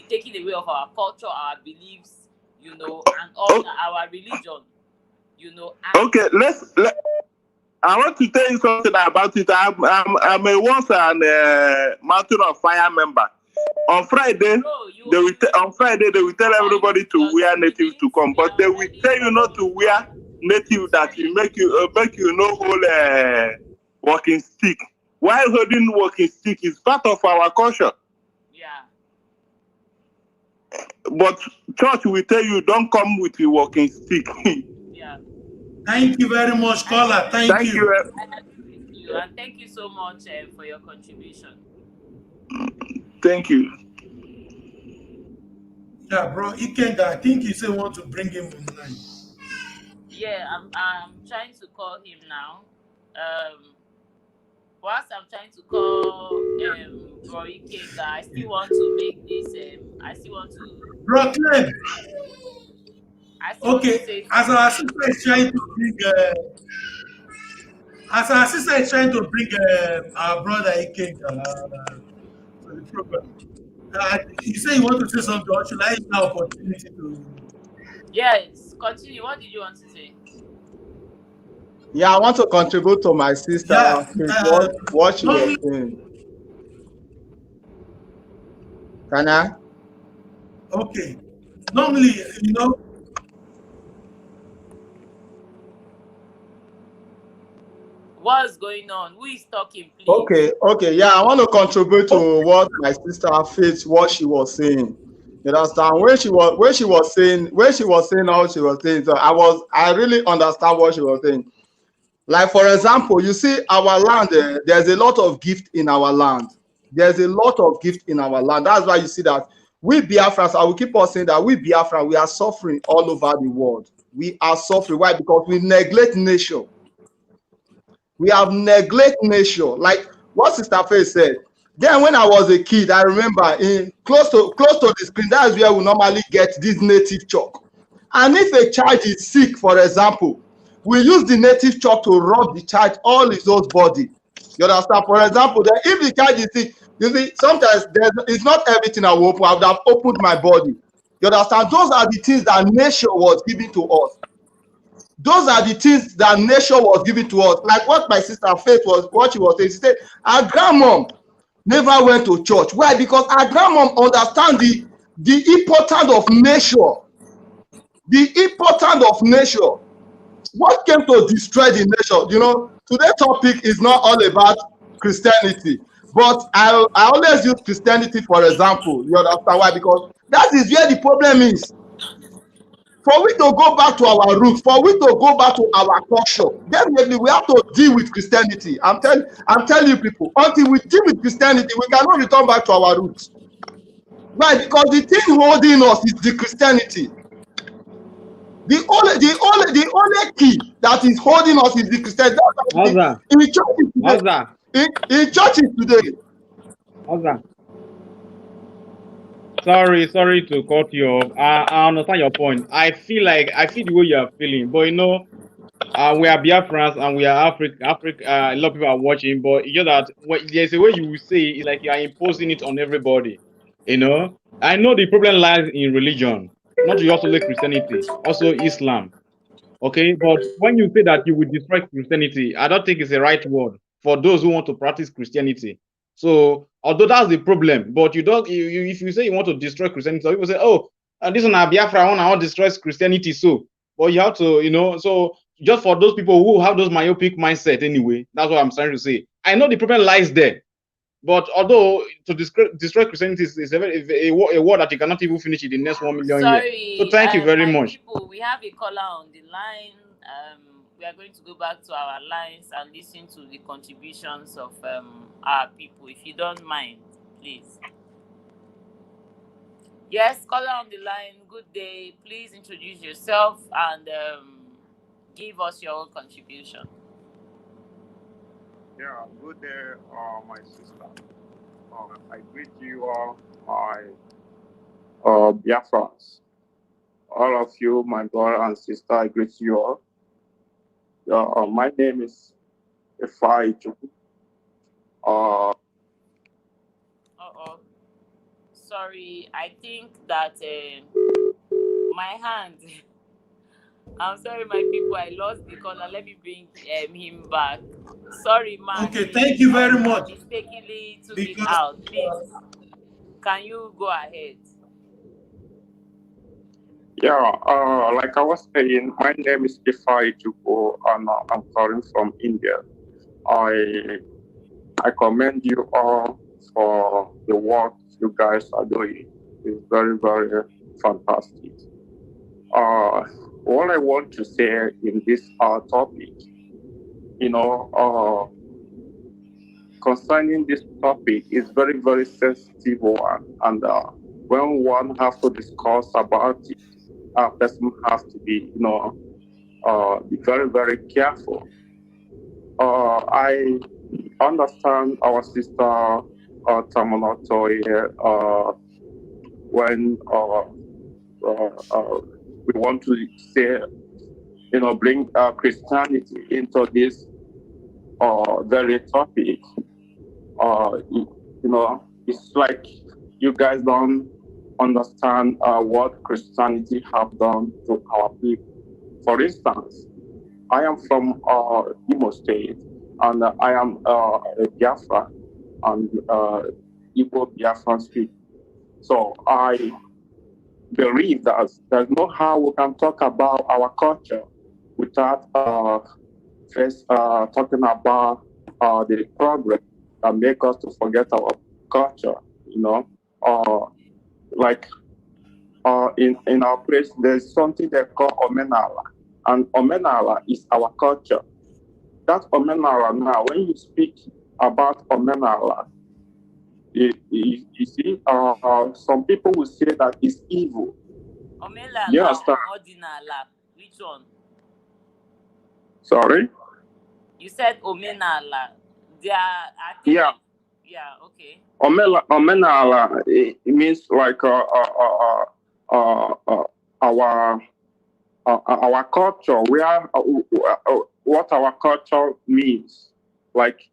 taking away of our culture, our beliefs, and all our religion, And okay, I want to tell you something about it. I'm a once a Mountain of Fire member. On Friday, they will tell everybody to wear native to come, but they will tell you not to wear native, that will make you no hold walking stick. While holding walking stick is part of our culture. Yeah. But church will tell you don't come with your walking stick. Yeah. Thank you very much, caller. Thank you. I agree with you, and thank you so much for your contribution. Thank you. Yeah, bro, Ikenga, I think you say want to bring him online. Yeah, I'm trying to call him now. whilst I'm trying to call Roy Kenga, I still want to make this. I still want to Brooklyn. Okay, say as our something. sister is trying to bring, our brother Ikenga to the program. You say you want to say something, or should I use the opportunity to? Yes, continue. What did you want to say? Yeah, I want to contribute to my sister. Yeah, what she was saying. Can I? Okay. Normally, you know. What's going on? Who is talking, please? Okay. Yeah, I want to contribute to what my sister Faith, what she was saying. You understand? When she was saying all she was saying, so I really understand what she was saying. Like, for example, you see our land, there's a lot of gift in our land. There's a lot of gift in our land. That's why you see that we Biafrans, I will keep on saying that we Biafrans, we are suffering all over the world. We are suffering. Why? Because we neglect nature. We have neglect nature. Like what Sister Faith said. Then when I was a kid, I remember close to the screen, that is where we normally get this native chalk. And if a child is sick, for example, we use the native chalk to rub the child all his whole body. You understand? For example, then if the child is sick, you see, sometimes it's not everything I will open. I would have opened my body. You understand? Those are the things that nature was giving to us. Those are the things that nature was giving to us. Like what my sister Faith what she was saying. She said, our grandmom never went to church. Why? Because our grandmom understand the importance of nature. The importance of nature. What came to destroy the nature? You know, today's topic is not all about Christianity. But I always use Christianity for example. You understand why? Because that is where the problem is. For we to go back to our roots, for we to go back to our culture, definitely we have to deal with Christianity. I'm telling you people, until we deal with Christianity, we cannot return back to our roots. Right? Because the thing holding us is the Christianity. The only key that is holding us is the Christianity. In churches today. Sorry to cut you off. I understand your point. I feel the way you are feeling, but you know, we are Biafrans and we are Africa. A lot of people are watching, but you know that there's a way you will say it's like you are imposing it on everybody. You know, I know the problem lies in religion, not just only Christianity, also Islam. Okay, but when you say that you will destroy Christianity, I don't think it's the right word for those who want to practice Christianity. So, although that's the problem, but you don't. If you say you want to destroy Christianity, some people say, "Oh, this one Biafra, I want to destroy Christianity." So, but you have to, you know. So, just for those people who have those myopic mindset, anyway, that's what I'm trying to say. I know the problem lies there, but although to destroy Christianity is a word that you cannot even finish in the next 1 million years. So, thank you very much. People, we have a caller on the line. We are going to go back to our lines and listen to the contributions of our people, if you don't mind, please. Yes, caller on the line. Good day. Please introduce yourself and give us your own contribution. Yeah, good day, my sister. I greet you all, my Biafrans. All of you, my brother and sister, I greet you all. My name is Ifai Chukwu. Sorry, I think that my hand. I'm sorry, my people. I lost the caller. Let me bring him back. Sorry, man. Okay, thank you very much. Mistakenly took it out. Please, can you go ahead? Yeah, like I was saying, my name is Ifai Chukwu, and I'm calling from India. I commend you all for the work you guys are doing. It's very, very fantastic. What I want to say in this topic, you know, concerning this topic is very, very sensitive one, and when one has to discuss about it, a person has to be, you know, be very, very careful. understand our sister Tamonoto when we want to say, bring Christianity into this very topic. It's like you guys don't understand what Christianity have done to our people. For instance, I am from Imo State, and I am a Biafra, and Igbo Biafran speak. So I believe that there's no how we can talk about our culture without first talking about the problem that make us to forget our culture. Like in our place, there's something they call Omenala, and Omenala is our culture. That Omenala now, when you speak about Omenala, you see, some people will say that it's evil. Omenala Yes, or Ordinala? Which one? Sorry? You said Omenala. Yeah. Yeah, okay. Omenala, it means like our culture, what our culture means. Like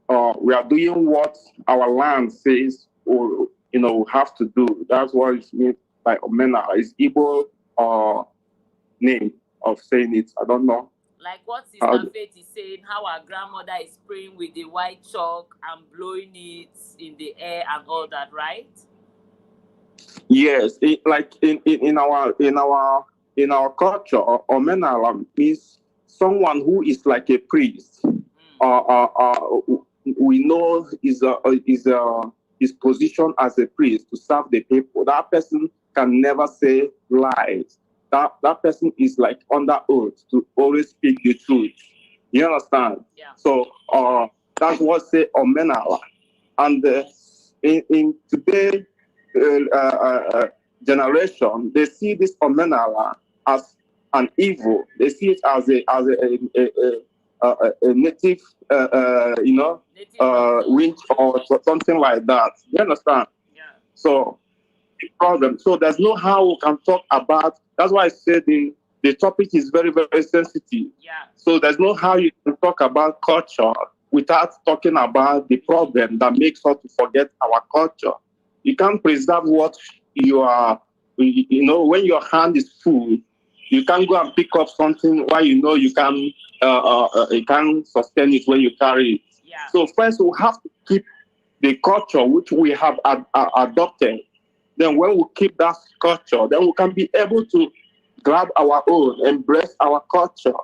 we are doing what our land says, or we have to do. That's what it means by Omenala. It's Igbo name of saying it. I don't know. Like what Sister Faith is saying, how our grandmother is spraying with the white chalk and blowing it in the air and all that, right? Yes, like in our culture, Omenala means someone who is like a priest. We know his position as a priest to serve the people. That person can never say lies. That person is like under oath to always speak the truth. You understand? Yeah. So that's what say Omenala. And in today generation, they see this Omenala as an evil. They see it as a native, winch or something like that. You understand? Yeah. So the problem. So there's no how we can talk about. That's why I said the topic is very, very sensitive. Yeah. So there's no how you can talk about culture without talking about the problem that makes us to forget our culture. You can't preserve what you are. When your hand is full, you can't go and pick up something while you can sustain it when you carry it. Yeah. So first we have to keep the culture which we have adopted. Then when we keep that culture, then we can be able to grab our own, embrace our culture.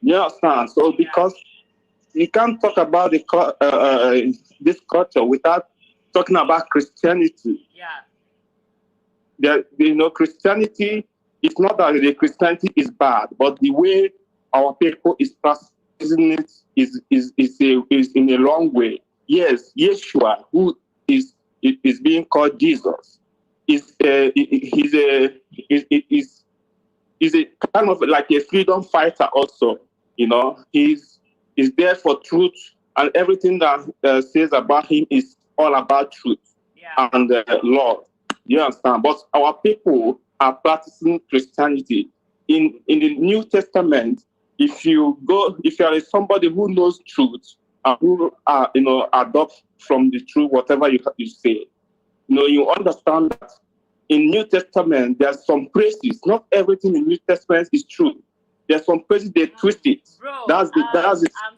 You understand? So because you can't talk about this culture without talking about Christianity. Yeah. Christianity, it's not that the Christianity is bad, but the way our people is practicing it is in a wrong way. Yes, Yeshua, who is being called Jesus, is a kind of like a freedom fighter also. He's there for truth, and everything that says about him is all about truth and love. You understand? But our people are practicing Christianity. In the New Testament, if you are somebody who knows truth and who adopt from the truth whatever you say, you understand that in New Testament there's some praises. Not everything in New Testament is true. There's some praises they twist it. Bro, that's it. I'm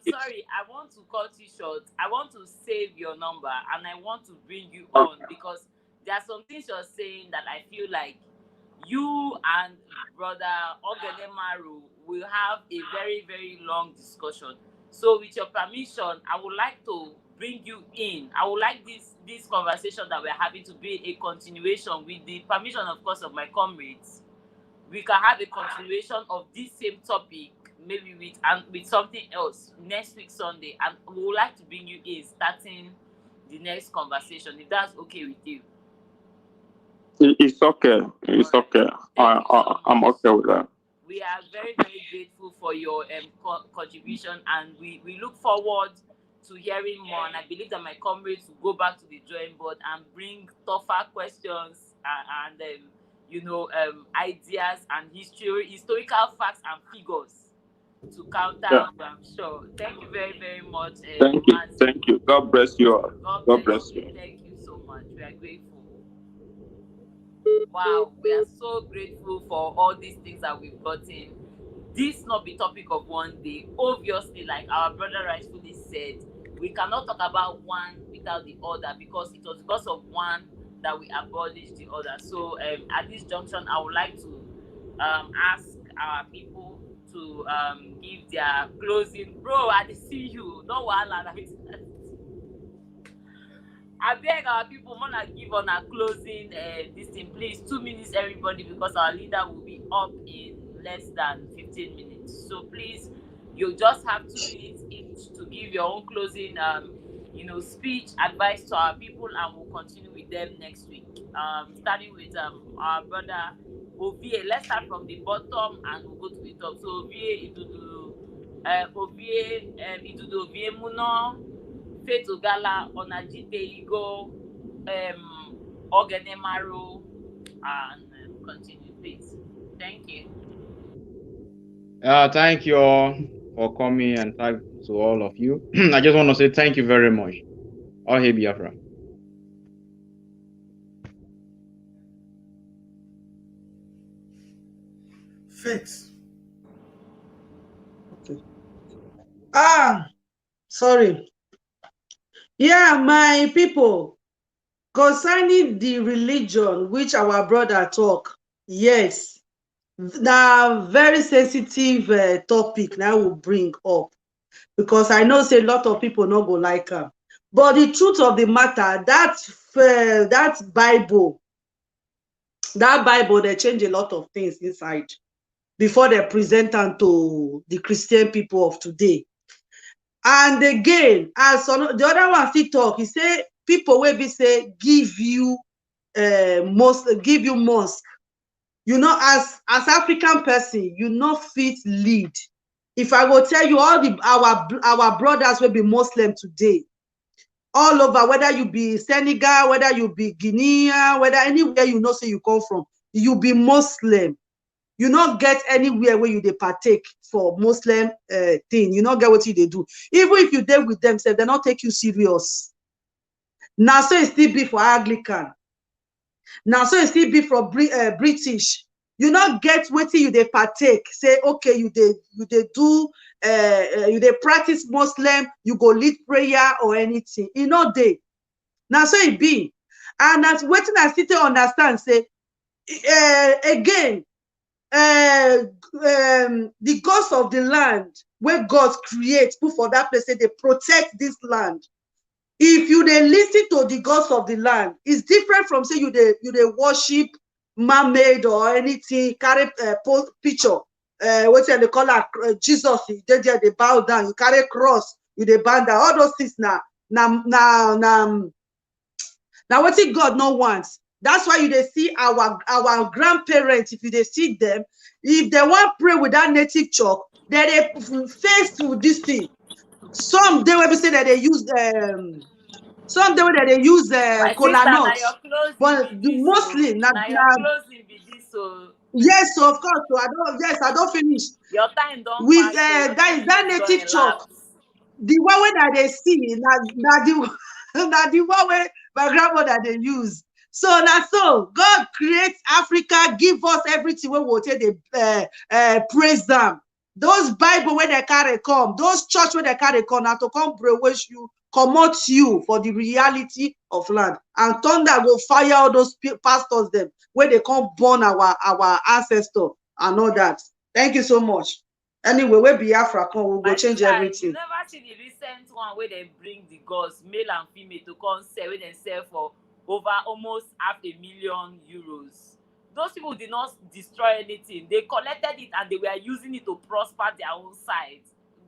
sorry, I want to cut you short. I want to save your number and I want to bring you on because there are some things you're saying that I feel like you and Brother Ogenemaru will have a very, very long discussion. So with your permission, I would like to bring you in. I would like this conversation that we're having to be a continuation with the permission, of course, of my comrades. We can have a continuation of this same topic, maybe with something else next week Sunday, and we would like to bring you in starting the next conversation, if that's okay with you. It's okay. It's okay. I'm okay with that. We are very, very grateful for your contribution, and we look forward to hearing more, and I believe that my comrades will go back to the drawing board and bring tougher questions and ideas and historical facts and figures to counter. Yeah. I'm sure. Thank you very, very much. Thank you. God bless you all. God bless you. Thank you so much. We are grateful. Wow, we are so grateful for all these things that we've gotten. This not be topic of one day. Obviously, like our brother rightfully said, we cannot talk about one without the other, because it was because of one that we abolished the other. So at this junction, I would like to ask our people to give their closing. Bro, I see you. No wahala. I beg our people, wanna give on a closing this thing, please. 2 minutes, everybody, because our leader will be up in less than 15 minutes. So please, you just have 2 minutes each to give your own closing, speech, advice to our people, and we'll continue with them next week. Starting with our brother Ovie. Let's start from the bottom and we'll go to the top. So Ovie Ovie Muno, Faith Ogala, Onajite Igo, Ogenemaru, and continue, please. Thank you. Thank you all for coming, and thank to all of you. I just want to say thank you very much. All hail Biafra. Faith. Okay. Sorry. Yeah, my people, concerning the religion which our brother talk, yes, the very sensitive topic now will bring up, because I know say a lot of people not go like her. But the truth of the matter, that Bible, they change a lot of things inside before they present them to the Christian people of today. And again, as the other one still talk, he say people will be say give you mosque. You know, as African person, you not fit lead. If I will tell you all our brothers will be Muslim today, all over, whether you be Senegal, whether you be Guinea, whether anywhere you know say you come from, you be Muslim. You not get anywhere where you they partake for Muslim thing. You not get what they do. Even if you deal with them, say they not take you serious. Now so it still be for Anglican. Now so it still be for British. You not get what you they partake. Say okay, you they practice Muslim. You go lead prayer or anything. You know they. Now so it be, and that's what I still to understand. Say again. The gods of the land where God creates put for that place, say they protect this land. If you they listen to the gods of the land, it's different from say you they worship mermaid or anything, carry picture what they call Jesus, they bow down, you carry cross, you they bow down, all those things now what God no wants. That's why you they see our grandparents, if you they see them, if they want pray with that native chalk, they face to this thing. Some they will say that they use some they will that they use cola nuts. But mostly yes, so of course. So I don't finish. Your time don't with that native chalk. The one way that they see, that the one way my grandmother they use. So that's so God creates Africa, give us everything we will take they praise them. Those Bible where they carry come, those church where they carry come, now to come brainwash you, commot you for the reality of land. And thunder will fire all those pastors them where they come burn our ancestor and all that. Thank you so much. Anyway, where Biafra come, we'll go change everything. You never see the recent one where they bring the gods, male and female, to come sell, where they sell for over almost €500,000. Those people did not destroy anything. They collected it and they were using it to prosper their own side.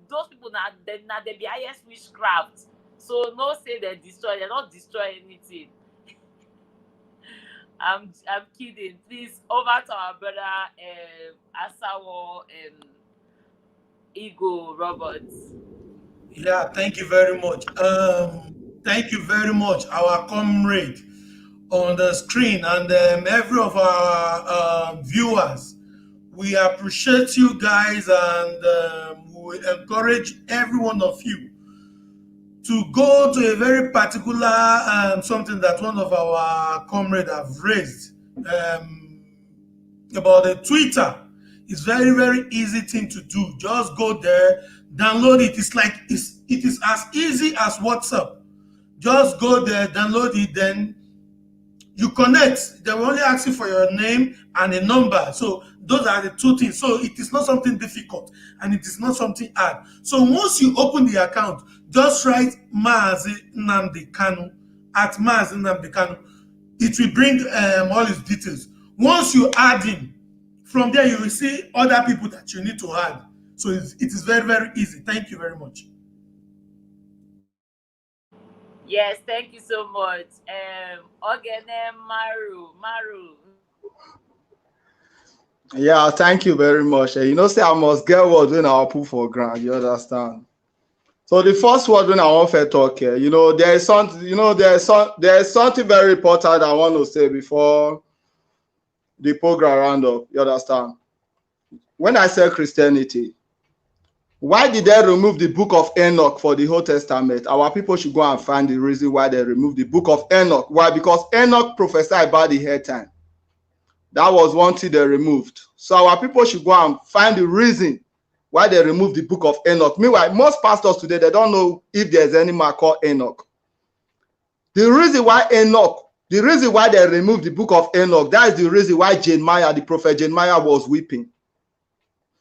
Those people now the highest witchcraft. So no say they destroy, they're not destroying anything. I'm kidding. Please, over to our brother Asawo Ego Roberts. Yeah, thank you very much. Thank you very much, our comrade on the screen and every of our viewers. We appreciate you guys, and we encourage every one of you to go to a very particular something that one of our comrades have raised about the Twitter. It's very, very easy thing to do. Just go there, download it. It is as easy as WhatsApp. Just go there, download it, then you connect. They will only ask you for your name and a number. So those are the two things. So it is not something difficult and it is not something hard. So once you open the account, just write Mazi Nnamdi Kanu at Mazi Nnamdi Kanu. It will bring all his details. Once you add him, from there you will see other people that you need to add. So it is very, very easy. Thank you very much. Yes, thank you so much. Ogene Maru. Yeah, thank you very much. You know, say I must get word when I put for ground. You understand? So the first word when I want to talk here, you know, there is something, there is something very important I want to say before the program round up. You understand? When I say Christianity, why did they remove the book of Enoch for the Old Testament? Our people should go and find the reason why they removed the book of Enoch. Why? Because Enoch prophesied about the hair time. That was one thing they removed. So our people should go and find the reason why they removed the book of Enoch. Meanwhile, most pastors today, they don't know if there's any man called Enoch. The reason why they removed the book of Enoch, that is the reason why Jeremiah, the prophet Jeremiah, was weeping.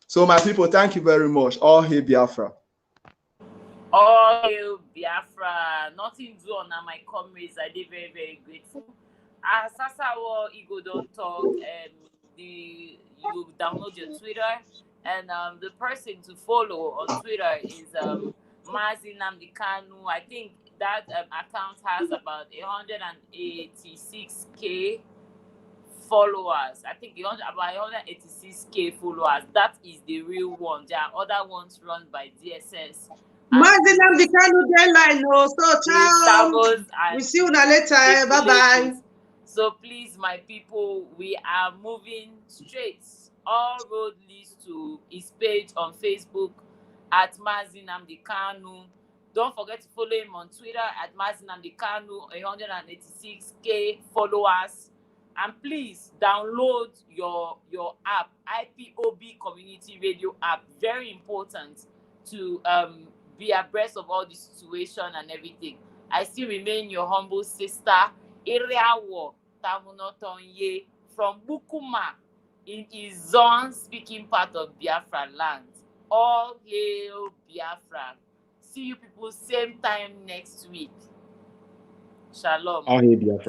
So my people, thank you very much. All hail Biafra. All hail Biafra. Nothing do on my comrades. I did very, very grateful. As Sasawo Igo don't talk, you download your Twitter, and the person to follow on Twitter is Mazi Nnamdi Kanu. I think that account has about 186k followers. I think about 186k followers. That is the real one. There are other ones run by DSS. Mazi Nnamdi Kanu deadline. So ciao. We see you later. Bye bye. So please, my people, we are moving straight. All road leads to his page on Facebook at Mazi Nnamdi Kanu. Don't forget to follow him on Twitter at Mazi Nnamdi Kanu, 186k followers. And please download your app, IPOB Community Radio app. Very important to be abreast of all the situation and everything. I still remain your humble sister, Iriawo Tamunotonye from Bukuma in Izon speaking part of Biafra land. All hail Biafra. See you people same time next week. Shalom. All hail Biafra.